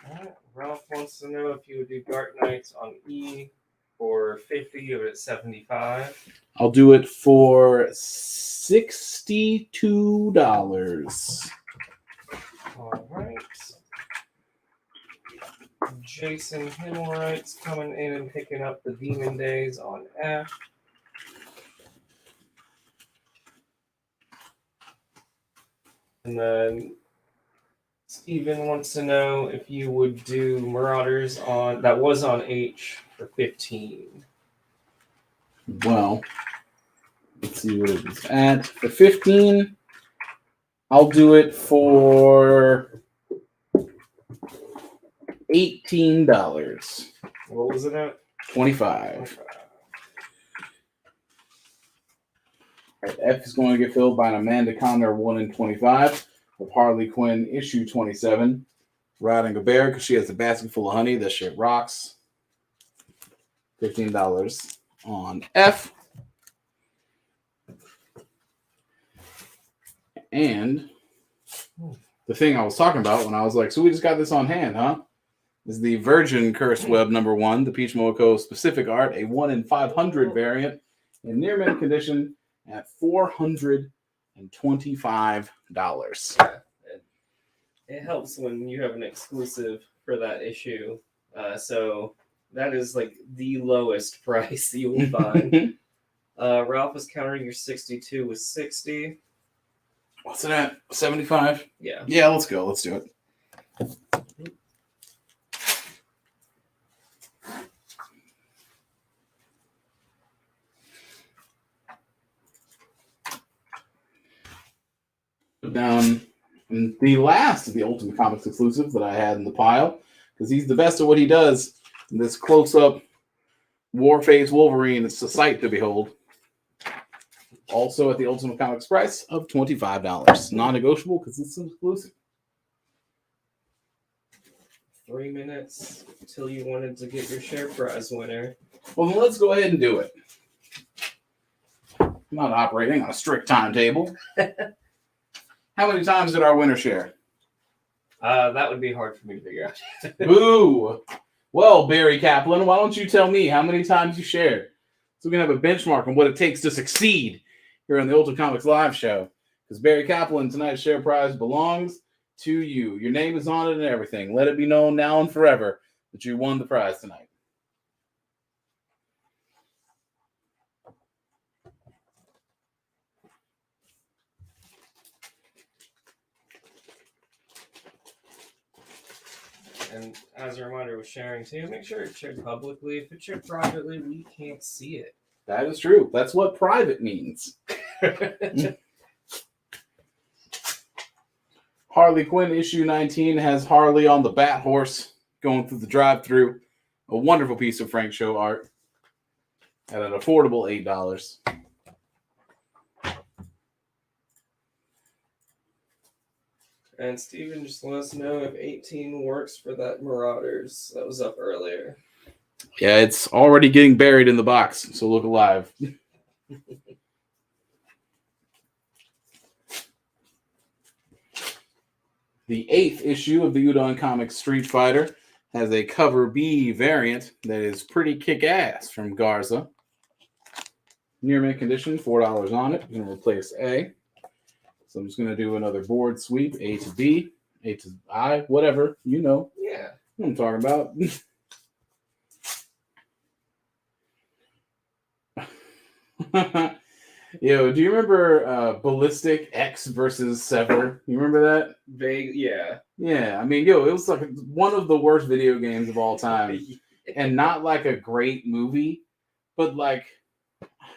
All right. Ralph wants to know if you would do Dark Knights on E for 50, you have it at 75. I'll do it for $62. All right. Jason Himmelwright's coming in and picking up the Demon Days on F. And then Steven wants to know if you would do Marauders on that was on H for 15. Well, let's see what it is at. For 15, I'll do it for $18. What was it at? 25. All right, F is going to get filled by an Amanda Conner 1 in 25 with Harley Quinn issue 27. Riding a bear because she has a basket full of honey. That shit rocks. $15 on F. And the thing I was talking about when I was like, so we just got this on hand, huh? Is the Virgin Curse Web #1, the Peach Momoko specific art, a 1 in 500 variant in near mint condition at $425. It helps when you have an exclusive for that issue. So that is like the lowest price you will find. Ralph is countering your 62 with 60. What's it at? 75? Yeah. Yeah, let's go. Let's do it. Down the last of the Ultimate Comics exclusive that I had in the pile, because he's the best at what he does. This close-up Warface Wolverine, it's a sight to behold. Also at the Ultimate Comics price of $25. Non-negotiable because it's an exclusive. 3 minutes until you wanted to get your share prize winner. Well, then let's go ahead and do it. I'm not operating on a strict timetable. How many times did our winner share? That would be hard for me to figure out. Boo! Well, Barry Kaplan, why don't you tell me how many times you shared? So we can have a benchmark on what it takes to succeed here on the Ultimate Comics Live Show. Because Barry Kaplan, tonight's share prize belongs to you. Your name is on it and everything. Let it be known now and forever that you won the prize tonight. And as a reminder with sharing too, make sure it's shared publicly. If it's shared privately, we can't see it. That is true. That's what private means. Harley Quinn issue 19 has Harley on the bat horse going through the drive-thru. A wonderful piece of Frank Show art at an affordable $8. And Steven just let us know if 18 works for that Marauders that was up earlier. Yeah, it's already getting buried in the box, so look alive. The 8th issue of the Udon Comics Street Fighter has a cover B variant that is pretty kick-ass from Garza. Near mint condition, $4 on it. I'm going to replace A. So I'm just going to do another board sweep, A to B, A to I, whatever, you know. Yeah. What I'm talking about. Yo, do you remember Ballistic X versus Sever? You remember that? Vague, yeah. Yeah, I mean, yo, it was like one of the worst video games of all time. And not like a great movie, but like,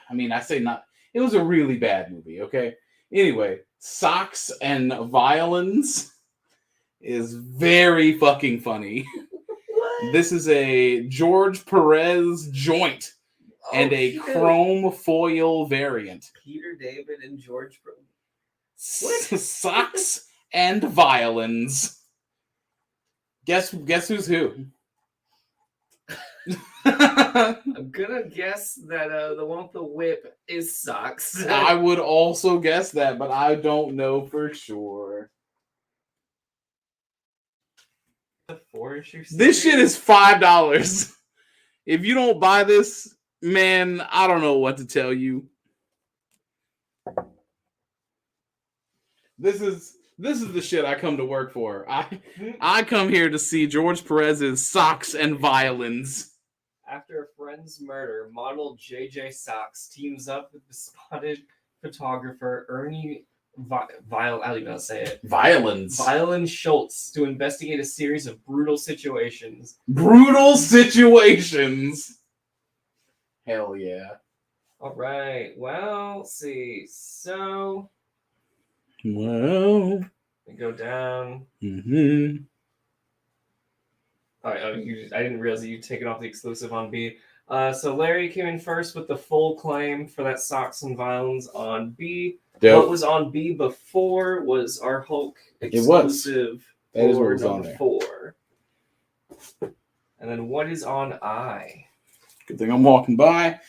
I mean, I say not, it was a really bad movie, okay? Anyway, Socks and Violins is very fucking funny. This is a George Perez joint and a chrome foil variant. Peter David and George. Socks and Violins. Guess who's who? I'm gonna guess that the one with the whip is Socks. I would also guess that, but I don't know for sure. The 4-issue. This shit is $5. If you don't buy this, man, I don't know what to tell you. This is the shit I come to work for. I come here to see George Perez's Socks and Violins. After a friend's murder, model JJ Socks teams up with the spotted photographer Ernie I don't even know how to say it. Violin Schultz to investigate a series of brutal situations. Brutal situations. Hell yeah. All right. Well, let's see. So. Well. We go down. Mm-hmm. All right. I didn't realize that you'd taken off the exclusive on B. So Larry came in first with the full claim for that Socks and Violins on B. Dope. What was on B before was our Hulk exclusive. It was. That is what was on there. 4. And then what is on I? Good thing I'm walking by.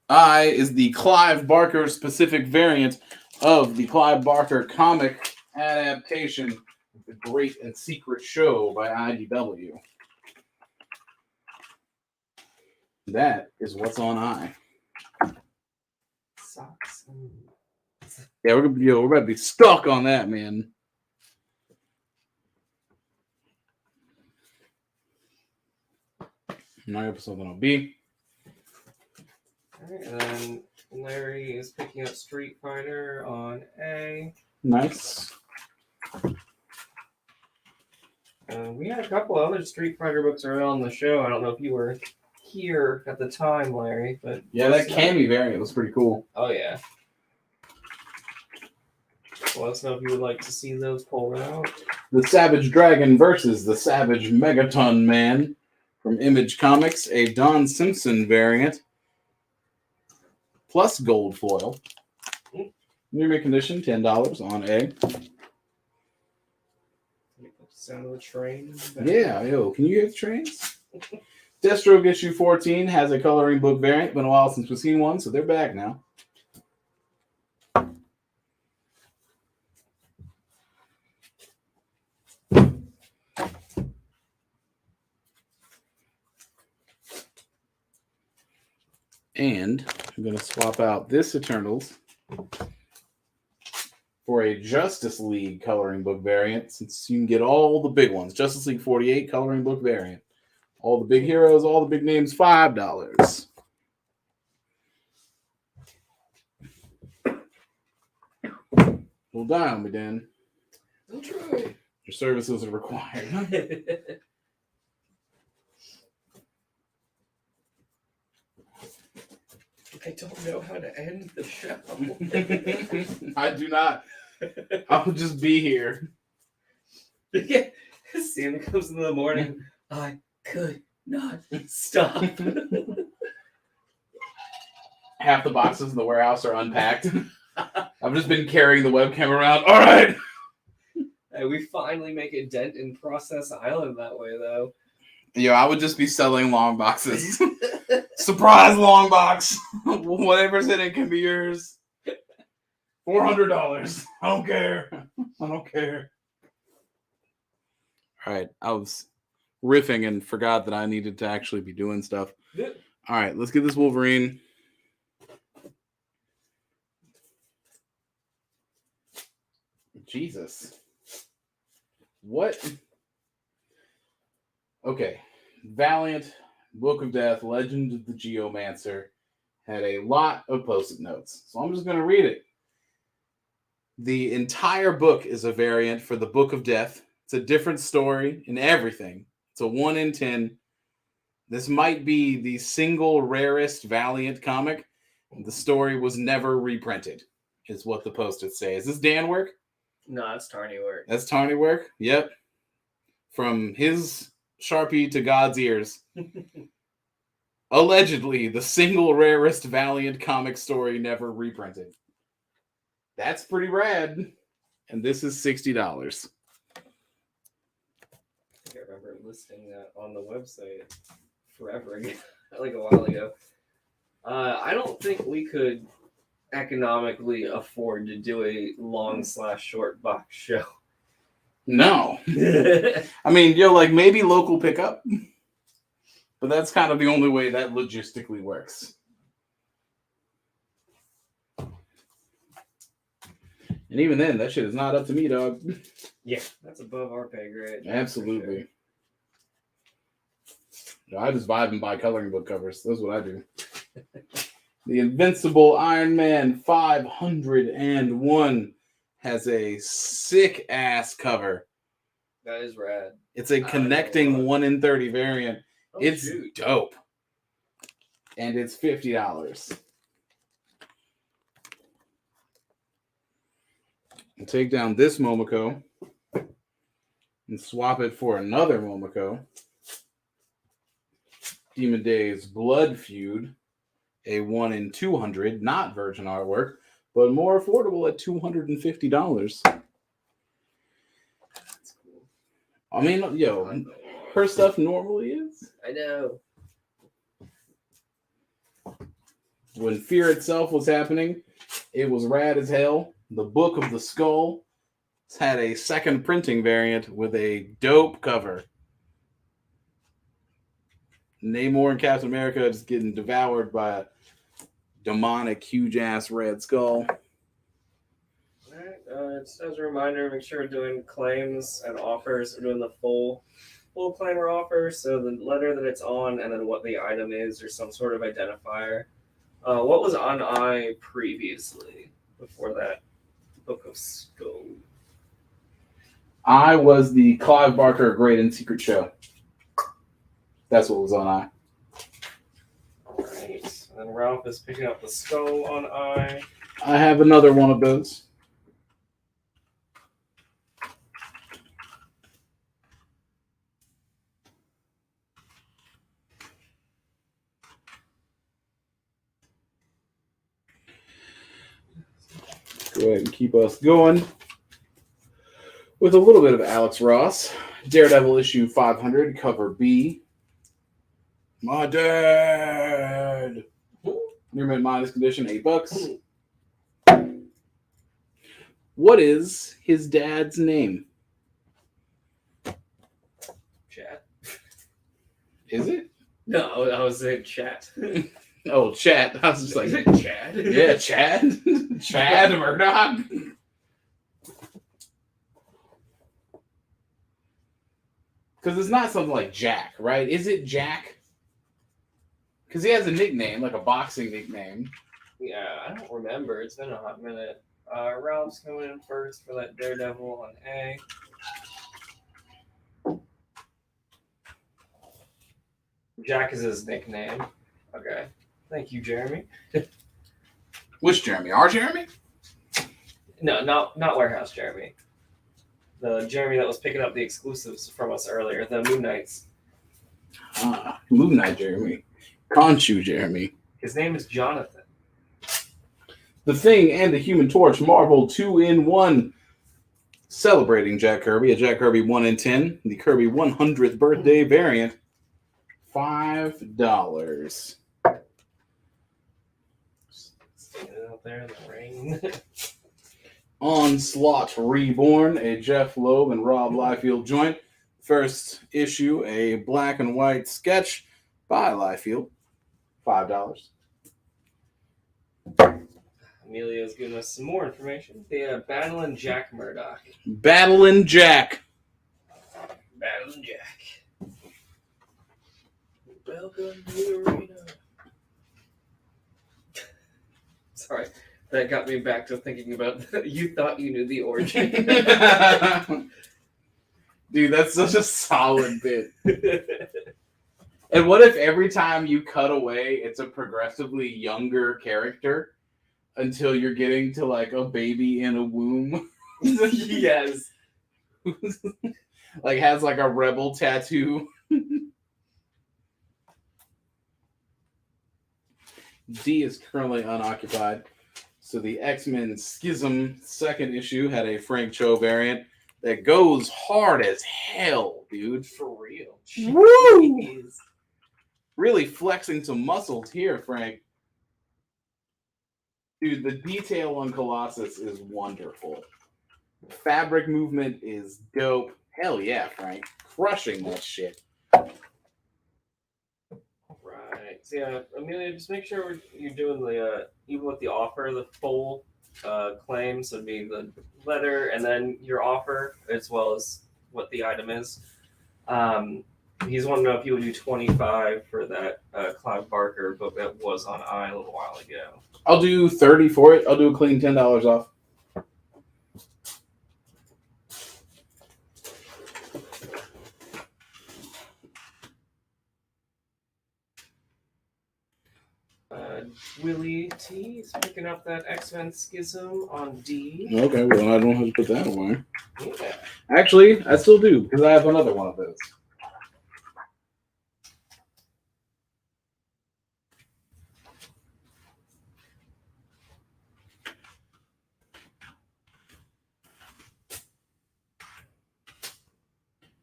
I is the Clive Barker specific variant of the Clive Barker comic adaptation of The Great and Secret Show by IDW. That is what's on I. Socks. Yeah, we're about to be stuck on that, man. Now I put something on B. All right, and then Larry is picking up Street Fighter on A. Nice. We had a couple other Street Fighter books around the show. I don't know if you were here at the time, Larry, but yeah, that Cammy variant was pretty cool. Oh yeah. Let us know if you would like to see those pulled out. The Savage Dragon versus the Savage Megaton Man from Image Comics, a Don Simpson variant, plus gold foil. Near mint condition, $10 on A. Sound of the train. Yeah, yo, can you hear the trains? Deathstroke issue 14 has a coloring book variant. Been a while since we've seen one, so they're back now. And I'm going to swap out this Eternals for a Justice League coloring book variant, since you can get all the big ones. Justice League 48 coloring book variant. All the big heroes, all the big names, $5. Don't die on me, Dan. Don't try. Your services are required. I don't know how to end the show. I do not. I'll just be here. Yeah. Sam comes in the morning. I could not stop. Half the boxes in the warehouse are unpacked. I've just been carrying the webcam around. All right. Hey, we finally make a dent in Process Island that way, though. Yo, I would just be selling long boxes. Surprise long box. Whatever's in it can be yours. $400. I don't care. I don't care. All right, I was riffing and forgot that I needed to actually be doing stuff. All right, let's get this Wolverine. Jesus. What? Okay. Valiant, Book of Death, Legend of the Geomancer had a lot of post-it notes. So I'm just going to read it. The entire book is a variant for the Book of Death. It's a different story in everything. It's a 1 in 10. This might be the single rarest Valiant comic. The story was never reprinted, is what the post-its say. Is this Dan work? No, that's Tarny work. That's Tarny work? Yep. From his Sharpie to God's ears. Allegedly, the single rarest Valiant comic story never reprinted. That's pretty rad. And this is $60. I remember listing that on the website forever ago, like a while ago. I don't think we could economically afford to do a long/short box show. No. I mean, like maybe local pickup, but that's kind of the only way that logistically works. And even then, that shit is not up to me, dog. Yeah, that's above our pay grade. Absolutely. Sure. I just vibe and buy coloring book covers. That's what I do. The Invincible Iron Man 501 has a sick ass cover. That is rad. It's a connecting 1 in 30 variant. Oh, it's shoot. dope. And it's $50. And take down this Momoko and swap it for another Momoko. Demon Days Blood Feud, a 1 in 200, not virgin artwork, but more affordable at $250. That's cool. I mean, yo, her stuff normally is. I know. When Fear itself was happening, it was rad as hell. The Book of the Skull had a second printing variant with a dope cover. Namor and Captain America just getting devoured by a demonic, huge-ass red skull. All right, just as a reminder, make sure we're doing claims and offers. We're doing the full claim or offer, so the letter that it's on and then what the item is or some sort of identifier. What was on I previously before that Book of Skull? I was the Clive Barker Great and Secret Show. That's what was on I. Alright. And then Ralph is picking up the skull on I. I have another one of those. Go ahead and keep us going with a little bit of Alex Ross. Daredevil issue 500, cover B. My dad. Near minus condition, $8. What is his dad's name? Chat. Is it? No, I was saying chat. Oh, Chad. I was just like, Chad? Yeah, Chad. Chad Murdoch. Because it's not something like Jack, right? Is it Jack? Because he has a nickname, like a boxing nickname. Yeah, I don't remember. It's been a hot minute. Ralph's coming in first for that Daredevil on A. Jack is his nickname. Okay. Thank you, Jeremy. Which Jeremy? Our Jeremy? No, not Warehouse Jeremy. The Jeremy that was picking up the exclusives from us earlier, the Moon Knights. Moon Knight Jeremy. Khonshu Jeremy. His name is Jonathan. The Thing and the Human Torch Marvel 2-in-1 celebrating Jack Kirby, a Jack Kirby 1 in 10, the Kirby 100th birthday variant, $5. Standing out there in the rain. Onslaught Reborn, a Jeff Loeb and Rob Liefeld joint. First issue, a black and white sketch by Liefeld, $5. Amelia's giving us some more information. The Battling Jack Murdoch. Battling Jack. Battling Jack. Welcome to the arena. Sorry, that got me back to thinking about you thought you knew the origin. Dude, that's such a solid bit. And what if every time you cut away, it's a progressively younger character until you're getting to like a baby in a womb? Yes. Like has like a rebel tattoo. D is currently unoccupied. So the X-Men Schism second issue had a Frank Cho variant that goes hard as hell, dude. For real. Woo! Jeez. Really flexing some muscles here, Frank. Dude, the detail on Colossus is wonderful. Fabric movement is dope. Hell yeah, Frank. Crushing that shit. Right. So yeah, Amelia, just make sure you're doing the even with the offer, the full claim. So it'd be the letter and then your offer as well as what the item is. He's wanting to know if you would do 25 for that Clive Barker book that was on I a little while ago. I'll do 30 for it. I'll do a clean $10 off. Willie T is picking up that X-Men Schism on D. Okay, well, I don't have to put that away. Yeah. Actually, I still do, because I have another one of those.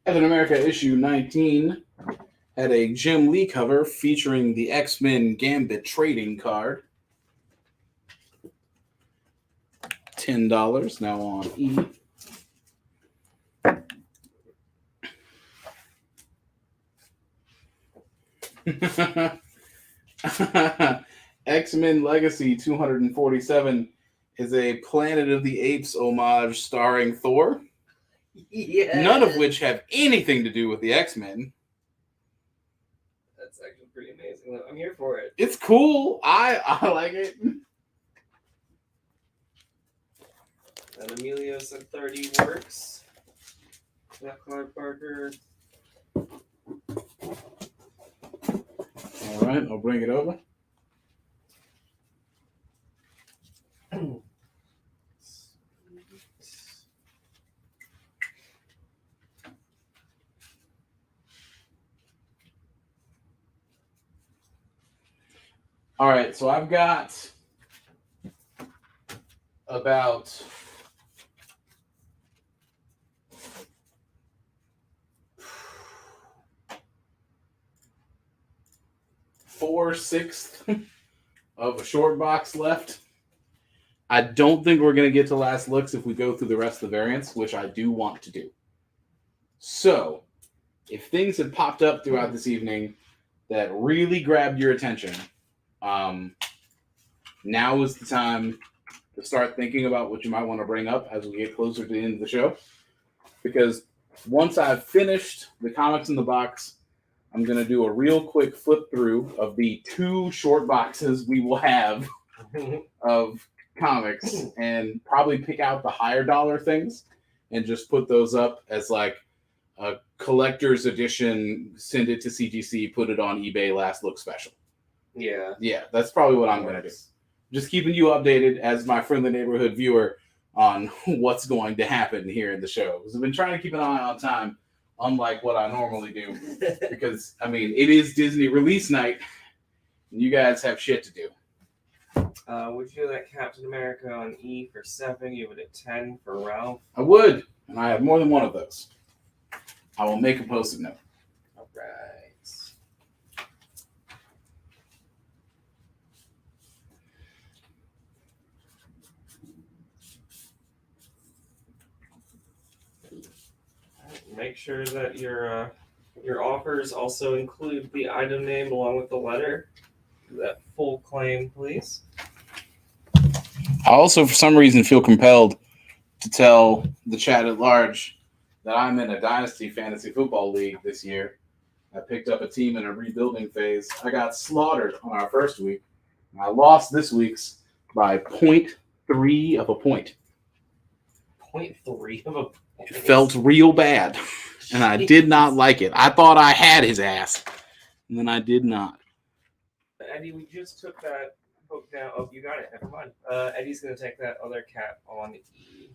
Captain America issue 19 had a Jim Lee cover featuring the X-Men Gambit trading card. $10 now on E. X-Men Legacy 247 is a Planet of the Apes homage starring Thor. Yeah. None of which have anything to do with the X-Men. That's actually pretty amazing. I'm here for it. It's cool. I like it. And Emilio said 30 works. That Clive Barker. All right, I'll bring it over. All right, so I've got about four-sixths of a short box left. I don't think we're going to get to last looks if we go through the rest of the variants, which I do want to do. So, if things have popped up throughout this evening that really grabbed your attention, now is the time to start thinking about what you might want to bring up as we get closer to the end of the show. Because once I've finished the comics in the box, I'm going to do a real quick flip through of the 2 short boxes we will have of comics and probably pick out the higher dollar things and just put those up as like a collector's edition, send it to CGC, put it on eBay, last look special. Yeah. Yeah, that's probably what I'm going to do. Just keeping you updated as my friendly neighborhood viewer on what's going to happen here in the show. Because I've been trying to keep an eye on time, unlike what I normally do. Because, I mean, it is Disney release night, and you guys have shit to do. Would you do that Captain America on E for 7? You would at 10 for Ralph? I would. And I have more than one of those. I will make a post-it note. All right. Make sure that your offers also include the item name along with the letter. That full claim, please. I also, for some reason, feel compelled to tell the chat at large that I'm in a Dynasty Fantasy Football League this year. I picked up a team in a rebuilding phase. I got slaughtered on our first week. I lost this week's by 0.3 of a point. 0.3 of a point. It felt real bad, and I did not like it. I thought I had his ass, and then I did not. Eddie, we just took that book down. Oh, you got it. Never mind. Eddie's going to take that other cat on E.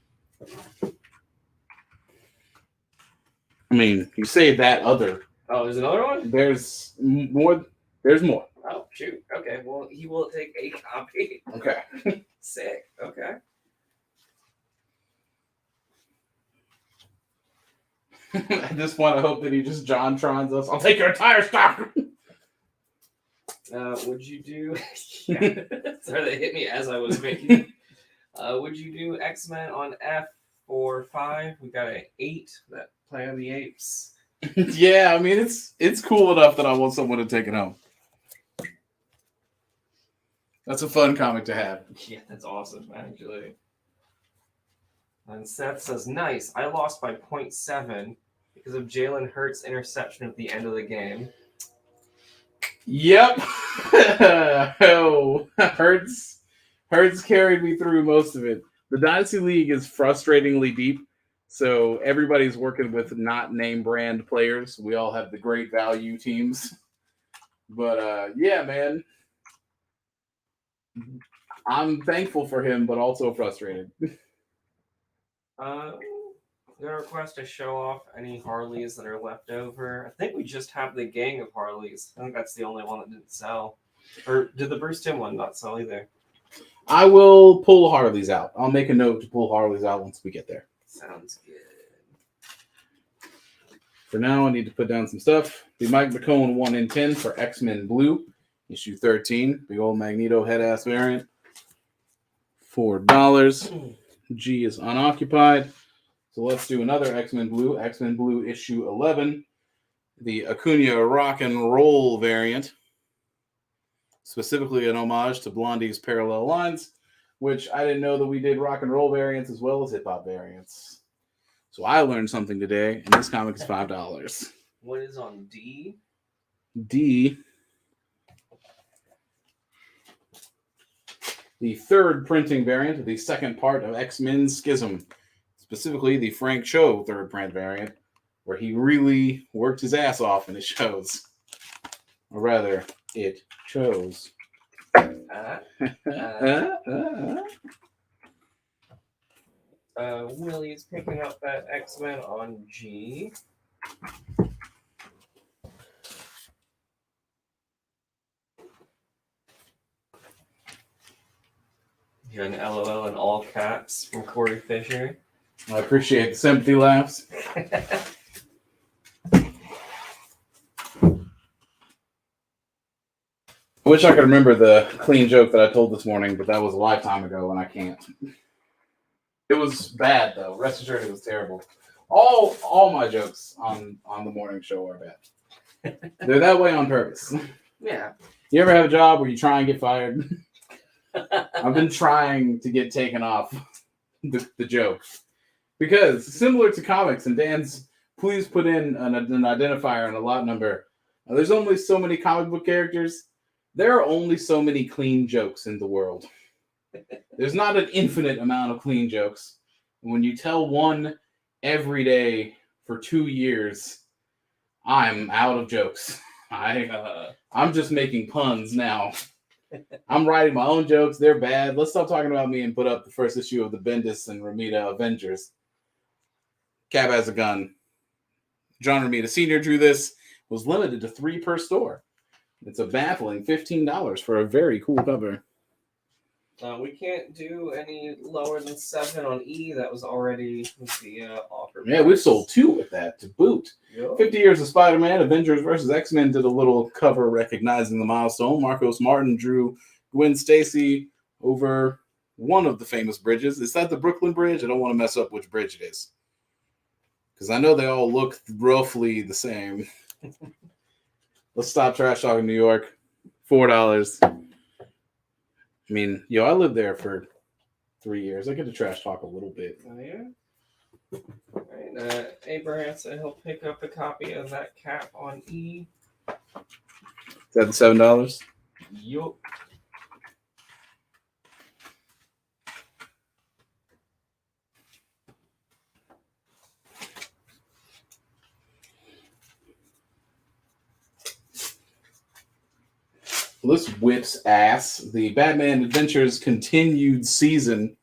I mean, you say that other. Oh, there's another one? There's more. There's more. Oh, shoot. Okay, well, he will take a copy. Okay. Sick. Okay. At this point, I hope that he just John Trons us. I'll take your entire stock. Would you do? Yeah. Sorry, that hit me as I was making. Would you do X-Men on F for 5? We got an 8. That Planet of the Apes. Yeah, I mean it's cool enough that I want someone to take it home. That's a fun comic to have. Yeah, that's awesome, actually. And Seth says, "Nice. I lost by 0.7 because of Jalen Hurts' interception at the end of the game." Yep. Oh, Hurts carried me through most of it. The Dynasty League is frustratingly deep, so everybody's working with not name brand players. We all have the great value teams. But yeah, man. I'm thankful for him, but also frustrated. Got a request to show off any Harleys that are left over. I think we just have the gang of Harleys. I think that's the only one that didn't sell. Or did the Bruce Timm one not sell either? I will pull Harleys out. I'll make a note to pull Harleys out once we get there. Sounds good. For now, I need to put down some stuff. The Mike McCone 1 in 10 for X-Men Blue, issue 13. Big old Magneto head-ass variant. $4. G is unoccupied. So let's do another X-Men Blue issue 11. The Acuna Rock and Roll variant. Specifically an homage to Blondie's Parallel Lines, which I didn't know that we did rock and roll variants as well as hip-hop variants. So I learned something today, and this comic is $5. What is on D? D. The third printing variant of the second part of X-Men Schism. Specifically, the Frank Cho third print variant, where he really worked his ass off and it shows. Or rather, it chose. Willie's picking up that X-Men on G. You got an LOL in all caps from Corey Fisher. I appreciate the sympathy laughs. I wish I could remember the clean joke that I told this morning, but that was a lifetime ago and I can't. It was bad though. Rest assured it was terrible. All my jokes on the morning show are bad. They're that way on purpose. Yeah. You ever have a job where you try and get fired? I've been trying to get taken off the joke. Because similar to comics and Dan's, please put in an identifier and a lot number. There's only so many comic book characters. There are only so many clean jokes in the world. There's not an infinite amount of clean jokes. When you tell one every day for 2 years, I'm out of jokes. I'm just making puns now. I'm writing my own jokes. They're bad. Let's stop talking about me and put up the first issue of the Bendis and Romita Avengers. Cab has a gun. John Romita Sr. drew this. Was limited to 3 per store. It's a baffling $15 for a very cool cover. We can't do any lower than 7 on E. That was already the offer. Yeah, we've sold 2 with that to boot. Yep. 50 Years of Spider-Man, Avengers vs. X-Men did a little cover recognizing the milestone. Marcos Martin drew Gwen Stacy over one of the famous bridges. Is that the Brooklyn Bridge? I don't want to mess up which bridge it is, because I know they all look roughly the same. Let's stop trash talking New York. $4. I mean, I lived there for 3 years. I get to trash talk a little bit. Oh, yeah? All right, Abraham said he'll pick up a copy of that cap on E. Is that the $7? Yup. This whips ass. The Batman Adventures continued season.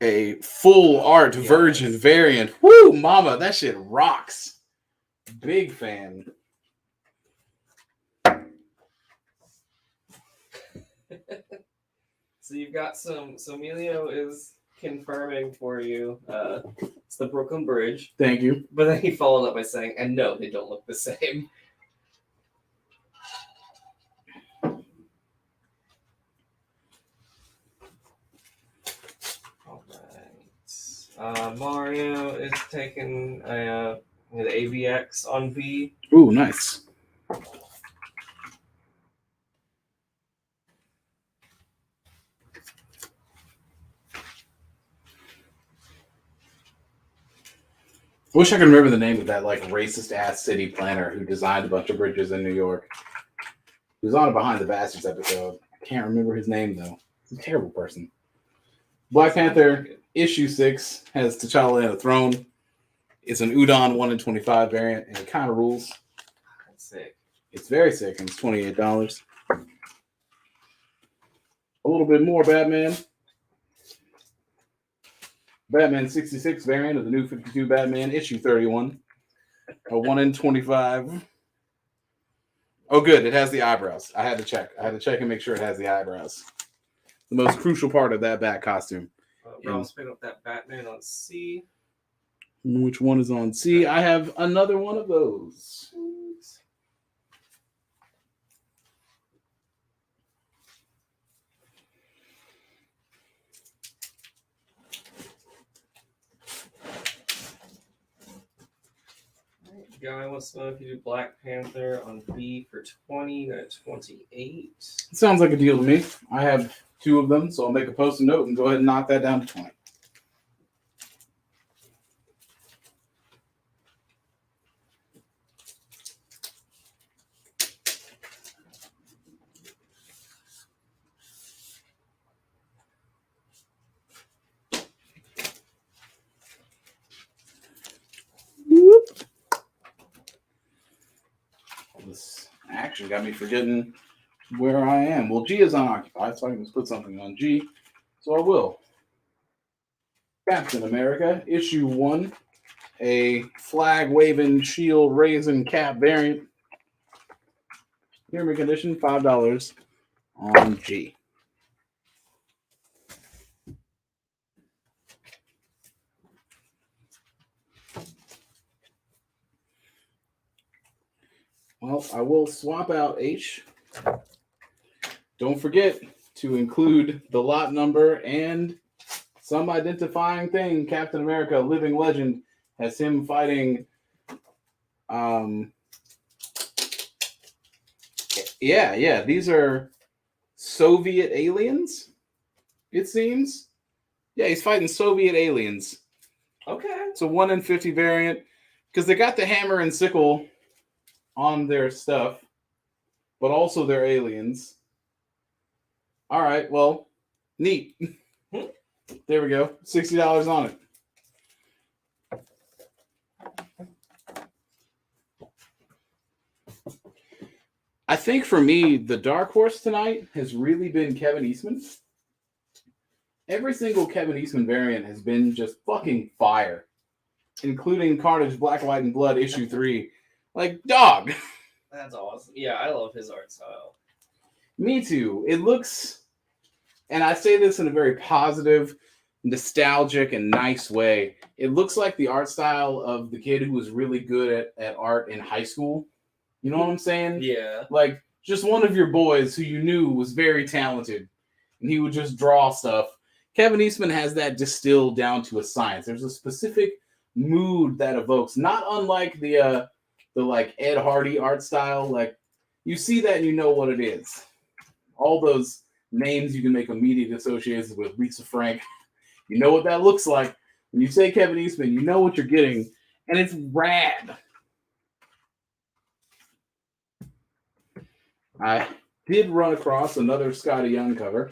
A full art virgin variant. Woo, mama, that shit rocks. Big fan. So you've got so Emilio is confirming for you. It's the Brooklyn Bridge. Thank you. But then he followed up by saying, and no, they don't look the same. Mario is taking the AVX on B. Ooh, nice. I wish I could remember the name of that racist ass city planner who designed a bunch of bridges in New York. He was on a Behind the Bastards episode. I can't remember his name though. He's a terrible person. Black Panther issue 6 has T'Challa in a throne. It's an Udon 1 in 25 variant, and it kind of rules. That's sick. It's very sick, and it's $28. A little bit more Batman. Batman 66 variant of the new 52 Batman, issue 31. A 1 in 25. Oh, good. It has the eyebrows. I had to check and make sure it has the eyebrows. The most crucial part of that Bat costume. Rob's picking up that Batman on C. Which one is on C? I have another one of those. Guy wants to know if you do Black Panther on B for 20 to 28. Sounds like a deal to me. I have 2 of them, so I'll make a post-it note and go ahead and knock that down to 20. Whoop. This action got me forgetting where I am. Well, G is unoccupied, so I can just put something on G. So I will. Captain America, issue 1. A flag-waving, shield-raising cap variant. Pyramid condition, $5 on G. Well, I will swap out H. Don't forget to include the lot number and some identifying thing. Captain America, living legend, has him fighting. Yeah. These are Soviet aliens, it seems. Yeah, he's fighting Soviet aliens. Okay. It's a 1 in 50 variant because they got the hammer and sickle on their stuff, but also they're aliens. All right, well, neat. There we go. $60 on it. I think for me, the dark horse tonight has really been Kevin Eastman. Every single Kevin Eastman variant has been just fucking fire, including Carnage Black, White, and Blood issue 3. Like, dog. That's awesome. Yeah, I love his art style. Me too. It looks And I say this in a very positive, nostalgic, and nice way. It looks like the art style of the kid who was really good at art in high school. You know what I'm saying? Yeah. Like, just one of your boys who you knew was very talented, and he would just draw stuff. Kevin Eastman has that distilled down to a science. There's a specific mood that evokes, not unlike the like Ed Hardy art style. Like, you see that and you know what it is. All those names you can make immediate associations with. Lisa Frank, you know what that looks like. When you say Kevin Eastman, you know what you're getting, and it's rad. I did run across another Scotty Young cover.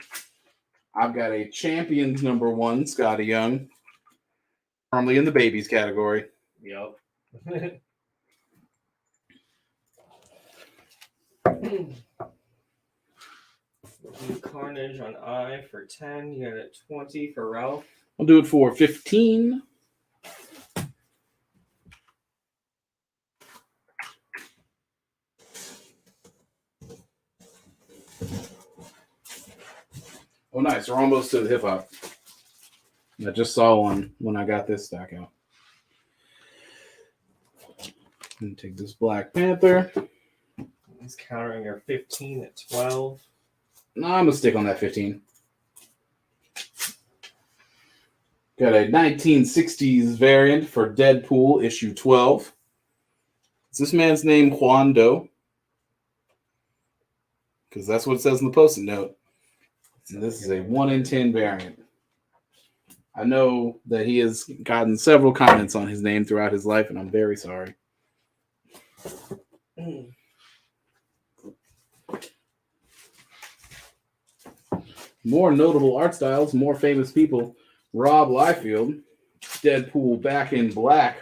I've got a Champions #1 Scotty Young, firmly in the babies category. Yep. Carnage on I for 10. You got it 20 for Ralph. I'll do it for 15. Oh, nice. We're almost to the hip hop. I just saw one when I got this stack out. I'm going to take this Black Panther. He's countering your 15 at 12. No, I'm going to stick on that 15. Got a 1960s variant for Deadpool, issue 12. Is this man's name Juan Doe? Because that's what it says in the post-it note. And this is a 1 in 10 variant. I know that he has gotten several comments on his name throughout his life, and I'm very sorry. More notable art styles, more famous people. Rob Liefeld, Deadpool Back in Black,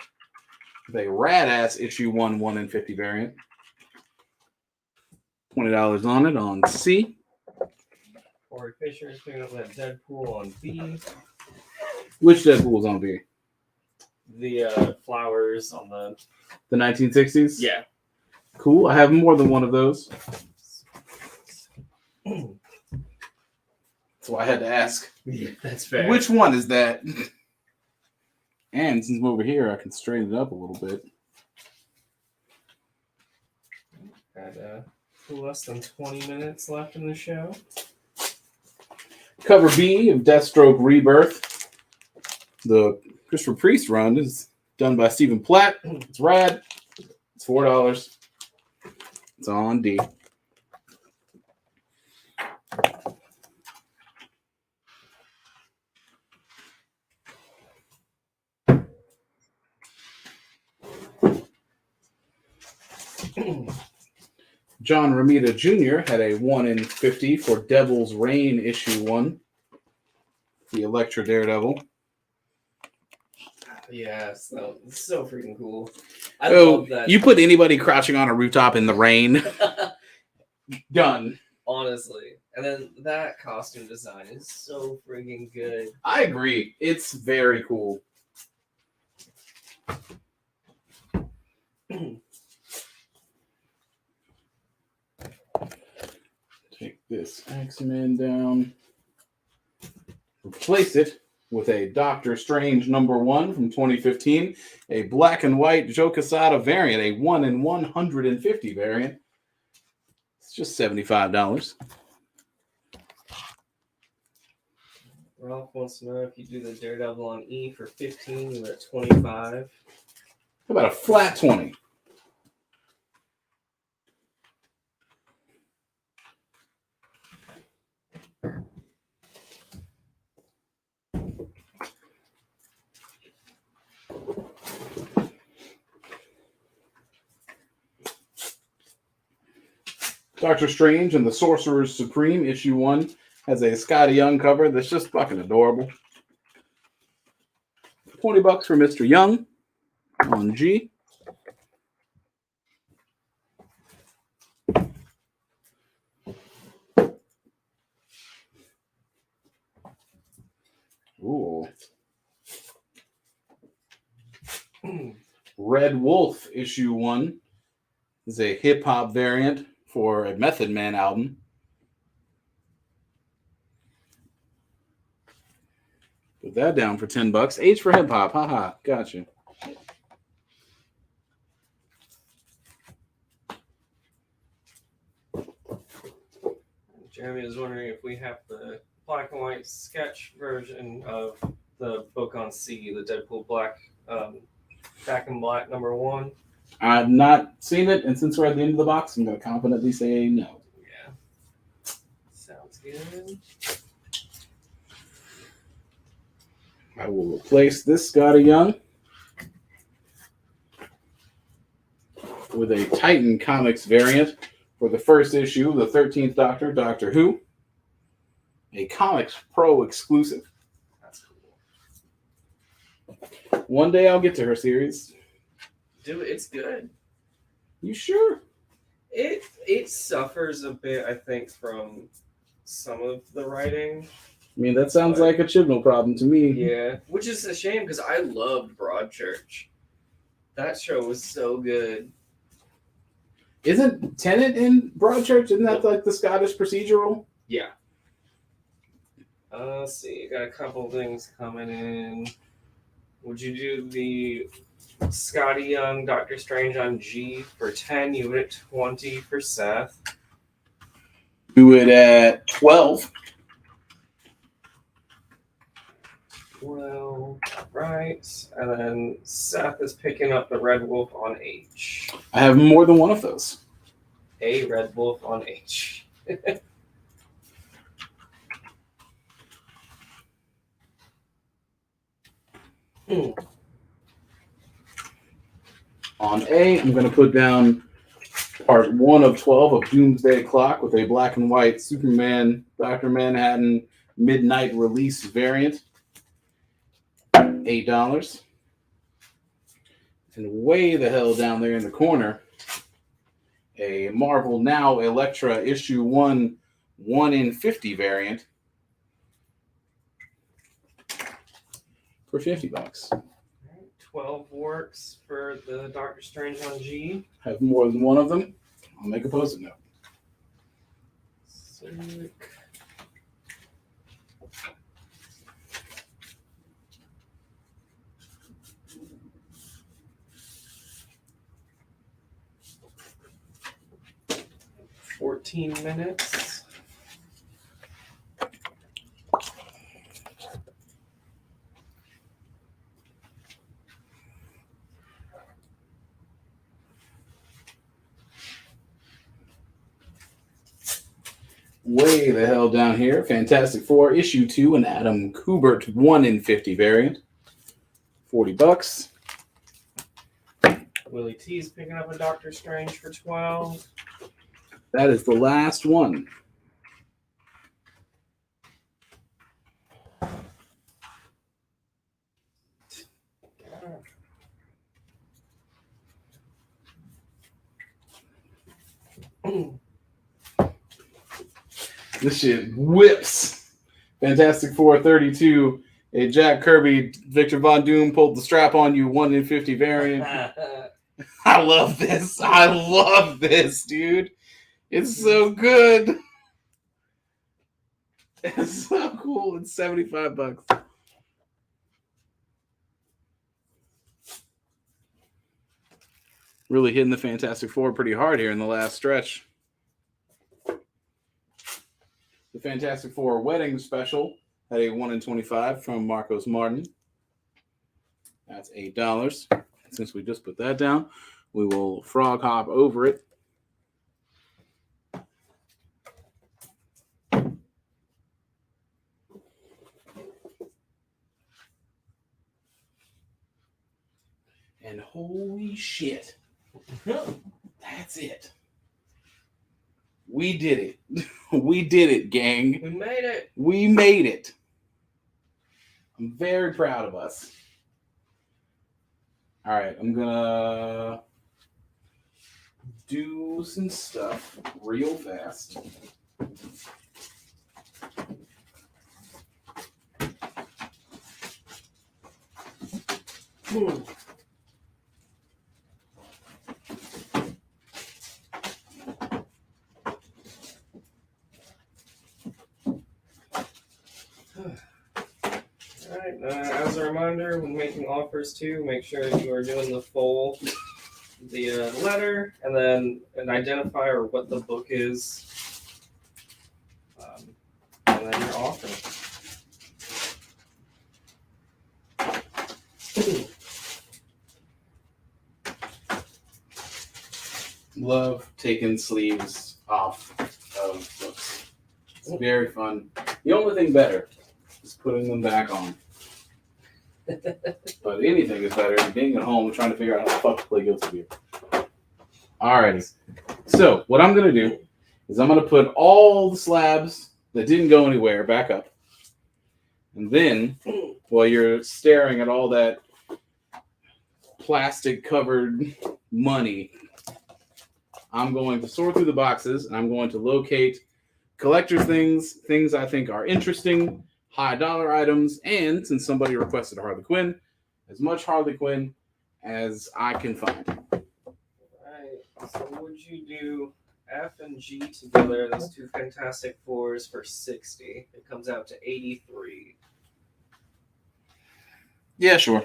with a rad-ass issue 1 1 in 50 variant. $20 on it on C. Corey Fisher is picking up that Deadpool on B. Which Deadpool is on B? The flowers on the 1960s? Yeah. Cool. I have more than one of those. So I had to ask. Yeah, that's fair. Which one is that? And since I'm over here, I can straighten it up a little bit. Got less than 20 minutes left in the show. Cover B of Deathstroke Rebirth. The Christopher Priest run is done by Stephen Platt. It's rad. It's $4. It's on D. John Romita Jr. had a 1 in 50 for Devil's Reign issue 1. The Elektra Daredevil. Yes, it's so freaking cool. I love that. You put anybody crouching on a rooftop in the rain. Done. Honestly. And then that costume design is so freaking good. I agree. It's very cool. Take this X-Men down. Replace it with a Doctor Strange #1 from 2015. A black and white Joe Quesada variant. A 1 in 150 variant. It's just $75. Ralph wants to know if you do the Daredevil on E for 15, you're at 25. How about a flat 20? Doctor Strange and the Sorcerer Supreme, issue 1, has a Scotty Young cover that's just fucking adorable. $20 for Mr. Young on G. Ooh. Red Wolf, issue 1, is a hip-hop variant for a Method Man album. Put that down for $10. H for hip hop. Haha. Gotcha. Jeremy was wondering if we have the black and white sketch version of the book on C, the Deadpool Back in Black #1. I've not seen it, and since we're at the end of the box, I'm going to confidently say no. Yeah. Sounds good. I will replace this Scotty Young with a Titan Comics variant for the first issue, the 13th Doctor, Doctor Who. A Comics Pro exclusive. That's cool. One day I'll get to her series. Dude, it's good. You sure? It suffers a bit, I think, from some of the writing. I mean, that sounds like a Chibnall problem to me. Yeah, which is a shame because I loved Broadchurch. That show was so good. Isn't Tennant in Broadchurch? Isn't that like the Scottish procedural? Yeah. Let's see. Got a couple things coming in. Would you do the Scotty Young Doctor Strange on G for 10? You would at 20 for Seth. Do it at 12. Well, right. And then Seth is picking up the Red Wolf on H. I have more than one of those. A Red Wolf on H. On A, I'm going to put down part 1 of 12 of Doomsday Clock with a black and white Superman, Dr. Manhattan midnight release variant. $8. And way the hell down there in the corner, a Marvel Now Elektra issue 1 in 50 variant for $50. 12 works for the Doctor Strange on G. Have more than one of them. I'll make a post-it note. Sick. $14. Way the hell down here, Fantastic Four issue 2, an Adam Kubert 1 in 50 variant, $40. Willie T's picking up a Doctor Strange for 12. That is the last one. This shit whips. Fantastic Four 32. A Jack Kirby, Victor Von Doom pulled the strap on you 1 in 50 variant. I love this. I love this, dude. It's so good. It's so cool. It's $75. Really hitting the Fantastic Four pretty hard here in the last stretch. The Fantastic Four wedding special had a 1 in 25 from Marcos Martin. That's $8. Since we just put that down, we will frog hop over it. And holy shit, that's it. We did it. We did it, gang. We made it. We made it. I'm very proud of us. All right, I'm gonna do some stuff real fast. Alright, as a reminder, when making offers too, make sure you are doing the full letter and then an identifier or what the book is. And then your offer. Love taking sleeves off of books. It's very fun. The only thing better is putting them back on. But anything is better than being at home trying to figure out how the fuck to play Guilty Gear. Alrighty. So, what I'm going to do is I'm going to put all the slabs that didn't go anywhere back up. And then, while you're staring at all that plastic-covered money, I'm going to sort through the boxes, and I'm going to locate collector things I think are interesting, high-dollar items, and, since somebody requested Harley Quinn, as much Harley Quinn as I can find. Alright, so would you do F and G together, those two Fantastic Fours, for 60? It comes out to 83. Yeah, sure.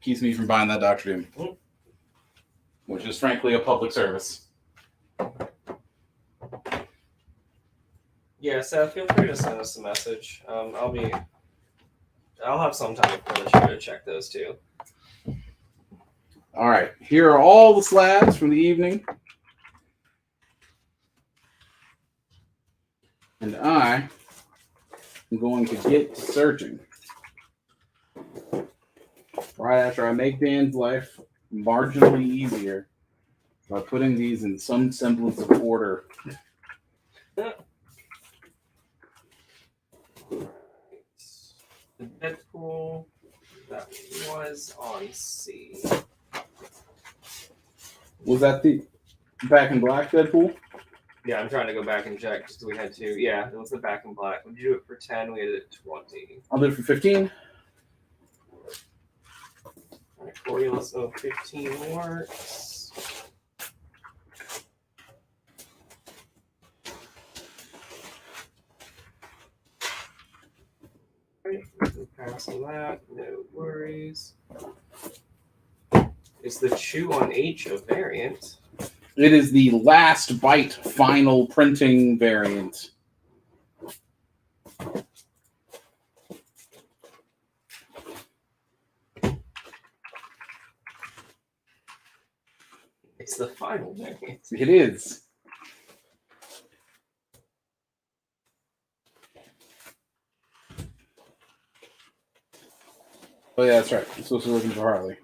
Keeps me from buying that Dr. Doom, which is frankly a public service. Yeah, Seth, feel free to send us a message. I'll have some time before the show to check those too. All right, here are all the slabs from the evening. And I am going to get searching. Right after I make Dan's life marginally easier by putting these in some semblance of order. The Deadpool that was on C. Was that the Back in Black Deadpool? Yeah, I'm trying to go back and check because we had to. Yeah, it was the Back in Black. Would you do it for 10? We had it at 20. I'll do it for 15. All right, Corey, let's go 15 works. Pass on that, no worries. Is the Chew on H a variant? It is the last bite final printing variant. It's the final variant. It is. Oh yeah, that's right. I'm supposed to be looking for Harley.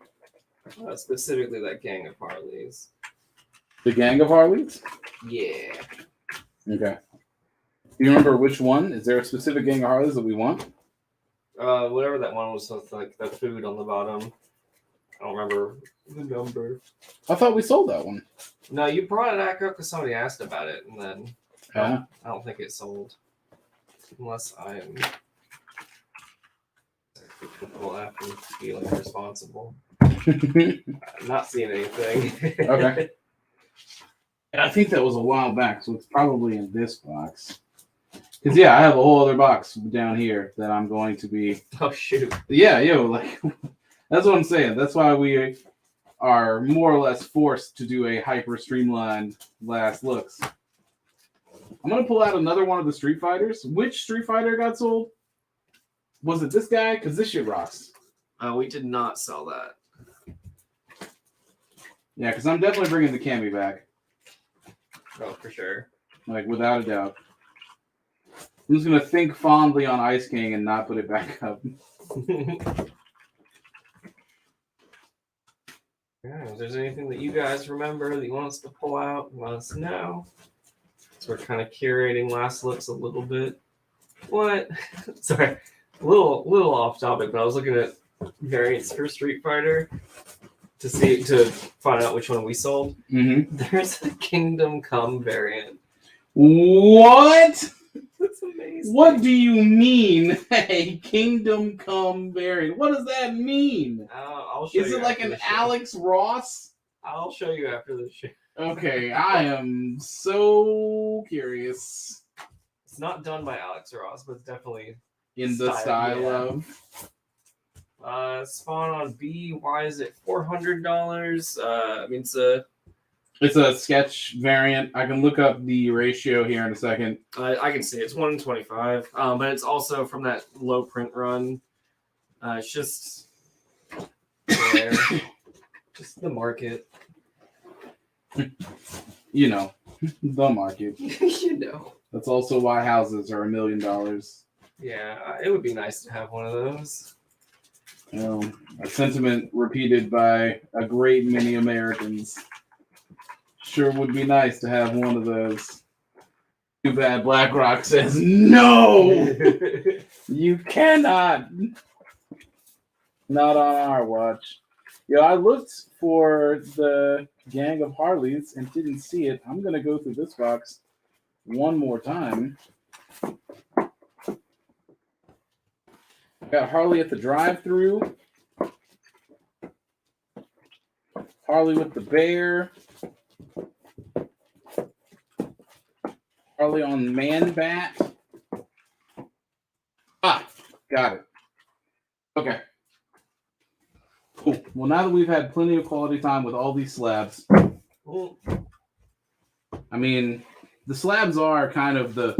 Specifically that gang of Harleys. The gang of Harleys? Yeah. Okay. Do you remember which one? Is there a specific gang of Harleys that we want? Whatever that one was with like the food on the bottom. I don't remember the number. I thought we sold that one. No, you brought it back up because somebody asked about it, and then Yeah. I don't think it sold. Unless I am after feeling responsible. I'm not seeing anything. Okay. I think that was a while back, so it's probably in this box. Because, yeah, I have a whole other box down here that I'm going to be... Oh, shoot. Yeah, like, that's what I'm saying. That's why we are more or less forced to do a hyper-streamlined last looks. I'm going to pull out another one of the Street Fighters. Which Street Fighter got sold? Was it this guy? Because this shit rocks. We did not sell that. Yeah, because I'm definitely bringing the Cammy back. Oh, for sure. Like, without a doubt. I'm just going to think fondly on Ice King and not put it back up. Yeah, if there's anything that you guys remember that you want us to pull out, let us know. So we're kind of curating last looks a little bit. What? Sorry, a little off topic, but I was looking at variants for Street Fighter to find out which one we sold. Mm-hmm. There's a Kingdom Come variant. What? That's amazing. What do you mean, a Kingdom Come variant? What does that mean? I'll show you. Is it like an Alex Ross? I'll show you after the show. Okay, I am so curious. It's not done by Alex Ross, but it's definitely In the style of Spawn on B. Why is it $400? I mean, it's a sketch variant. I can look up the ratio here in a second. I can see it's 1 in 25, but it's also from that low print run. It's just there. Just the market. You know, the market. You know. That's also why houses are $1 million. Yeah, it would be nice to have one of those. You know, a sentiment repeated by a great many Americans. Sure would be nice to have one of those. Too bad BlackRock says no. You cannot. Not on our watch. Yeah, I looked for the Gang of Harleys and didn't see it. I'm gonna go through this box one more time. Got Harley at the drive-thru. Harley with the bear. Harley on Man-Bat. Ah, got it. Okay. Cool. Well, now that we've had plenty of quality time with all these slabs, I mean, the slabs are kind of the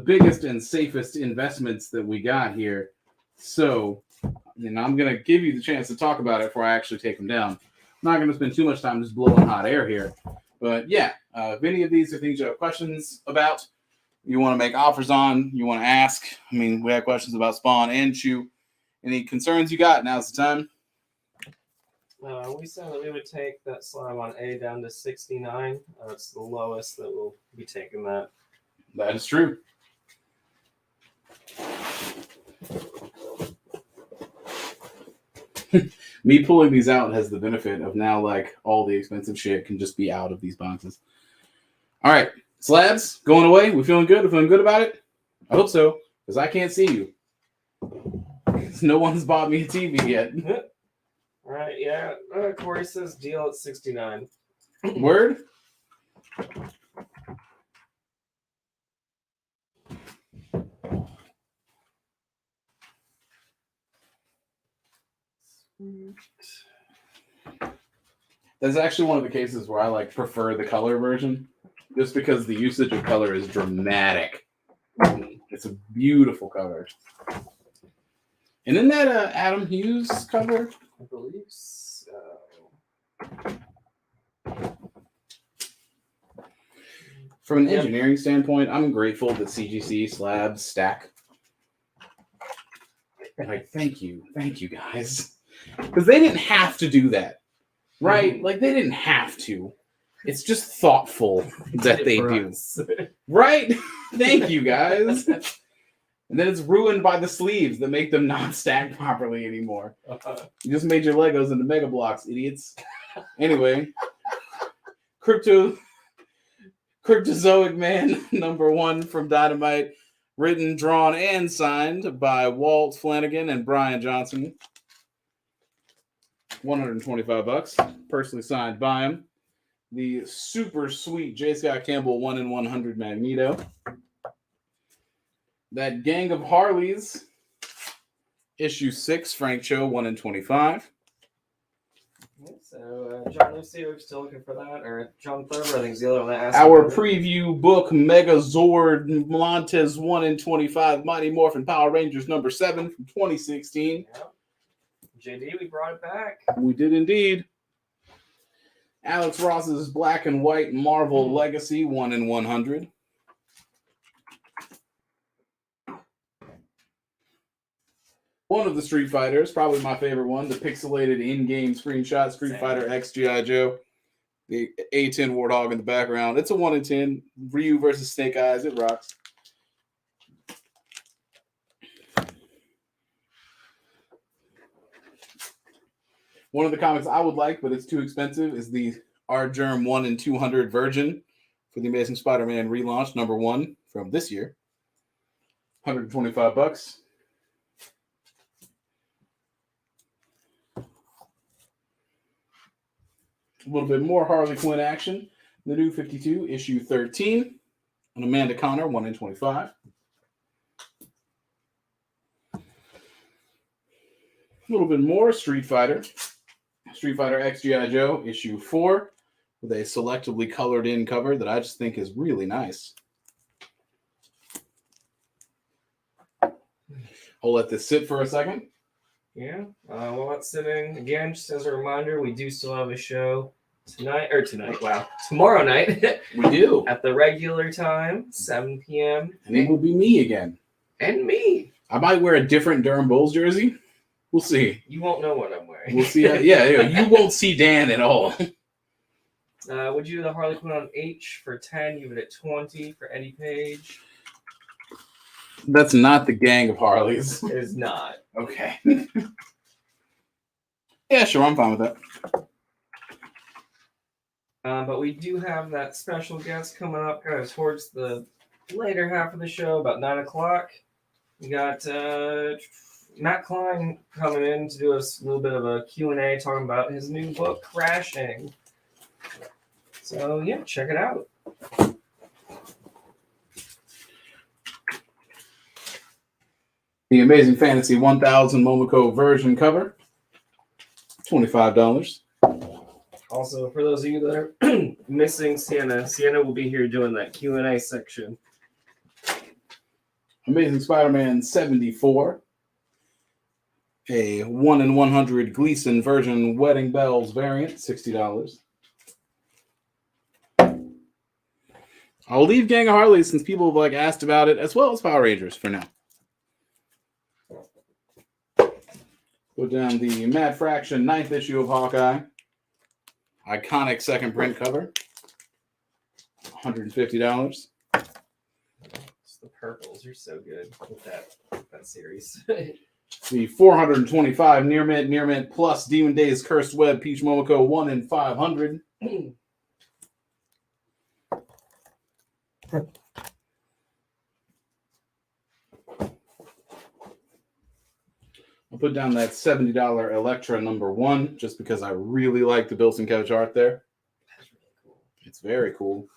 biggest and safest investments that we got here. So, I'm going to give you the chance to talk about it before I actually take them down. I'm not going to spend too much time just blowing hot air here. But yeah, if any of these are things you have questions about, you want to make offers on, you want to ask. I mean, we have questions about Spawn and Chew. Any concerns you got, now's the time. We said that we would take that slab on A down to 69. That's the lowest that we'll be taking that. That is true. Me pulling these out has the benefit of now, like, all the expensive shit can just be out of these boxes. All right, slabs going away. We feeling good? We feeling good about it? I hope so, because I can't see you. No one's bought me a TV yet. All right, yeah. Corey says deal at 69. Word? That's actually one of the cases where I prefer the color version, just because the usage of color is dramatic. It's a beautiful color. And isn't that Adam Hughes cover? I believe so. From an engineering standpoint, I'm grateful that CGC slabs stack. Thank you guys, because they didn't have to do that. Right? They didn't have to. It's just thoughtful that they do. Right? Thank you, guys. And then it's ruined by the sleeves that make them not stack properly anymore. You just made your Legos into Mega Blocks, idiots. Anyway, Cryptozoic Man #1 from Dynamite, written, drawn, and signed by Walt Flanagan and Brian Johnson. $125, personally signed by him. The super sweet J. Scott Campbell 1 in 100 Magneto. That Gang of Harleys, issue 6, Frank Cho 1 in 25. So, John Lucy, we're still looking for that, or John Thurber, I think is the other one that asked. Our preview book, Megazord Montez 1 in 25, Mighty Morphin Power Rangers #7 from 2016. Yeah. JD, we brought it back. We did indeed. Alex Ross's Black and White Marvel Legacy 1 in 100. One of the Street Fighters, probably my favorite one, the pixelated in-game screenshot, Street Fighter X G.I. Joe. The A10 Warthog in the background. It's a 1 in 10. Ryu versus Snake Eyes. It rocks. One of the comics I would like, but it's too expensive, is the R. Germ 1 in 200 Virgin for the Amazing Spider-Man relaunch, #1 from this year. $125. A little bit more Harley Quinn action. The New 52, issue 13. And Amanda Connor, 1 in 25. little bit more Street Fighter. Street Fighter X G.I. Joe, issue 4, with a selectively colored in cover that I just think is really nice. I'll let this sit for a second. Yeah. While that's sitting, again, just as a reminder, we do still have a show tomorrow night. We do. At the regular time, 7 p.m. And it will be me again. And me. I might wear a different Durham Bulls jersey. We'll see. You won't know what I'm wearing. We'll see. Yeah, you won't see Dan at all. Would you do the Harley Quinn on H for 10? You would at 20 for Eddie Page. That's not the gang of Harleys. It is not. Okay. Yeah, sure. I'm fine with that. But we do have that special guest coming up kind of towards the later half of the show, about 9 o'clock. We got Matt Klein coming in to do a little bit of a Q&A talking about his new book, Crashing. So, yeah, check it out. The Amazing Fantasy 1000 Momoko version cover, $25. Also, for those of you that are missing Sienna will be here doing that Q&A section. Amazing Spider-Man 74, a 1 in 100 Gleason version Wedding Bells variant, $60. I'll leave Gang of Harley since people have asked about it, as well as Power Rangers for now. Put down the Mad Fraction 9th issue of Hawkeye. Iconic second print cover. $150. The purples are so good with that series. The 425 Near Mint Plus Demon Days Cursed Web Peach Momoko 1 in 500. I'll put down that $70 Elektra #1 just because I really like the Bill Sienkiewicz art there. That's really cool. It's very cool.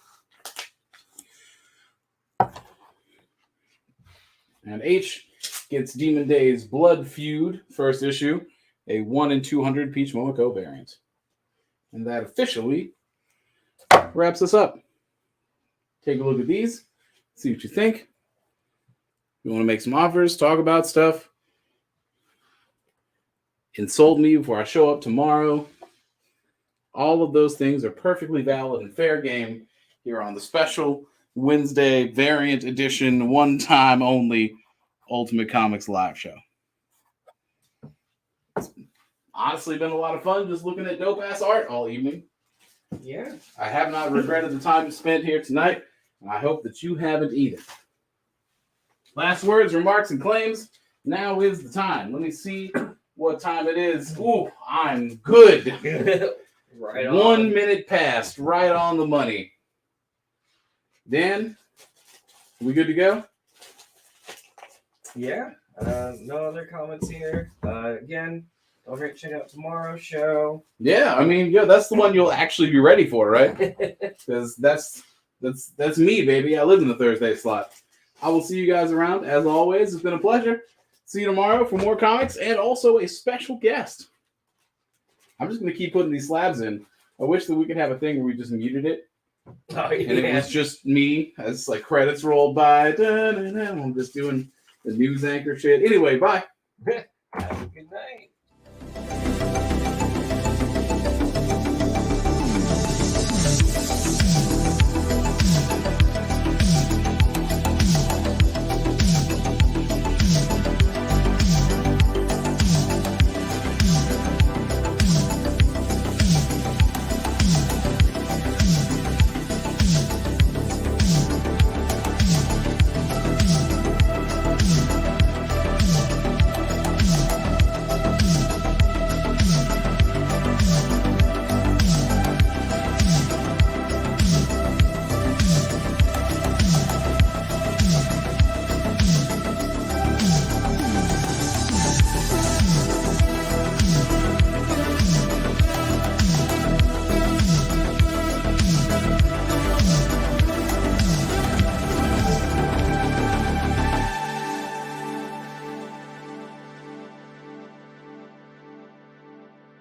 And H gets Demon Days Blood Feud first issue, a 1 in 200 Peach Momoko variant. And that officially wraps us up. Take a look at these, see what you think. You want to make some offers, talk about stuff, insult me before I show up tomorrow. All of those things are perfectly valid and fair game here on the special Wednesday variant edition, one time only Ultimate Comics live show. It's honestly been a lot of fun just looking at dope ass art all evening. Yeah. I have not regretted the time spent here tonight, and I hope that you haven't either. Last words, remarks, and claims. Now is the time. Let me see what time it is. Ooh, I'm good. Right on. 1 minute past, right on the money. Dan, we good to go? Yeah. No other comments here. Again, don't forget to check out tomorrow's show. Yeah, I mean, yeah, that's the one you'll actually be ready for, right? Because that's me, baby. I live in the Thursday slot. I will see you guys around. As always, it's been a pleasure. See you tomorrow for more comics and also a special guest. I'm just going to keep putting these slabs in. I wish that we could have a thing where we just muted it. Oh, yeah. And it was just me as credits rolled by. I'm just doing the news anchor shit. Anyway, bye. Have a good night.